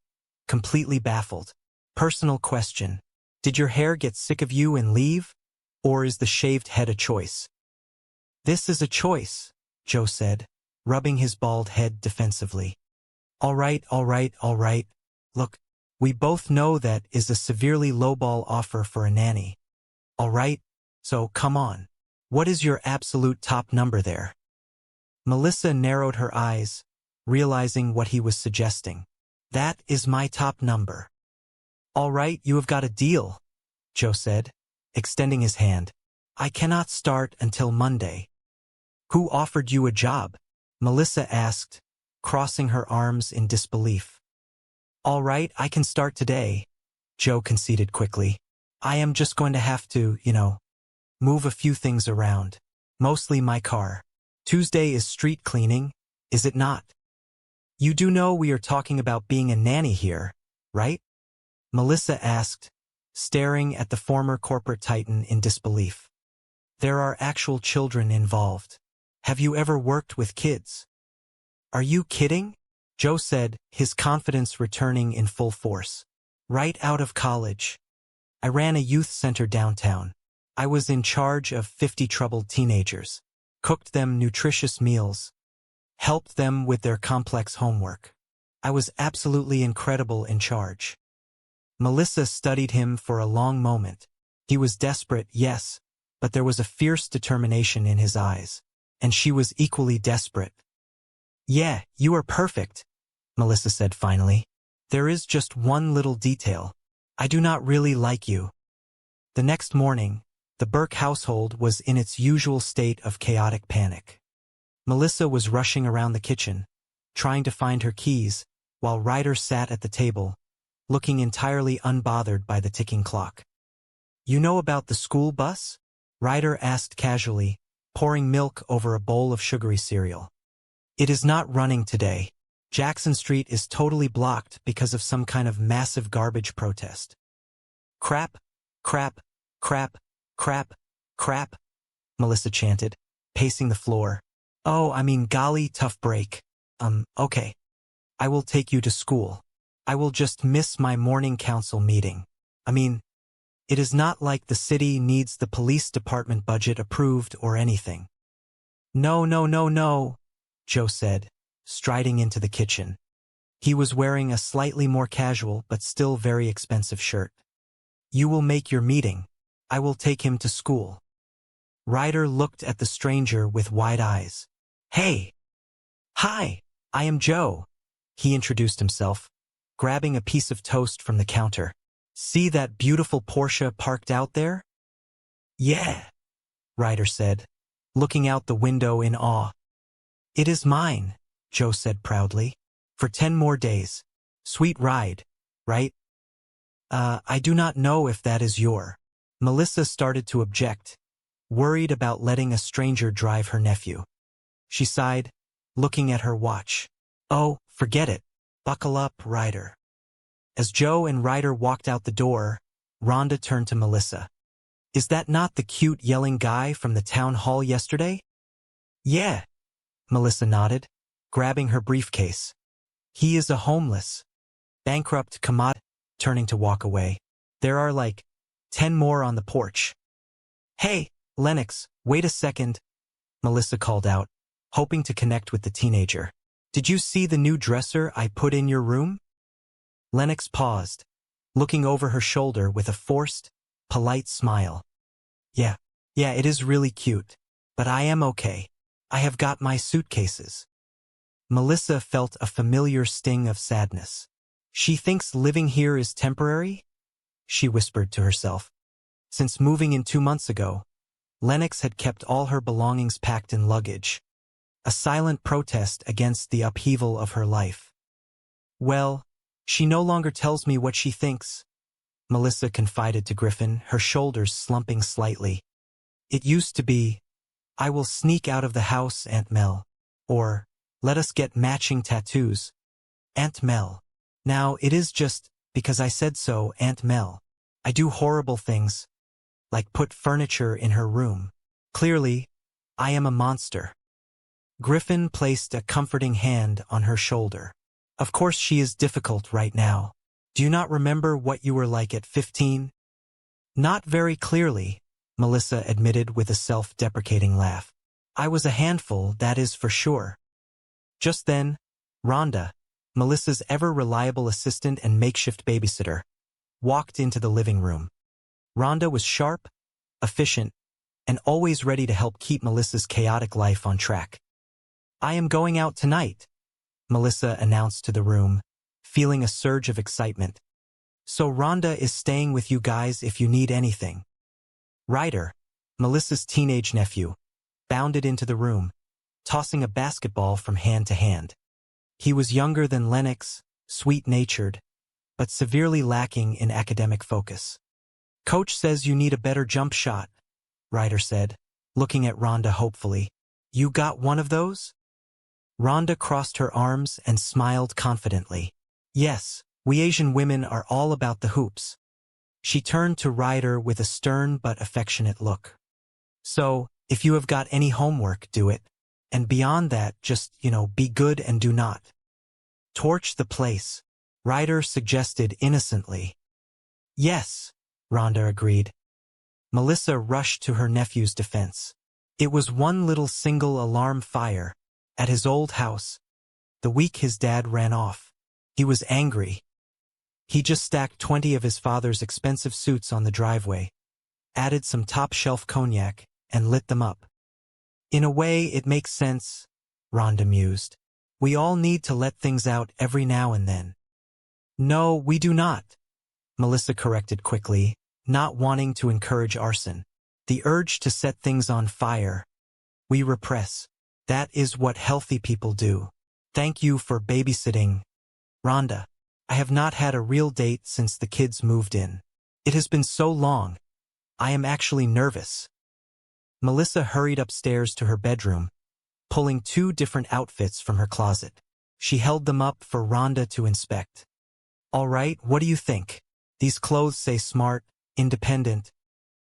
completely baffled. Personal question. Did your hair get sick of you and leave? Or is the shaved head a choice? This is a choice, Joe said, rubbing his bald head defensively. All right. Look, we both know that is a severely lowball offer for a nanny. All right, so come on. What is your absolute top number there? Melissa narrowed her eyes, realizing what he was suggesting. That is my top number. All right, you have got a deal, Joe said, extending his hand. I cannot start until Monday. Who offered you a job? Melissa asked, crossing her arms in disbelief. All right, I can start today, Joe conceded quickly. I am just going to have to, move a few things around. Mostly my car. Tuesday is street cleaning, is it not? You do know we are talking about being a nanny here, right? Melissa asked, staring at the former corporate titan in disbelief. There are actual children involved. Have you ever worked with kids? Are you kidding? Joe said, his confidence returning in full force. Right out of college. I ran a youth center downtown. I was in charge of 50 troubled teenagers. Cooked them nutritious meals. Helped them with their complex homework. I was absolutely incredible in charge. Melissa studied him for a long moment. He was desperate, yes, but there was a fierce determination in his eyes. And she was equally desperate. Yeah, you are perfect, Melissa said finally. There is just one little detail. I do not really like you. The next morning, the Burke household was in its usual state of chaotic panic. Melissa was rushing around the kitchen, trying to find her keys, while Ryder sat at the table, looking entirely unbothered by the ticking clock. You know about the school bus? Ryder asked casually, pouring milk over a bowl of sugary cereal. It is not running today. Jackson Street is totally blocked because of some kind of massive garbage protest. Crap, crap, crap, crap, crap, Melissa chanted, pacing the floor. Oh, I mean, golly, tough break. Okay. I will take you to school. I will just miss my morning council meeting. I mean, it is not like the city needs the police department budget approved or anything. No, no, no, no, Joe said, striding into the kitchen. He was wearing a slightly more casual but still very expensive shirt. You will make your meeting. I will take him to school. Ryder looked at the stranger with wide eyes. Hey! Hi, I am Joe, he introduced himself, grabbing a piece of toast from the counter. See that beautiful Porsche parked out there? Yeah, Ryder said, looking out the window in awe. It is mine, Joe said proudly. For 10 more days. Sweet ride, right? I do not know if that is your. Melissa started to object, worried about letting a stranger drive her nephew. She sighed, looking at her watch. Oh, forget it. Buckle up, Ryder. As Joe and Ryder walked out the door, Rhonda turned to Melissa. Is that not the cute yelling guy from the town hall yesterday? Yeah, Melissa nodded, grabbing her briefcase. He is a homeless, bankrupt commodity, turning to walk away. There are like 10 more on the porch. Hey, Lennox, wait a second, Melissa called out, hoping to connect with the teenager. Did you see the new dresser I put in your room? Lennox paused, looking over her shoulder with a forced, polite smile. Yeah, it is really cute, but I am okay. I have got my suitcases. Melissa felt a familiar sting of sadness. She thinks living here is temporary? She whispered to herself. Since moving in 2 months ago, Lennox had kept all her belongings packed in luggage, a silent protest against the upheaval of her life. Well, she no longer tells me what she thinks, Melissa confided to Griffin, her shoulders slumping slightly. It used to be, I will sneak out of the house, Aunt Mel, or let us get matching tattoos. Aunt Mel. Now it is just because I said so, Aunt Mel. I do horrible things, like put furniture in her room. Clearly, I am a monster. Griffin placed a comforting hand on her shoulder. Of course she is difficult right now. Do you not remember what you were like at 15? Not very clearly, Melissa admitted with a self-deprecating laugh. I was a handful, that is for sure. Just then, Rhonda, Melissa's ever-reliable assistant and makeshift babysitter, walked into the living room. Rhonda was sharp, efficient, and always ready to help keep Melissa's chaotic life on track. I am going out tonight, Melissa announced to the room, feeling a surge of excitement. So Rhonda is staying with you guys if you need anything. Ryder, Melissa's teenage nephew, bounded into the room, tossing a basketball from hand to hand. He was younger than Lennox, sweet-natured, but severely lacking in academic focus. Coach says you need a better jump shot, Ryder said, looking at Rhonda hopefully. You got one of those? Rhonda crossed her arms and smiled confidently. Yes, we Asian women are all about the hoops. She turned to Ryder with a stern but affectionate look. So, if you have got any homework, do it. And beyond that, just, be good and do not torch the place, Ryder suggested innocently. Yes, Rhonda agreed. Melissa rushed to her nephew's defense. It was one little single alarm fire at his old house, the week his dad ran off. He was angry. He just stacked 20 of his father's expensive suits on the driveway, added some top-shelf cognac, and lit them up. In a way, it makes sense, Rhonda mused. We all need to let things out every now and then. No, we do not, Melissa corrected quickly, not wanting to encourage arson. The urge to set things on fire, we repress. That is what healthy people do. Thank you for babysitting, Rhonda. I have not had a real date since the kids moved in. It has been so long. I am actually nervous. Melissa hurried upstairs to her bedroom, pulling 2 different outfits from her closet. She held them up for Rhonda to inspect. All right, what do you think? These clothes say smart, independent,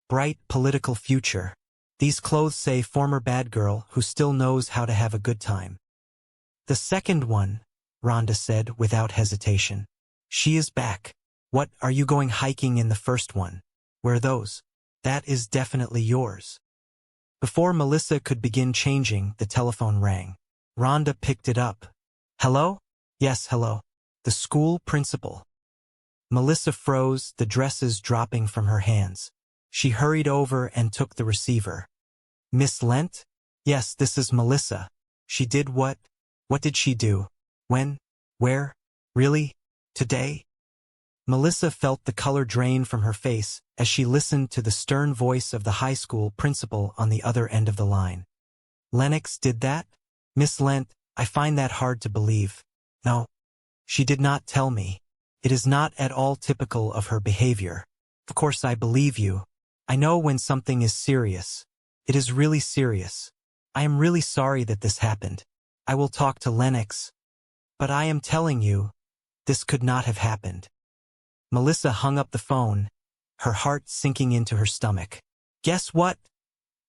bright political future. These clothes say former bad girl who still knows how to have a good time. The second one, Rhonda said without hesitation. She is back. What, are you going hiking in the first one? Where are those? That is definitely yours. Before Melissa could begin changing, the telephone rang. Rhonda picked it up. Hello? Yes, hello. The school principal. Melissa froze, the dresses dropping from her hands. She hurried over and took the receiver. Miss Lent? Yes, this is Melissa. She did what? What did she do? When? Where? Really? Today? Melissa felt the color drain from her face as she listened to the stern voice of the high school principal on the other end of the line. Lennox did that? Miss Lent, I find that hard to believe. No. She did not tell me. It is not at all typical of her behavior. Of course I believe you. I know when something is serious. It is really serious. I am really sorry that this happened. I will talk to Lennox. But I am telling you, this could not have happened. Melissa hung up the phone, her heart sinking into her stomach. Guess what?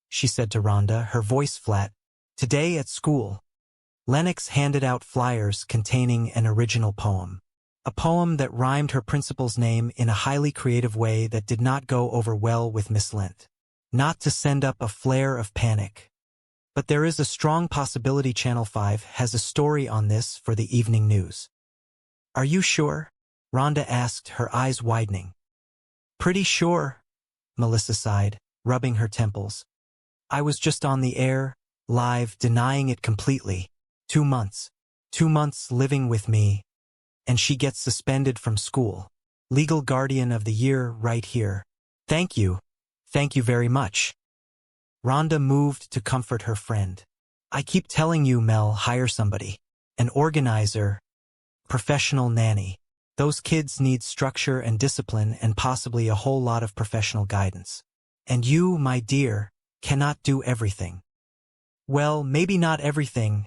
She said to Rhonda, her voice flat. Today at school. Lennox handed out flyers containing an original poem. A poem that rhymed her principal's name in a highly creative way that did not go over well with Miss Lent. Not to send up a flare of panic. But there is a strong possibility Channel 5 has a story on this for the evening news. Are you sure? Rhonda asked, her eyes widening. Pretty sure, Melissa sighed, rubbing her temples. I was just on the air, live, denying it completely. 2 months. 2 months living with me. And she gets suspended from school. Legal guardian of the year right here. Thank you. Thank you very much. Rhonda moved to comfort her friend. I keep telling you, Mel, hire somebody. An organizer. Professional nanny. Those kids need structure and discipline and possibly a whole lot of professional guidance. And you, my dear, cannot do everything. Well, maybe not everything,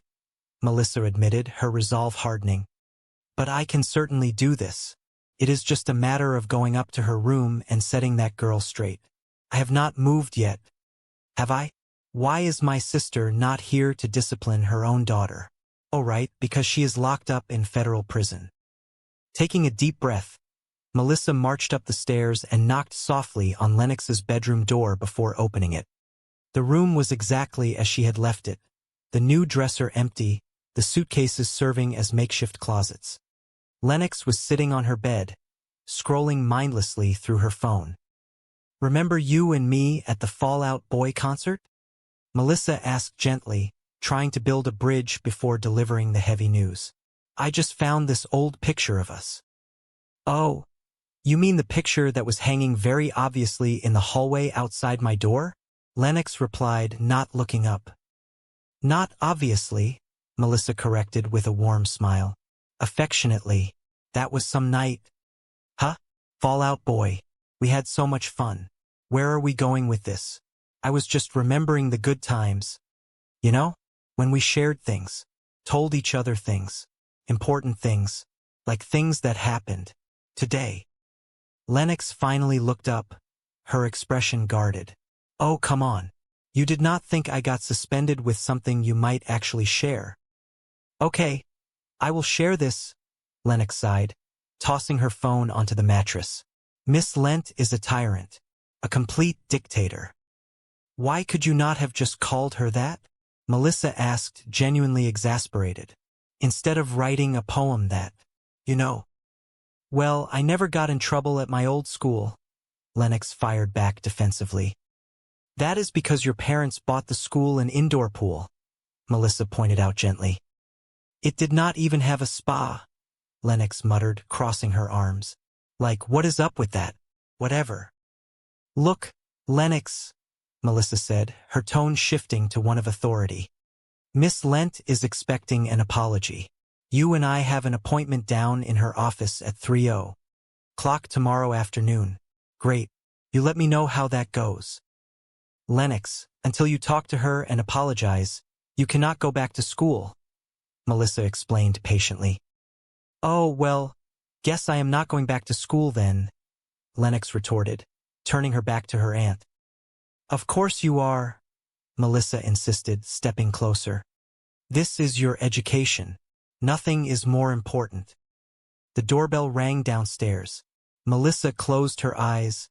Melissa admitted, her resolve hardening. But I can certainly do this. It is just a matter of going up to her room and setting that girl straight. I have not moved yet. Have I? Why is my sister not here to discipline her own daughter? Oh, right, because she is locked up in federal prison. Taking a deep breath, Melissa marched up the stairs and knocked softly on Lennox's bedroom door before opening it. The room was exactly as she had left it, the new dresser empty, the suitcases serving as makeshift closets. Lennox was sitting on her bed, scrolling mindlessly through her phone. Remember you and me at the Fall Out Boy concert? Melissa asked gently, trying to build a bridge before delivering the heavy news. I just found this old picture of us. Oh, you mean the picture that was hanging very obviously in the hallway outside my door? Lennox replied, not looking up. Not obviously, Melissa corrected with a warm smile. Affectionately, that was some night. Huh? Fall Out Boy. We had so much fun. Where are we going with this? I was just remembering the good times. You know, when we shared things, told each other things, important things, like things that happened. Today. Lennox finally looked up, her expression guarded. Oh, come on. You did not think I got suspended with something you might actually share. Okay, I will share this, Lennox sighed, tossing her phone onto the mattress. Miss Lent is a tyrant, a complete dictator. Why could you not have just called her that? Melissa asked, genuinely exasperated. Instead of writing a poem that, you know. Well, I never got in trouble at my old school, Lennox fired back defensively. That is because your parents bought the school an indoor pool, Melissa pointed out gently. It did not even have a spa, Lennox muttered, crossing her arms. Like, what is up with that? Whatever. Look, Lennox, Melissa said, her tone shifting to one of authority. Miss Lent is expecting an apology. You and I have an appointment down in her office at 3:00 tomorrow afternoon. Great. You let me know how that goes. Lennox, until you talk to her and apologize, you cannot go back to school, Melissa explained patiently. Oh, well, guess I am not going back to school then, Lennox retorted, turning her back to her aunt. Of course you are, Melissa insisted, stepping closer. This is your education. Nothing is more important. The doorbell rang downstairs. Melissa closed her eyes,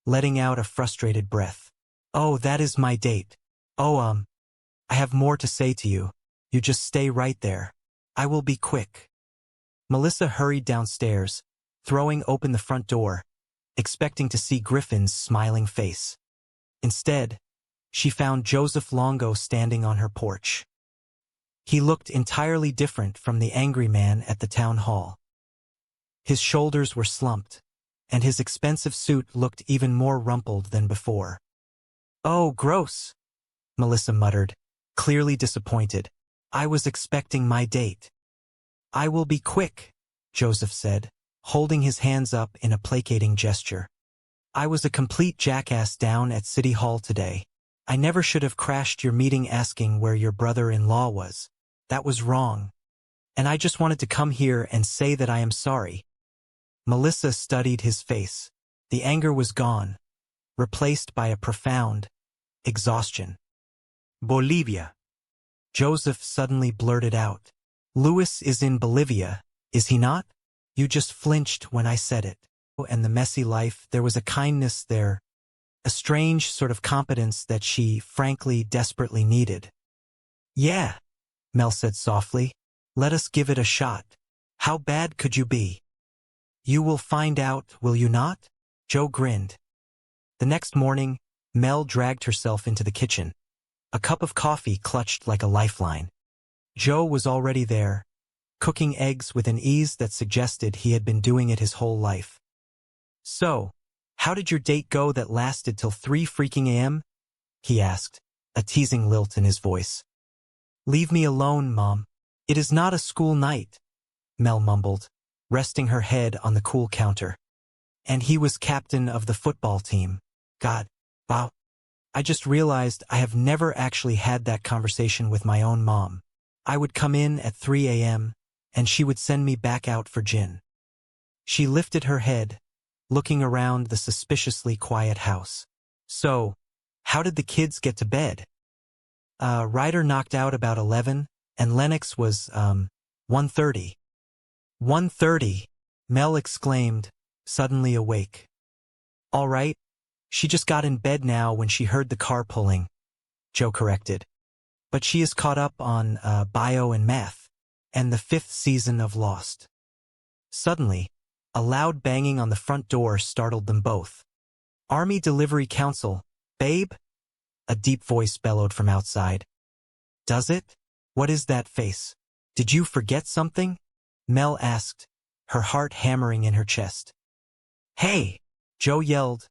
letting out a frustrated breath. Oh, that is my date. Oh, I have more to say to you. You just stay right there. I will be quick. Melissa hurried downstairs, throwing open the front door, expecting to see Griffin's smiling face. Instead, she found Joseph Longo standing on her porch. He looked entirely different from the angry man at the town hall. His shoulders were slumped, and his expensive suit looked even more rumpled than before. Oh, gross, Melissa muttered, clearly disappointed. I was expecting my date. I will be quick, Joseph said, holding his hands up in a placating gesture. I was a complete jackass down at City Hall today. I never should have crashed your meeting asking where your brother-in-law was. That was wrong. And I just wanted to come here and say that I am sorry. Melissa studied his face. The anger was gone, replaced by a profound exhaustion. Bolivia. Joseph suddenly blurted out. Louis is in Bolivia, is he not? You just flinched when I said it. And the messy life, there was a kindness there, a strange sort of competence that she, frankly, desperately needed. Yeah, Mel said softly. Let us give it a shot. How bad could you be? You will find out, will you not? Joe grinned. The next morning, Mel dragged herself into the kitchen. A cup of coffee clutched like a lifeline. Joe was already there, cooking eggs with an ease that suggested he had been doing it his whole life. So, how did your date go that lasted till 3 freaking a.m.? He asked, a teasing lilt in his voice. Leave me alone, Mom. It is not a school night, Mel mumbled, resting her head on the cool counter. And he was captain of the football team. God, wow. I just realized I have never actually had that conversation with my own mom. I would come in at 3 a.m., and she would send me back out for gin. She lifted her head, looking around the suspiciously quiet house. So, how did the kids get to bed? Ryder knocked out about 11, and Lennox was, 1:30. 1:30, Mel exclaimed, suddenly awake. All right, she just got in bed now when she heard the car pulling, Joe corrected. But she is caught up on, bio and math, and the 5th season of Lost. Suddenly, a loud banging on the front door startled them both. Army Delivery Council, babe? A deep voice bellowed from outside. Does it? What is that face? Did you forget something? Mel asked, her heart hammering in her chest. Hey! Joe yelled,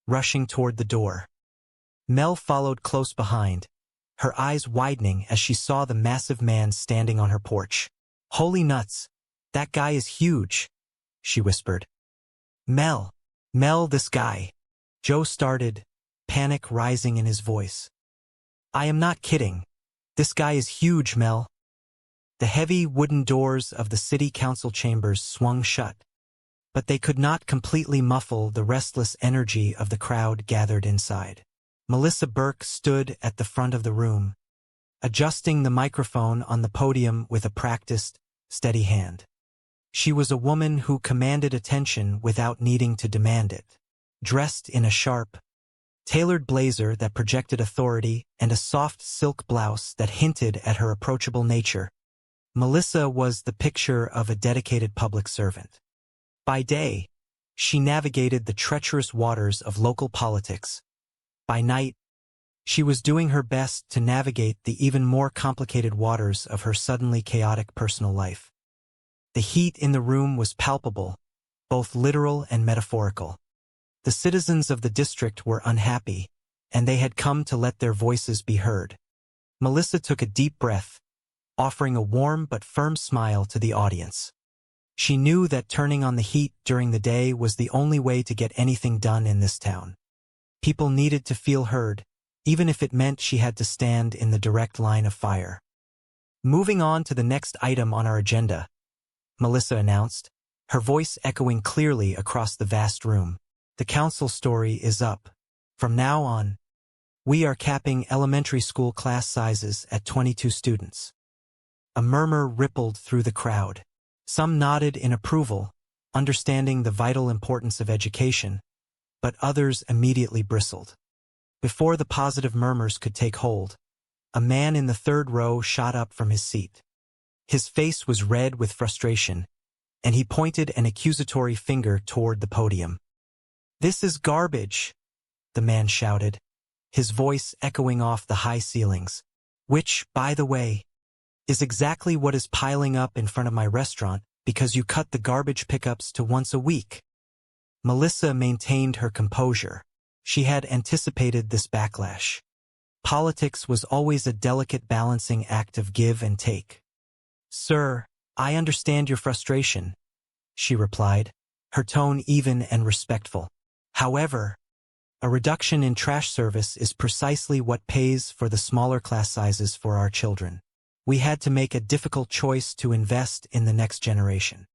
rushing toward the door. Mel followed close behind, her eyes widening as she saw the massive man standing on her porch. Holy nuts! That guy is huge, she whispered. Mel, this guy. Joe started, panic rising in his voice. I am not kidding. This guy is huge, Mel. The heavy wooden doors of the city council chambers swung shut, but they could not completely muffle the restless energy of the crowd gathered inside. Melissa Burke stood at the front of the room, adjusting the microphone on the podium with a practiced, steady hand. She was a woman who commanded attention without needing to demand it. Dressed in a sharp, tailored blazer that projected authority and a soft silk blouse that hinted at her approachable nature, Melissa was the picture of a dedicated public servant. By day, she navigated the treacherous waters of local politics. By night, she was doing her best to navigate the even more complicated waters of her suddenly chaotic personal life. The heat in the room was palpable, both literal and metaphorical. The citizens of the district were unhappy, and they had come to let their voices be heard. Melissa took a deep breath, offering a warm but firm smile to the audience. She knew that turning on the heat during the day was the only way to get anything done in this town. People needed to feel heard, even if it meant she had to stand in the direct line of fire. Moving on to the next item on our agenda, Melissa announced, her voice echoing clearly across the vast room. The council story is up. From now on, we are capping elementary school class sizes at 22 students. A murmur rippled through the crowd. Some nodded in approval, understanding the vital importance of education, but others immediately bristled. Before the positive murmurs could take hold, a man in the third row shot up from his seat. His face was red with frustration, and he pointed an accusatory finger toward the podium. "This is garbage," the man shouted, his voice echoing off the high ceilings, which, by the way, is exactly what is piling up in front of my restaurant because you cut the garbage pickups to once a week. Melissa maintained her composure. She had anticipated this backlash. Politics was always a delicate balancing act of give and take. "Sir, I understand your frustration," she replied, her tone even and respectful. "However, a reduction in trash service is precisely what pays for the smaller class sizes for our children. We had to make a difficult choice to invest in the next generation."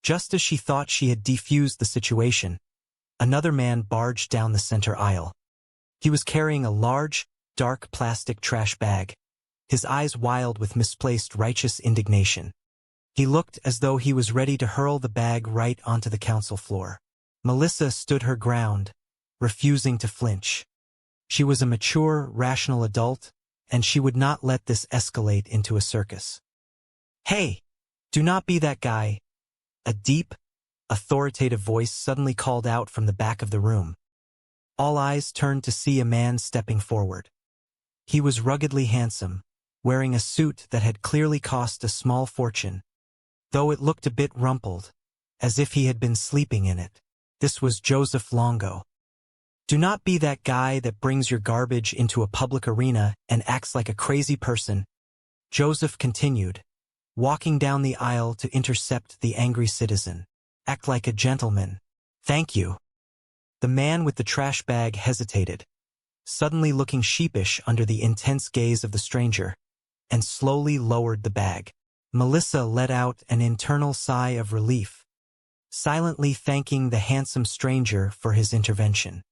Just as she thought she had defused the situation, another man barged down the center aisle. He was carrying a large, dark plastic trash bag, his eyes wild with misplaced righteous indignation. He looked as though he was ready to hurl the bag right onto the council floor. Melissa stood her ground, refusing to flinch. She was a mature, rational adult, and she would not let this escalate into a circus. "Hey, do not be that guy," a deep, authoritative voice suddenly called out from the back of the room. All eyes turned to see a man stepping forward. He was ruggedly handsome, wearing a suit that had clearly cost a small fortune, though it looked a bit rumpled, as if he had been sleeping in it. This was Joseph Longo. "Do not be that guy that brings your garbage into a public arena and acts like a crazy person," Joseph continued, walking down the aisle to intercept the angry citizen. "Act like a gentleman. Thank you." The man with the trash bag hesitated, suddenly looking sheepish under the intense gaze of the stranger, and slowly lowered the bag. Melissa let out an internal sigh of relief, silently thanking the handsome stranger for his intervention.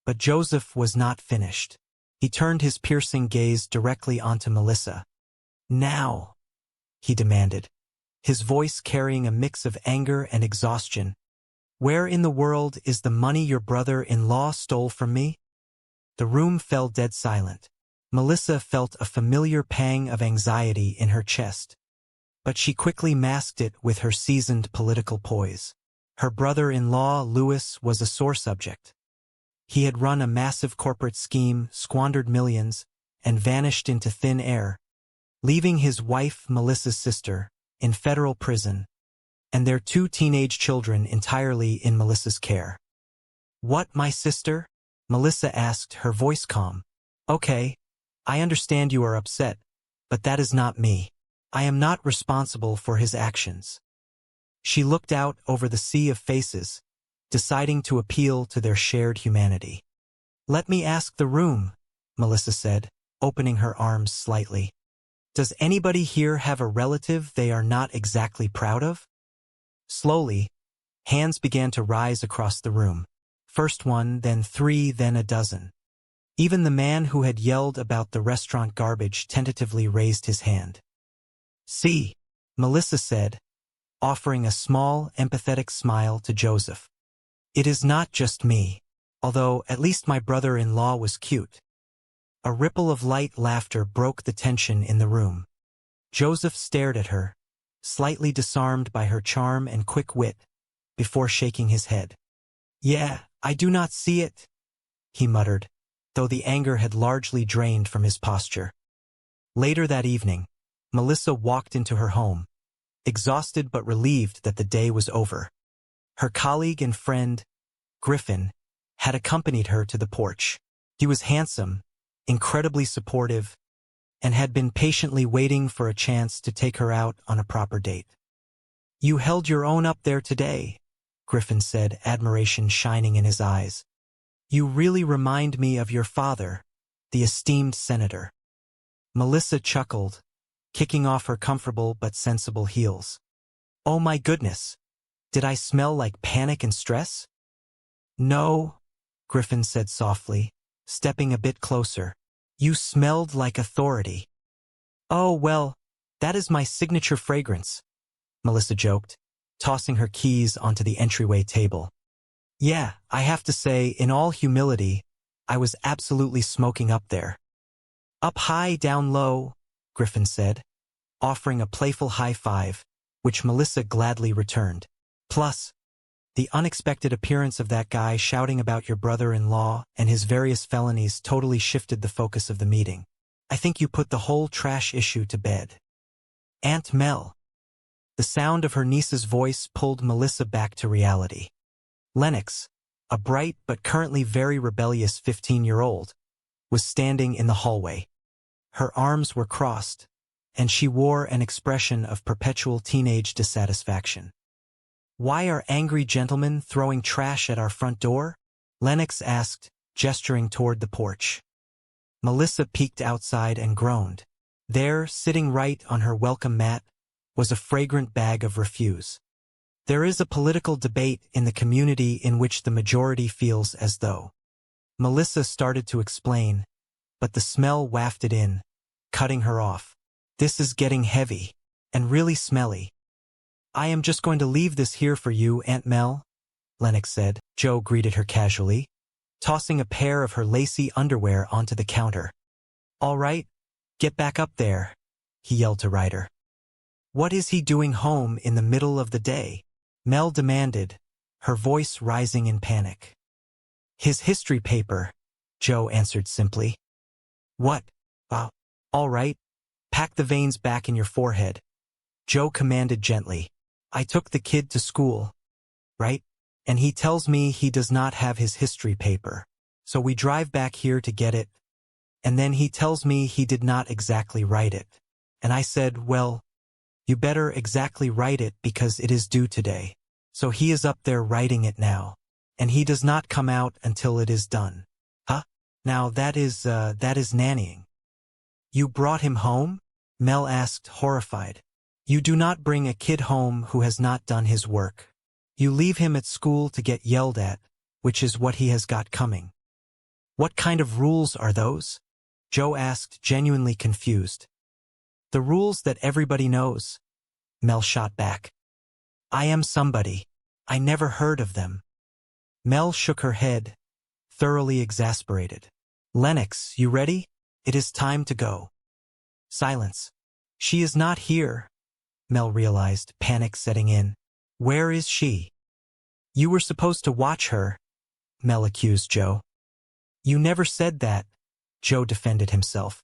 But Joseph was not finished. He turned his piercing gaze directly onto Melissa. "Now," he demanded, his voice carrying a mix of anger and exhaustion, "where in the world is the money your brother-in-law stole from me?" The room fell dead silent. Melissa felt a familiar pang of anxiety in her chest, but she quickly masked it with her seasoned political poise. Her brother-in-law, Louis, was a sore subject. He had run a massive corporate scheme, squandered millions, and vanished into thin air, leaving his wife, Melissa's sister, in federal prison, and their 2 teenage children entirely in Melissa's care. "What, my sister?" Melissa asked, her voice calm. "Okay, I understand you are upset, but that is not me. I am not responsible for his actions." She looked out over the sea of faces, deciding to appeal to their shared humanity. "Let me ask the room," Melissa said, opening her arms slightly. "Does anybody here have a relative they are not exactly proud of?" Slowly, hands began to rise across the room. First 1, then 3, then a dozen. Even the man who had yelled about the restaurant garbage tentatively raised his hand. "See," Melissa said, offering a small, empathetic smile to Joseph. "It is not just me, although at least my brother-in-law was cute." A ripple of light laughter broke the tension in the room. Joseph stared at her, slightly disarmed by her charm and quick wit, before shaking his head. "Yeah, I do not see it," he muttered, though the anger had largely drained from his posture. Later that evening, Melissa walked into her home, exhausted but relieved that the day was over. Her colleague and friend, Griffin, had accompanied her to the porch. He was handsome, incredibly supportive, and had been patiently waiting for a chance to take her out on a proper date. "You held your own up there today," Griffin said, admiration shining in his eyes. "You really remind me of your father, the esteemed senator." Melissa chuckled, kicking off her comfortable but sensible heels. "Oh my goodness, did I smell like panic and stress?" No, Griffin said softly, stepping a bit closer. You smelled like authority. Oh, well, that is my signature fragrance, Melissa joked, tossing her keys onto the entryway table. Yeah, I have to say, in all humility, I was absolutely smoking up there. Up high, down low, Griffin said, offering a playful high five, which Melissa gladly returned. Plus, the unexpected appearance of that guy shouting about your brother-in-law and his various felonies totally shifted the focus of the meeting. I think you put the whole trash issue to bed. Aunt Mel. The sound of her niece's voice pulled Melissa back to reality. Lennox, a bright but currently very rebellious 15-year-old, was standing in the hallway. Her arms were crossed, and she wore an expression of perpetual teenage dissatisfaction. Why are angry gentlemen throwing trash at our front door? Lennox asked, gesturing toward the porch. Melissa peeked outside and groaned. There, sitting right on her welcome mat, was a fragrant bag of refuse. There is a political debate in the community in which the majority feels as though. Melissa started to explain, but the smell wafted in, cutting her off. This is getting heavy, and really smelly. I am just going to leave this here for you, Aunt Mel, Lennox said. Joe greeted her casually, tossing a pair of her lacy underwear onto the counter. All right, get back up there, he yelled to Ryder. What is he doing home in the middle of the day? Mel demanded, her voice rising in panic. His history paper, Joe answered simply. What? All right, pack the veins back in your forehead, Joe commanded gently. I took the kid to school, right? And he tells me he does not have his history paper. So we drive back here to get it. And then he tells me he did not exactly write it. And I said, well, you better exactly write it because it is due today. So he is up there writing it now. And he does not come out until it is done. Huh? Now that is nannying. You brought him home? Mel asked, horrified. You do not bring a kid home who has not done his work. You leave him at school to get yelled at, which is what he has got coming. What kind of rules are those? Joe asked, genuinely confused. The rules that everybody knows, Mel shot back. I am somebody. I never heard of them. Mel shook her head, thoroughly exasperated. Lennox, you ready? It is time to go. Silence. She is not here, Mel realized, panic setting in. Where is she? You were supposed to watch her, Mel accused Joe. You never said that, Joe defended himself.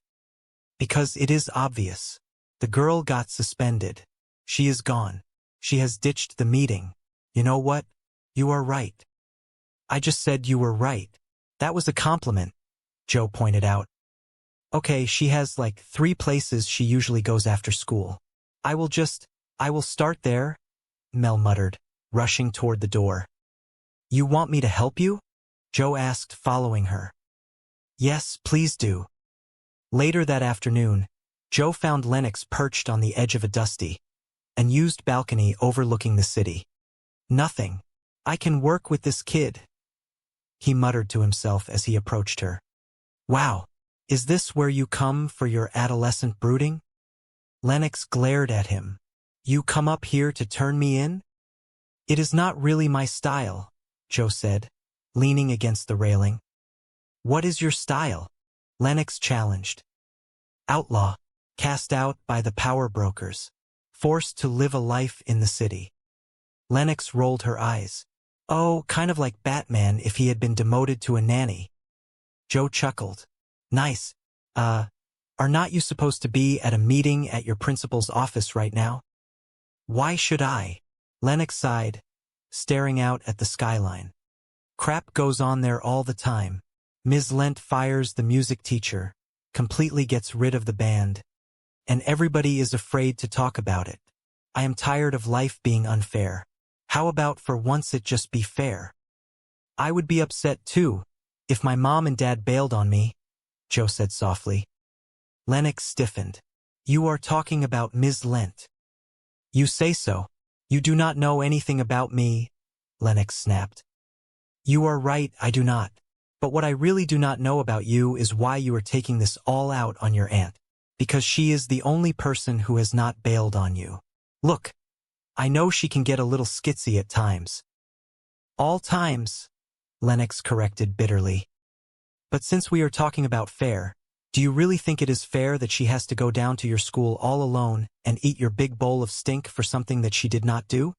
Because it is obvious. The girl got suspended. She is gone. She has ditched the meeting. You know what? You are right. I just said you were right. That was a compliment, Joe pointed out. Okay, she has like 3 places she usually goes after school. I will start there, Mel muttered, rushing toward the door. You want me to help you? Joe asked, following her. Yes, please do. Later that afternoon, Joe found Lennox perched on the edge of a dusty, unused balcony overlooking the city. Nothing. I can work with this kid, he muttered to himself as he approached her. Wow, is this where you come for your adolescent brooding? Lennox glared at him. You come up here to turn me in? It is not really my style, Joe said, leaning against the railing. What is your style? Lennox challenged. Outlaw, cast out by the power brokers, forced to live a life in the city. Lennox rolled her eyes. Oh, kind of like Batman if he had been demoted to a nanny. Joe chuckled. Nice. Are not you supposed to be at a meeting at your principal's office right now? Why should I? Lennox sighed, staring out at the skyline. Crap goes on there all the time. Ms. Lent fires the music teacher, completely gets rid of the band, and everybody is afraid to talk about it. I am tired of life being unfair. How about for once it just be fair? I would be upset too, if my mom and dad bailed on me, Joe said softly. Lennox stiffened. You are talking about Ms. Lent. You say so. You do not know anything about me, Lennox snapped. You are right, I do not. But what I really do not know about you is why you are taking this all out on your aunt. Because she is the only person who has not bailed on you. Look, I know she can get a little skitsy at times. All times, Lennox corrected bitterly. But since we are talking about fair, do you really think it is fair that she has to go down to your school all alone and eat your big bowl of stink for something that she did not do?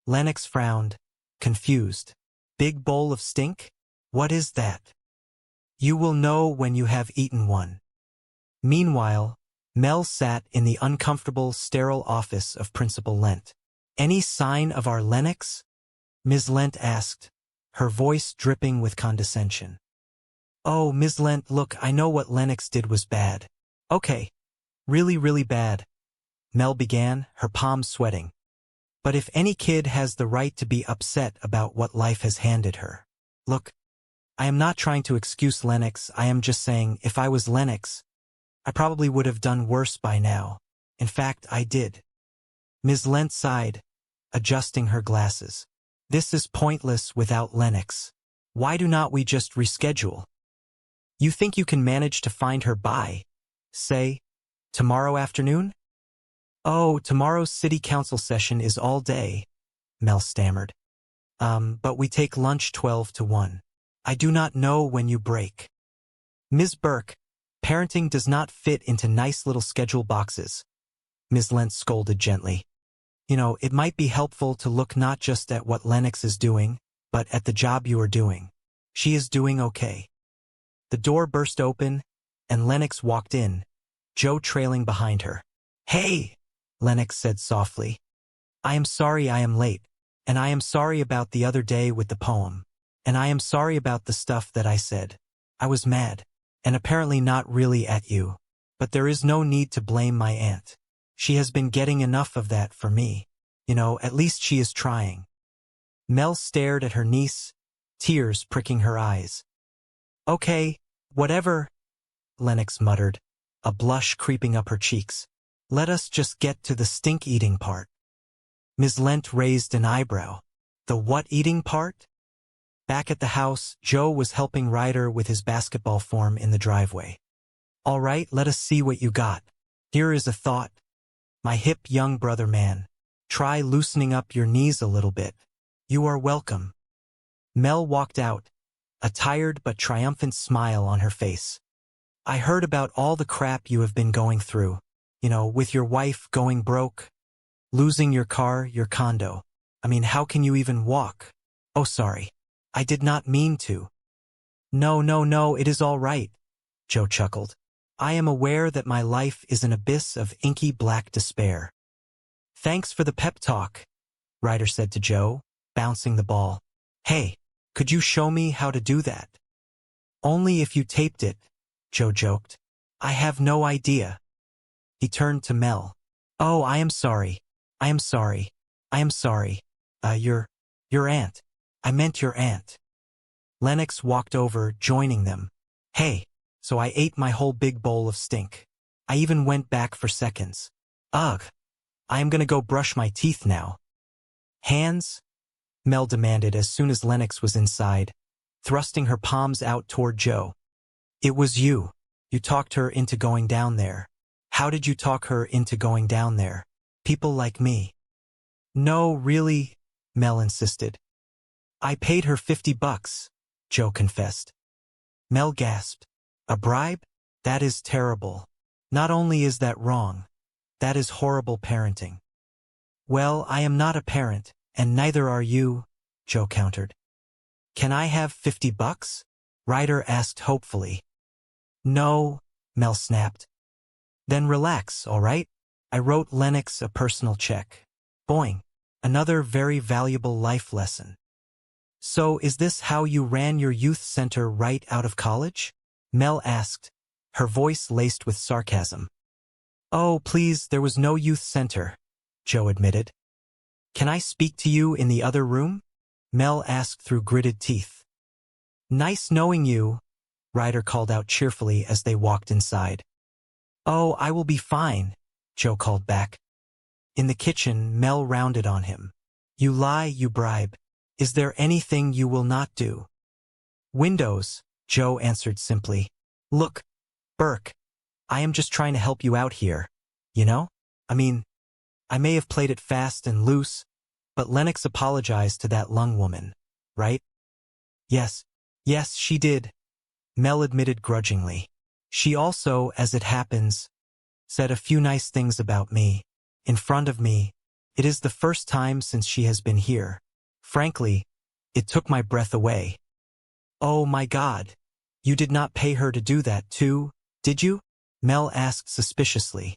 Lennox frowned, confused. Big bowl of stink? What is that? You will know when you have eaten one. Meanwhile, Mel sat in the uncomfortable, sterile office of Principal Lent. Any sign of our Lennox? Ms. Lent asked, her voice dripping with condescension. Oh, Ms. Lent, look, I know what Lennox did was bad. Okay. Really, really bad. Mel began, her palms sweating. But if any kid has the right to be upset about what life has handed her. Look, I am not trying to excuse Lennox, I am just saying, if I was Lennox, I probably would have done worse by now. In fact, I did. Ms. Lent sighed, adjusting her glasses. This is pointless without Lennox. Why do not we just reschedule? You think you can manage to find her by, say, tomorrow afternoon? Oh, tomorrow's city council session is all day, Mel stammered. But we take lunch 12 to 1. I do not know when you break. Ms. Burke, parenting does not fit into nice little schedule boxes. Ms. Lent scolded gently. You know, it might be helpful to look not just at what Lennox is doing, but at the job you are doing. She is doing okay. The door burst open, and Lennox walked in, Joe trailing behind her. Hey, Lennox said softly. I am sorry I am late, and I am sorry about the other day with the poem, and I am sorry about the stuff that I said. I was mad, and apparently not really at you, but there is no need to blame my aunt. She has been getting enough of that for me. You know, at least she is trying. Mel stared at her niece, tears pricking her eyes. Okay, whatever, Lennox muttered, a blush creeping up her cheeks. Let us just get to the stink-eating part. Ms. Lent raised an eyebrow. The what-eating part? Back at the house, Joe was helping Ryder with his basketball form in the driveway. All right, let us see what you got. Here is a thought. My hip young brother man. Try loosening up your knees a little bit. You are welcome. Mel walked out, a tired but triumphant smile on her face. I heard about all the crap you have been going through. You know, with your wife going broke, losing your car, your condo. I mean, how can you even walk? Oh, sorry. I did not mean to. No, it is all right, Joe chuckled. I am aware that my life is an abyss of inky black despair. Thanks for the pep talk, Ryder said to Joe, bouncing the ball. Hey, could you show me how to do that? Only if you taped it, Joe joked. I have no idea. He turned to Mel. Oh, I am sorry. I am sorry. I am sorry. Your aunt. I meant your aunt. Lennox walked over, joining them. Hey, so I ate my whole big bowl of stink. I even went back for seconds. Ugh. I am gonna go brush my teeth now. Hands? Mel demanded as soon as Lennox was inside, thrusting her palms out toward Joe. It was you. You talked her into going down there. How did you talk her into going down there? People like me. No, really, Mel insisted. I paid her $50, Joe confessed. Mel gasped. A bribe? That is terrible. Not only is that wrong, that is horrible parenting. Well, I am not a parent, and neither are you, Joe countered. Can I have $50? Ryder asked hopefully. No, Mel snapped. Then relax, all right? I wrote Lennox a personal check. Boing. Another very valuable life lesson. So is this how you ran your youth center right out of college? Mel asked, her voice laced with sarcasm. Oh, please, there was no youth center, Joe admitted. Can I speak to you in the other room? Mel asked through gritted teeth. Nice knowing you, Ryder called out cheerfully as they walked inside. Oh, I will be fine, Joe called back. In the kitchen, Mel rounded on him. You lie, you bribe. Is there anything you will not do? Windows, Joe answered simply. Look, Burke, I am just trying to help you out here, you know? I mean, I may have played it fast and loose, but Lennox apologized to that lung woman, right? Yes, she did, Mel admitted grudgingly. She also, as it happens, said a few nice things about me, in front of me. It is the first time since she has been here. Frankly, it took my breath away. Oh my God, you did not pay her to do that too, did you? Mel asked suspiciously.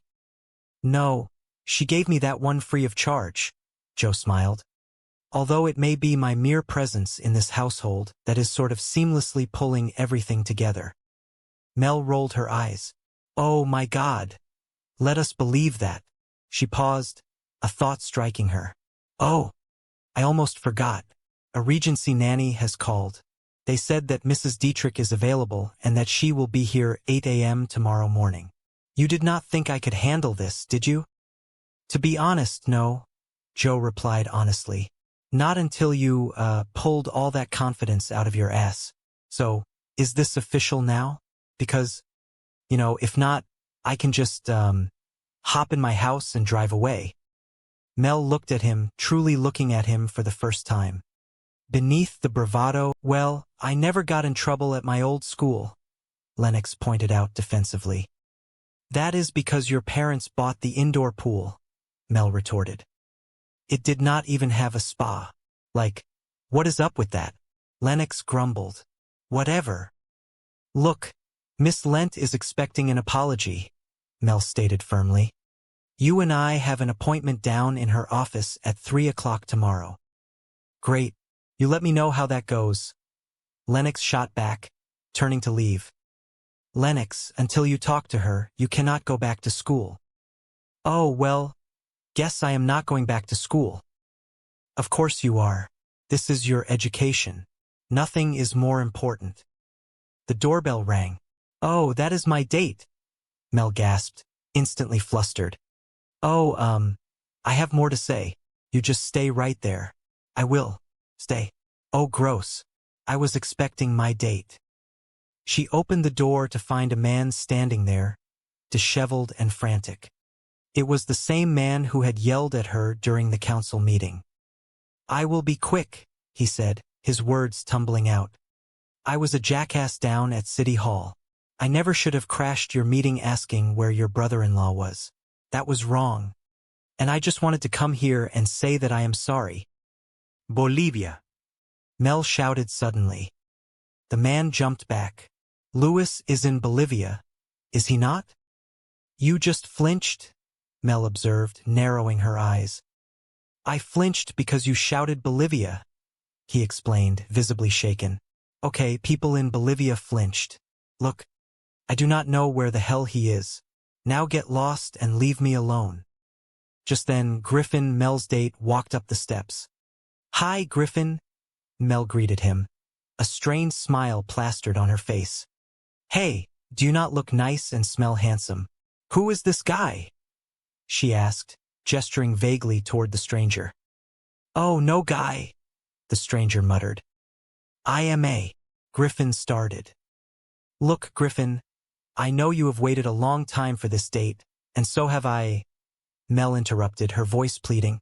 No, she gave me that one free of charge, Joe smiled. Although it may be my mere presence in this household that is sort of seamlessly pulling everything together. Mel rolled her eyes. Oh my God. Let us believe that. She paused, a thought striking her. Oh, I almost forgot. A Regency nanny has called. They said that Mrs. Dietrich is available and that she will be here 8 a.m. tomorrow morning. You did not think I could handle this, did you? To be honest, no, Joe replied honestly. Not until you, pulled all that confidence out of your ass. So, is this official now? Because, if not, I can just, hop in my house and drive away. Mel looked at him, truly looking at him for the first time. Beneath the bravado, well, I never got in trouble at my old school, Lennox pointed out defensively. That is because your parents bought the indoor pool, Mel retorted. It did not even have a spa. Like, what is up with that? Lennox grumbled. Whatever. Look, Miss Lent is expecting an apology, Mel stated firmly. You and I have an appointment down in her office at 3 o'clock tomorrow. Great. You let me know how that goes. Lennox shot back, turning to leave. Lennox, until you talk to her, you cannot go back to school. Oh, well, guess I am not going back to school. Of course you are. This is your education. Nothing is more important. The doorbell rang. Oh, that is my date, Mel gasped, instantly flustered. Oh, I have more to say. You just stay right there. I will. Stay. Oh, gross. I was expecting my date. She opened the door to find a man standing there, disheveled and frantic. It was the same man who had yelled at her during the council meeting. I will be quick, he said, his words tumbling out. I was a jackass down at City Hall. I never should have crashed your meeting asking where your brother-in-law was. That was wrong. And I just wanted to come here and say that I am sorry. Bolivia. Mel shouted suddenly. The man jumped back. Louis is in Bolivia, is he not? You just flinched, Mel observed, narrowing her eyes. I flinched because you shouted Bolivia, he explained, visibly shaken. Okay, people in Bolivia flinched. Look, I do not know where the hell he is. Now get lost and leave me alone. Just then, Griffin, Mel's date, walked up the steps. Hi, Griffin, Mel greeted him. A strained smile plastered on her face. Hey, do you not look nice and smell handsome? Who is this guy? She asked, gesturing vaguely toward the stranger. Oh, no guy, the stranger muttered. IMA, Griffin started. Look, Griffin, I know you have waited a long time for this date, and so have I. Mel interrupted, her voice pleading.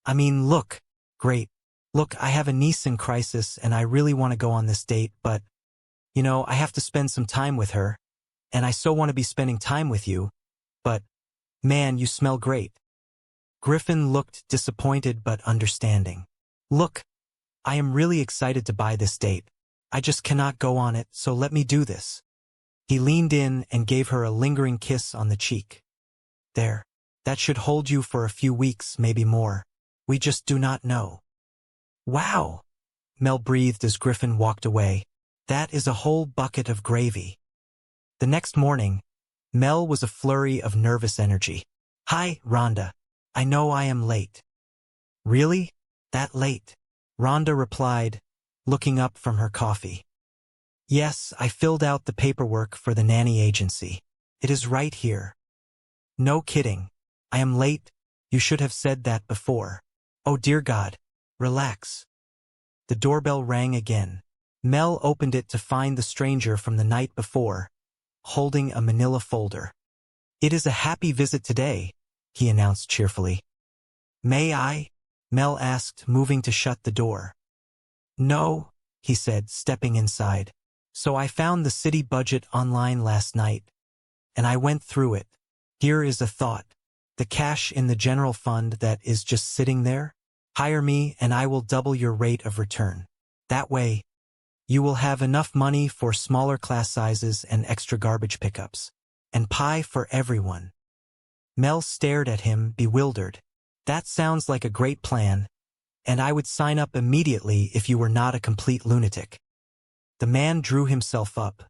I mean, look, great. Look, I have a niece in crisis and I really want to go on this date, but, I have to spend some time with her, and I so want to be spending time with you, but, man, you smell great. Griffin looked disappointed but understanding. Look, I am really excited to buy this date. I just cannot go on it, so let me do this. He leaned in and gave her a lingering kiss on the cheek. There, that should hold you for a few weeks, maybe more. We just do not know. Wow, Mel breathed as Griffin walked away. That is a whole bucket of gravy. The next morning, Mel was a flurry of nervous energy. Hi, Rhonda. I know I am late. Really? That late? Rhonda replied, looking up from her coffee. Yes, I filled out the paperwork for the nanny agency. It is right here. No kidding. I am late. You should have said that before. Oh dear God. Relax. The doorbell rang again. Mel opened it to find the stranger from the night before, holding a manila folder. "It is a happy visit today," he announced cheerfully. "May I?" Mel asked, moving to shut the door. "No," he said, stepping inside. "So I found the city budget online last night, and I went through it. Here is a thought. The cash in the general fund that is just sitting there? Hire me and I will double your rate of return. That way, you will have enough money for smaller class sizes and extra garbage pickups. And pie for everyone." Mel stared at him, bewildered. "That sounds like a great plan, and I would sign up immediately if you were not a complete lunatic." The man drew himself up.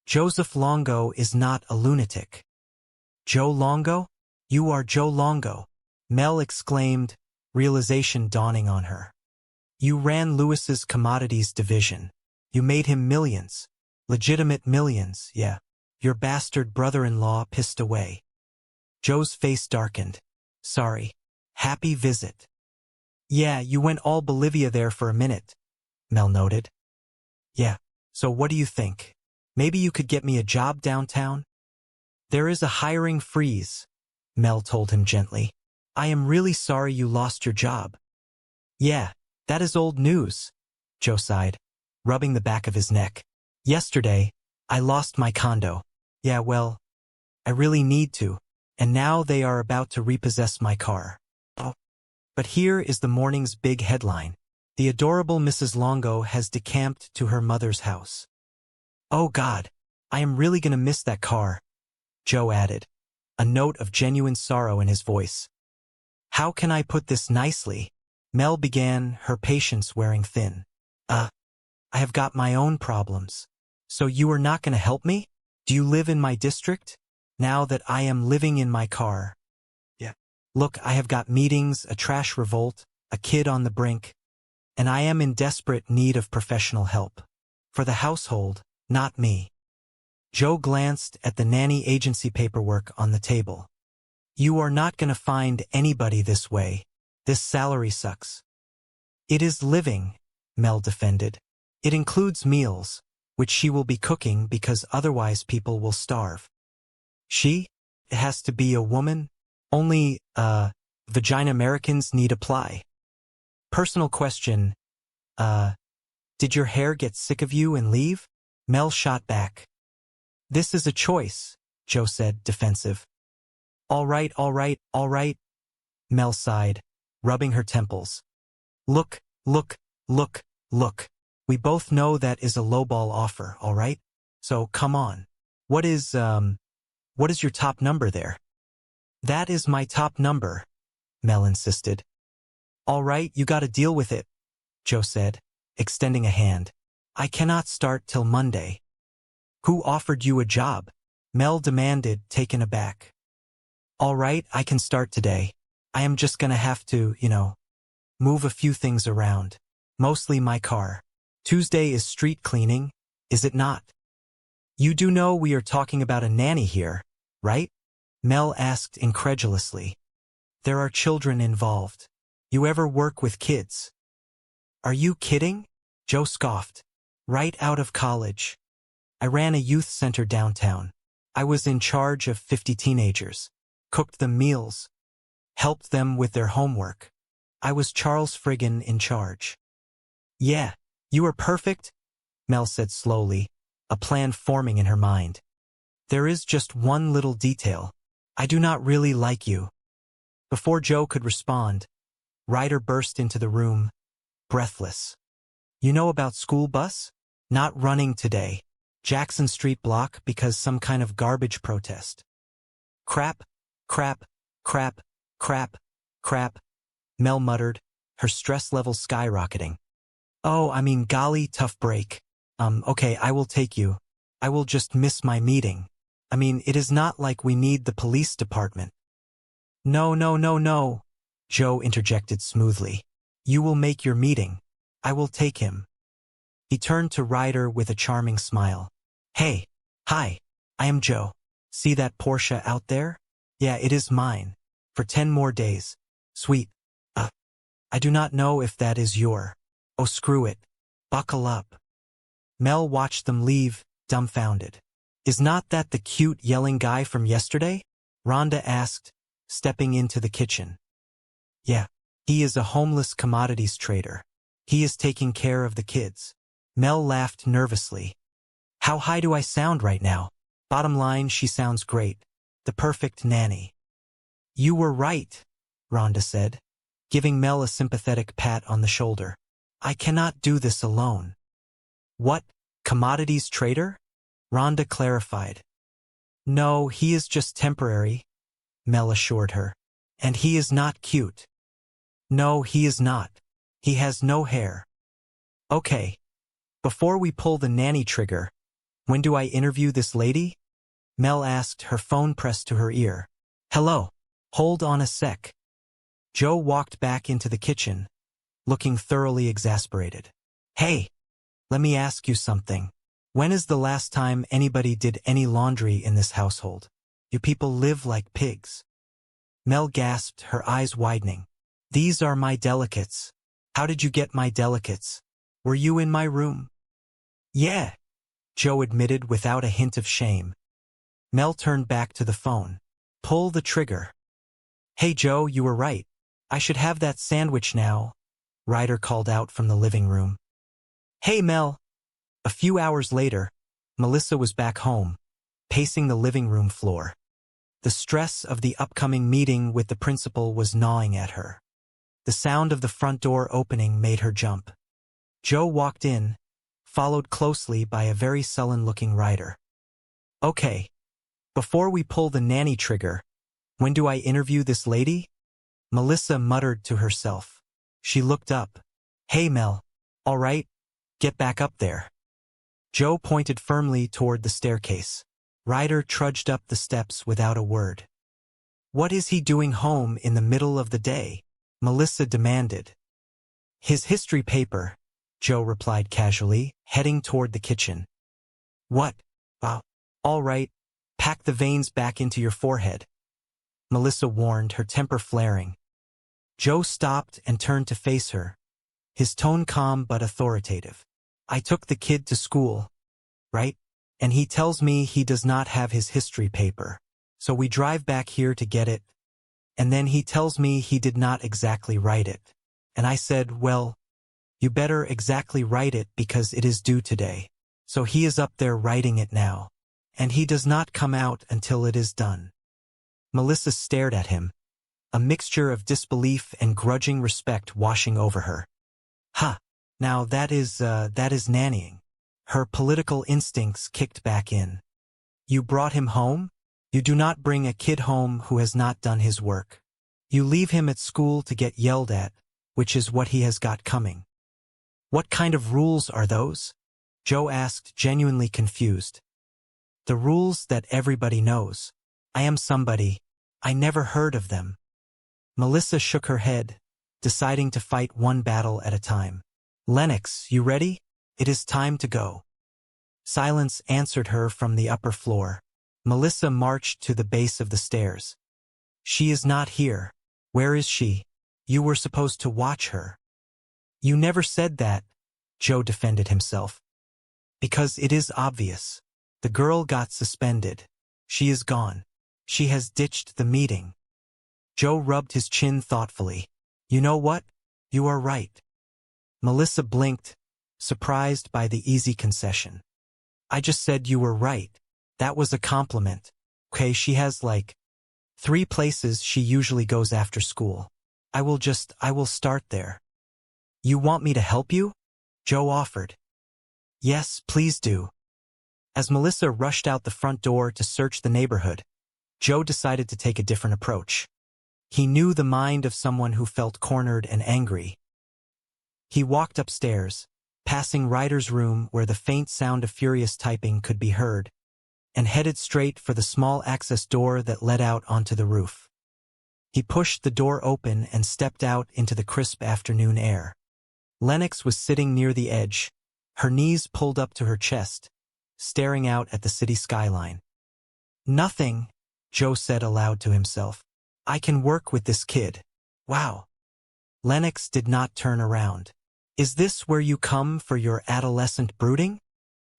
"Joseph Longo is not a lunatic." "Joe Longo? You are Joe Longo," Mel exclaimed, realization dawning on her. "You ran Lewis's commodities division. You made him millions. Legitimate millions, yeah. Your bastard brother-in-law pissed away." Joe's face darkened. "Sorry. Happy visit." "Yeah, you went all Bolivia there for a minute," Mel noted. "Yeah, so what do you think? Maybe you could get me a job downtown?" "There is a hiring freeze," Mel told him gently. "I am really sorry you lost your job." "Yeah, that is old news," Joe sighed, rubbing the back of his neck. "Yesterday, I lost my condo. Yeah, well, I really need to, and now they are about to repossess my car. Oh. But here is the morning's big headline. The adorable Mrs. Longo has decamped to her mother's house." "Oh God, I am really gonna miss that car," Joe added, a note of genuine sorrow in his voice. "How can I put this nicely?" Mel began, her patience wearing thin. I have got my own problems. So you are not gonna help me? Do you live in my district? Now that I am living in my car." "Yeah. Look, I have got meetings, a trash revolt, a kid on the brink, and I am in desperate need of professional help. For the household, not me." Joe glanced at the nanny agency paperwork on the table. "You are not gonna find anybody this way. This salary sucks." "It is living," Mel defended. "It includes meals, which she will be cooking because otherwise people will starve." "She? It has to be a woman? Only, vagina Americans need apply." "Personal question, did your hair get sick of you and leave?" Mel shot back. "This is a choice," Joe said, defensive. All right, Mel sighed, rubbing her temples. Look. We both know that is a lowball offer, all right? So come on. What is your top number there?" "That is my top number," Mel insisted. "All right, you gotta deal with it," Joe said, extending a hand. "I cannot start till Monday." "Who offered you a job?" Mel demanded, taken aback. "All right, I can start today. I am just gonna have to, move a few things around. Mostly my car. Tuesday is street cleaning, is it not?" "You do know we are talking about a nanny here, right?" Mel asked incredulously. "There are children involved. You ever work with kids?" "Are you kidding?" Joe scoffed. "Right out of college. I ran a youth center downtown. I was in charge of 50 teenagers. Cooked them meals. Helped them with their homework. I was Charles Friggin in charge." "Yeah, you are perfect," Mel said slowly, a plan forming in her mind. "There is just one little detail. I do not really like you." Before Joe could respond, Ryder burst into the room, breathless. "You know about school bus? Not running today. Jackson Street block because some kind of garbage protest." Crap, Mel muttered, her stress level skyrocketing. "Oh, I mean, golly, tough break. Okay, I will take you. I will just miss my meeting. I mean, it is not like we need the police department." No, Joe interjected smoothly. "You will make your meeting. I will take him." He turned to Ryder with a charming smile. "Hey, hi, I am Joe. See that Porsche out there? Yeah, it is mine. For 10 more days. Sweet. I do not know if that is your. Oh, screw it. Buckle up. Mel watched them leave, dumbfounded. Is not that the cute yelling guy from yesterday? Rhonda asked, stepping into the kitchen. Yeah, he is a homeless commodities trader. He is taking care of the kids. Mel laughed nervously. How high do I sound right now? Bottom line, she sounds great. The perfect nanny. You were right, Rhonda said, giving Mel a sympathetic pat on the shoulder. I cannot do this alone. What, commodities trader? Rhonda clarified. No, he is just temporary, Mel assured her. And he is not cute. No, he is not. He has no hair. Okay. Before we pull the nanny trigger, when do I interview this lady? Mel asked, her phone pressed to her ear. Hello. Hold on a sec. Joe walked back into the kitchen, looking thoroughly exasperated. Hey, let me ask you something. When is the last time anybody did any laundry in this household? You people live like pigs. Mel gasped, her eyes widening. These are my delicates. How did you get my delicates? Were you in my room? Yeah, Joe admitted without a hint of shame. Mel turned back to the phone. Pull the trigger. Hey Joe, you were right. I should have that sandwich now, Ryder called out from the living room. Hey Mel. A few hours later, Melissa was back home, pacing the living room floor. The stress of the upcoming meeting with the principal was gnawing at her. The sound of the front door opening made her jump. Joe walked in, followed closely by a very sullen-looking Ryder. Okay. Before we pull the nanny trigger, when do I interview this lady? Melissa muttered to herself. She looked up. Hey Mel. All right. Get back up there. Joe pointed firmly toward the staircase. Ryder trudged up the steps without a word. What is he doing home in the middle of the day? Melissa demanded. His history paper, Joe replied casually, heading toward the kitchen. What? All right. Pack the veins back into your forehead, Melissa warned, her temper flaring. Joe stopped and turned to face her, his tone calm but authoritative. I took the kid to school, right? And he tells me he does not have his history paper. So we drive back here to get it. And then he tells me he did not exactly write it. And I said, well, you better exactly write it because it is due today. So he is up there writing it now. And he does not come out until it is done. Melissa stared at him, a mixture of disbelief and grudging respect washing over her. Now that is nannying. Her political instincts kicked back in. You brought him home? You do not bring a kid home who has not done his work. You leave him at school to get yelled at, which is what he has got coming. What kind of rules are those? Joe asked, genuinely confused. The rules that everybody knows. I am somebody. I never heard of them. Melissa shook her head, deciding to fight one battle at a time. Lennox, you ready? It is time to go. Silence answered her from the upper floor. Melissa marched to the base of the stairs. She is not here. Where is she? You were supposed to watch her. You never said that, Joe defended himself. Because it is obvious. The girl got suspended. She is gone. She has ditched the meeting. Joe rubbed his chin thoughtfully. You know what? You are right. Melissa blinked, surprised by the easy concession. I just said you were right. That was a compliment. Okay, she has like 3 places she usually goes after school. I will start there. You want me to help you? Joe offered. Yes, please do. As Melissa rushed out the front door to search the neighborhood, Joe decided to take a different approach. He knew the mind of someone who felt cornered and angry. He walked upstairs, passing Ryder's room where the faint sound of furious typing could be heard, and headed straight for the small access door that led out onto the roof. He pushed the door open and stepped out into the crisp afternoon air. Lennox was sitting near the edge, her knees pulled up to her chest, staring out at the city skyline. Nothing, Joe said aloud to himself. I can work with this kid. Wow. Lennox did not turn around. Is this where you come for your adolescent brooding?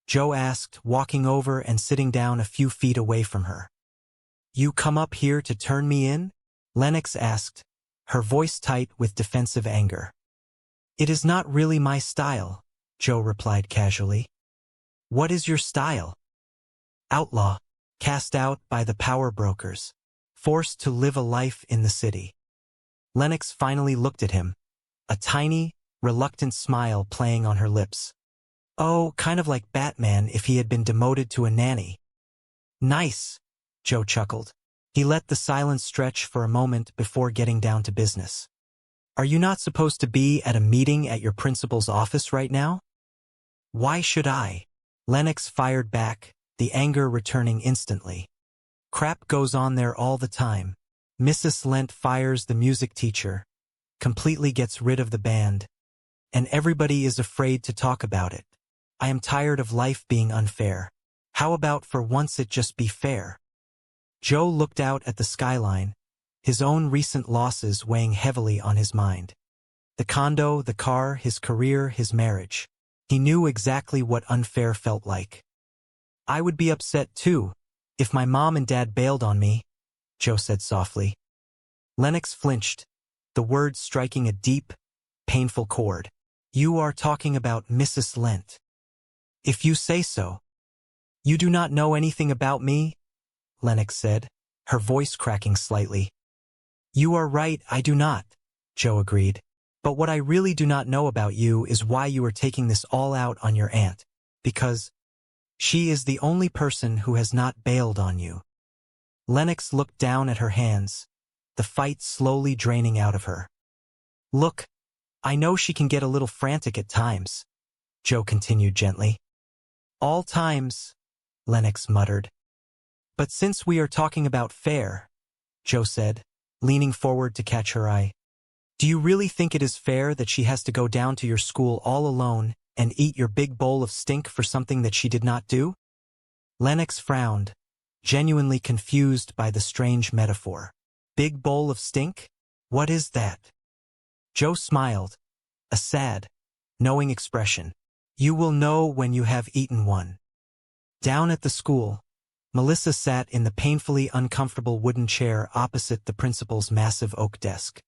Joe asked, walking over and sitting down a few feet away from her. You come up here to turn me in? Lennox asked, her voice tight with defensive anger. It is not really my style, Joe replied casually. What is your style? Outlaw, cast out by the power brokers, forced to live a life in the city. Lennox finally looked at him, a tiny, reluctant smile playing on her lips. Oh, kind of like Batman if he had been demoted to a nanny. Nice, Joe chuckled. He let the silence stretch for a moment before getting down to business. Are you not supposed to be at a meeting at your principal's office right now? Why should I? Lennox fired back, the anger returning instantly. Crap goes on there all the time. Mrs. Lent fires the music teacher, completely gets rid of the band, and everybody is afraid to talk about it. I am tired of life being unfair. How about for once it just be fair? Joe looked out at the skyline, his own recent losses weighing heavily on his mind. The condo, the car, his career, his marriage. He knew exactly what unfair felt like. I would be upset too, if my mom and dad bailed on me, Joe said softly. Lennox flinched, the words striking a deep, painful chord. You are talking about Mrs. Lent. If you say so. You do not know anything about me, Lennox said, her voice cracking slightly. You are right, I do not, Joe agreed. But what I really do not know about you is why you are taking this all out on your aunt. Because she is the only person who has not bailed on you. Lennox looked down at her hands, the fight slowly draining out of her. Look, I know she can get a little frantic at times, Joe continued gently. All times, Lennox muttered. But since we are talking about fair, Joe said, leaning forward to catch her eye, do you really think it is fair that she has to go down to your school all alone and eat your big bowl of stink for something that she did not do? Lennox frowned, genuinely confused by the strange metaphor. Big bowl of stink? What is that? Joe smiled, a sad, knowing expression. You will know when you have eaten one. Down at the school, Melissa sat in the painfully uncomfortable wooden chair opposite the principal's massive oak desk.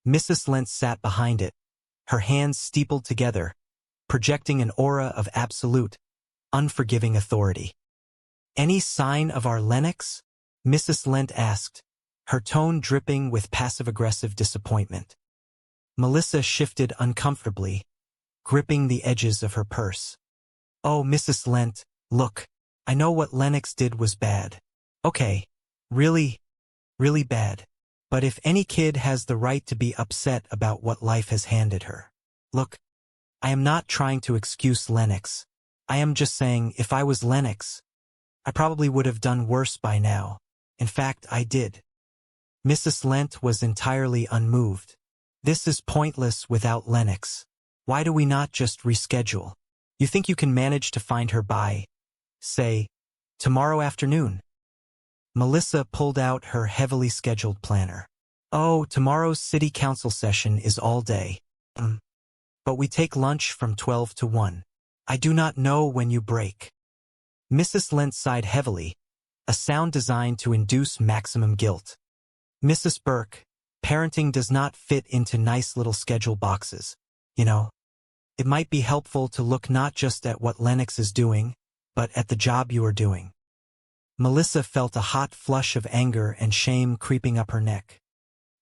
Mrs. Lentz sat behind it, her hands steepled together, projecting an aura of absolute, unforgiving authority. Any sign of our Lennox? Mrs. Lent asked, her tone dripping with passive-aggressive disappointment. Melissa shifted uncomfortably, gripping the edges of her purse. Oh, Mrs. Lent, look, I know what Lennox did was bad. Okay, really, really bad. But if any kid has the right to be upset about what life has handed her. Look, I am not trying to excuse Lennox. I am just saying if I was Lennox, I probably would have done worse by now. In fact, I did. Mrs. Lent was entirely unmoved. This is pointless without Lennox. Why do we not just reschedule? You think you can manage to find her by, say, tomorrow afternoon? Melissa pulled out her heavily scheduled planner. Oh, tomorrow's city council session is all day. But we take lunch from 12 to 1. I do not know when you break. Mrs. Lent sighed heavily, a sound designed to induce maximum guilt. Mrs. Burke, parenting does not fit into nice little schedule boxes. You know, it might be helpful to look not just at what Lennox is doing, but at the job you are doing. Melissa felt a hot flush of anger and shame creeping up her neck.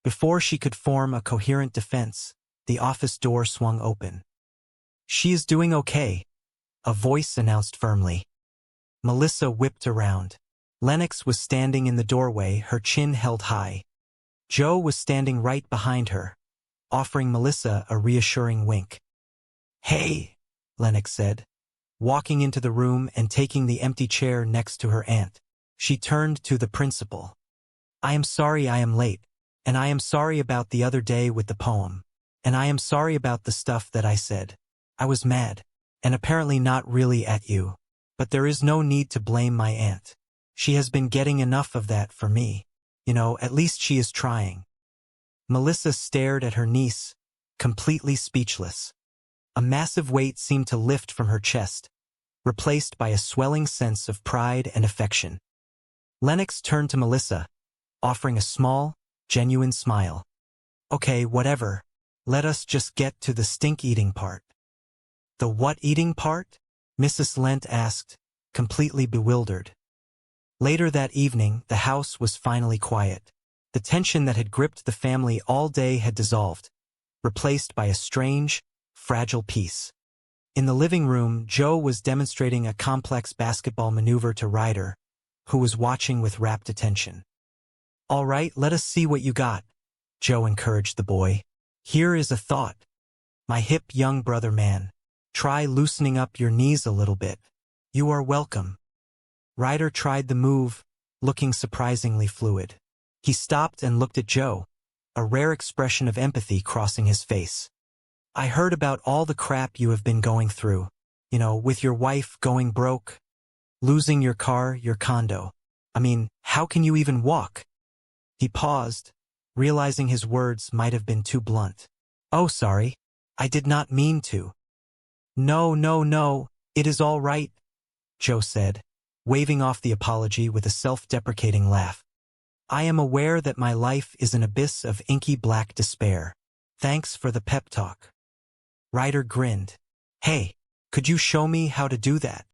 Before she could form a coherent defense, the office door swung open. She is doing okay, a voice announced firmly. Melissa whipped around. Lennox was standing in the doorway, her chin held high. Joe was standing right behind her, offering Melissa a reassuring wink. Hey, Lennox said, walking into the room and taking the empty chair next to her aunt. She turned to the principal. I am sorry I am late, and I am sorry about the other day with the poem, and I am sorry about the stuff that I said. I was mad, and apparently not really at you, but there is no need to blame my aunt. She has been getting enough of that for me. You know, at least she is trying. Melissa stared at her niece, completely speechless. A massive weight seemed to lift from her chest, replaced by a swelling sense of pride and affection. Lennox turned to Melissa, offering a small, genuine smile. Okay, whatever. Let us just get to the stink-eating part. The what-eating part? Mrs. Lent asked, completely bewildered. Later that evening, the house was finally quiet. The tension that had gripped the family all day had dissolved, replaced by a strange, fragile peace. In the living room, Joe was demonstrating a complex basketball maneuver to Ryder, who was watching with rapt attention. All right, let us see what you got, Joe encouraged the boy. Here is a thought. My hip young brother man. Try loosening up your knees a little bit. You are welcome. Ryder tried the move, looking surprisingly fluid. He stopped and looked at Joe, a rare expression of empathy crossing his face. I heard about all the crap you have been going through, with your wife going broke, losing your car, your condo. I mean, how can you even walk? He paused, realizing his words might have been too blunt. Oh, sorry. I did not mean to. No, it is all right, Joe said, waving off the apology with a self-deprecating laugh. I am aware that my life is an abyss of inky black despair. Thanks for the pep talk. Ryder grinned. Hey, could you show me how to do that?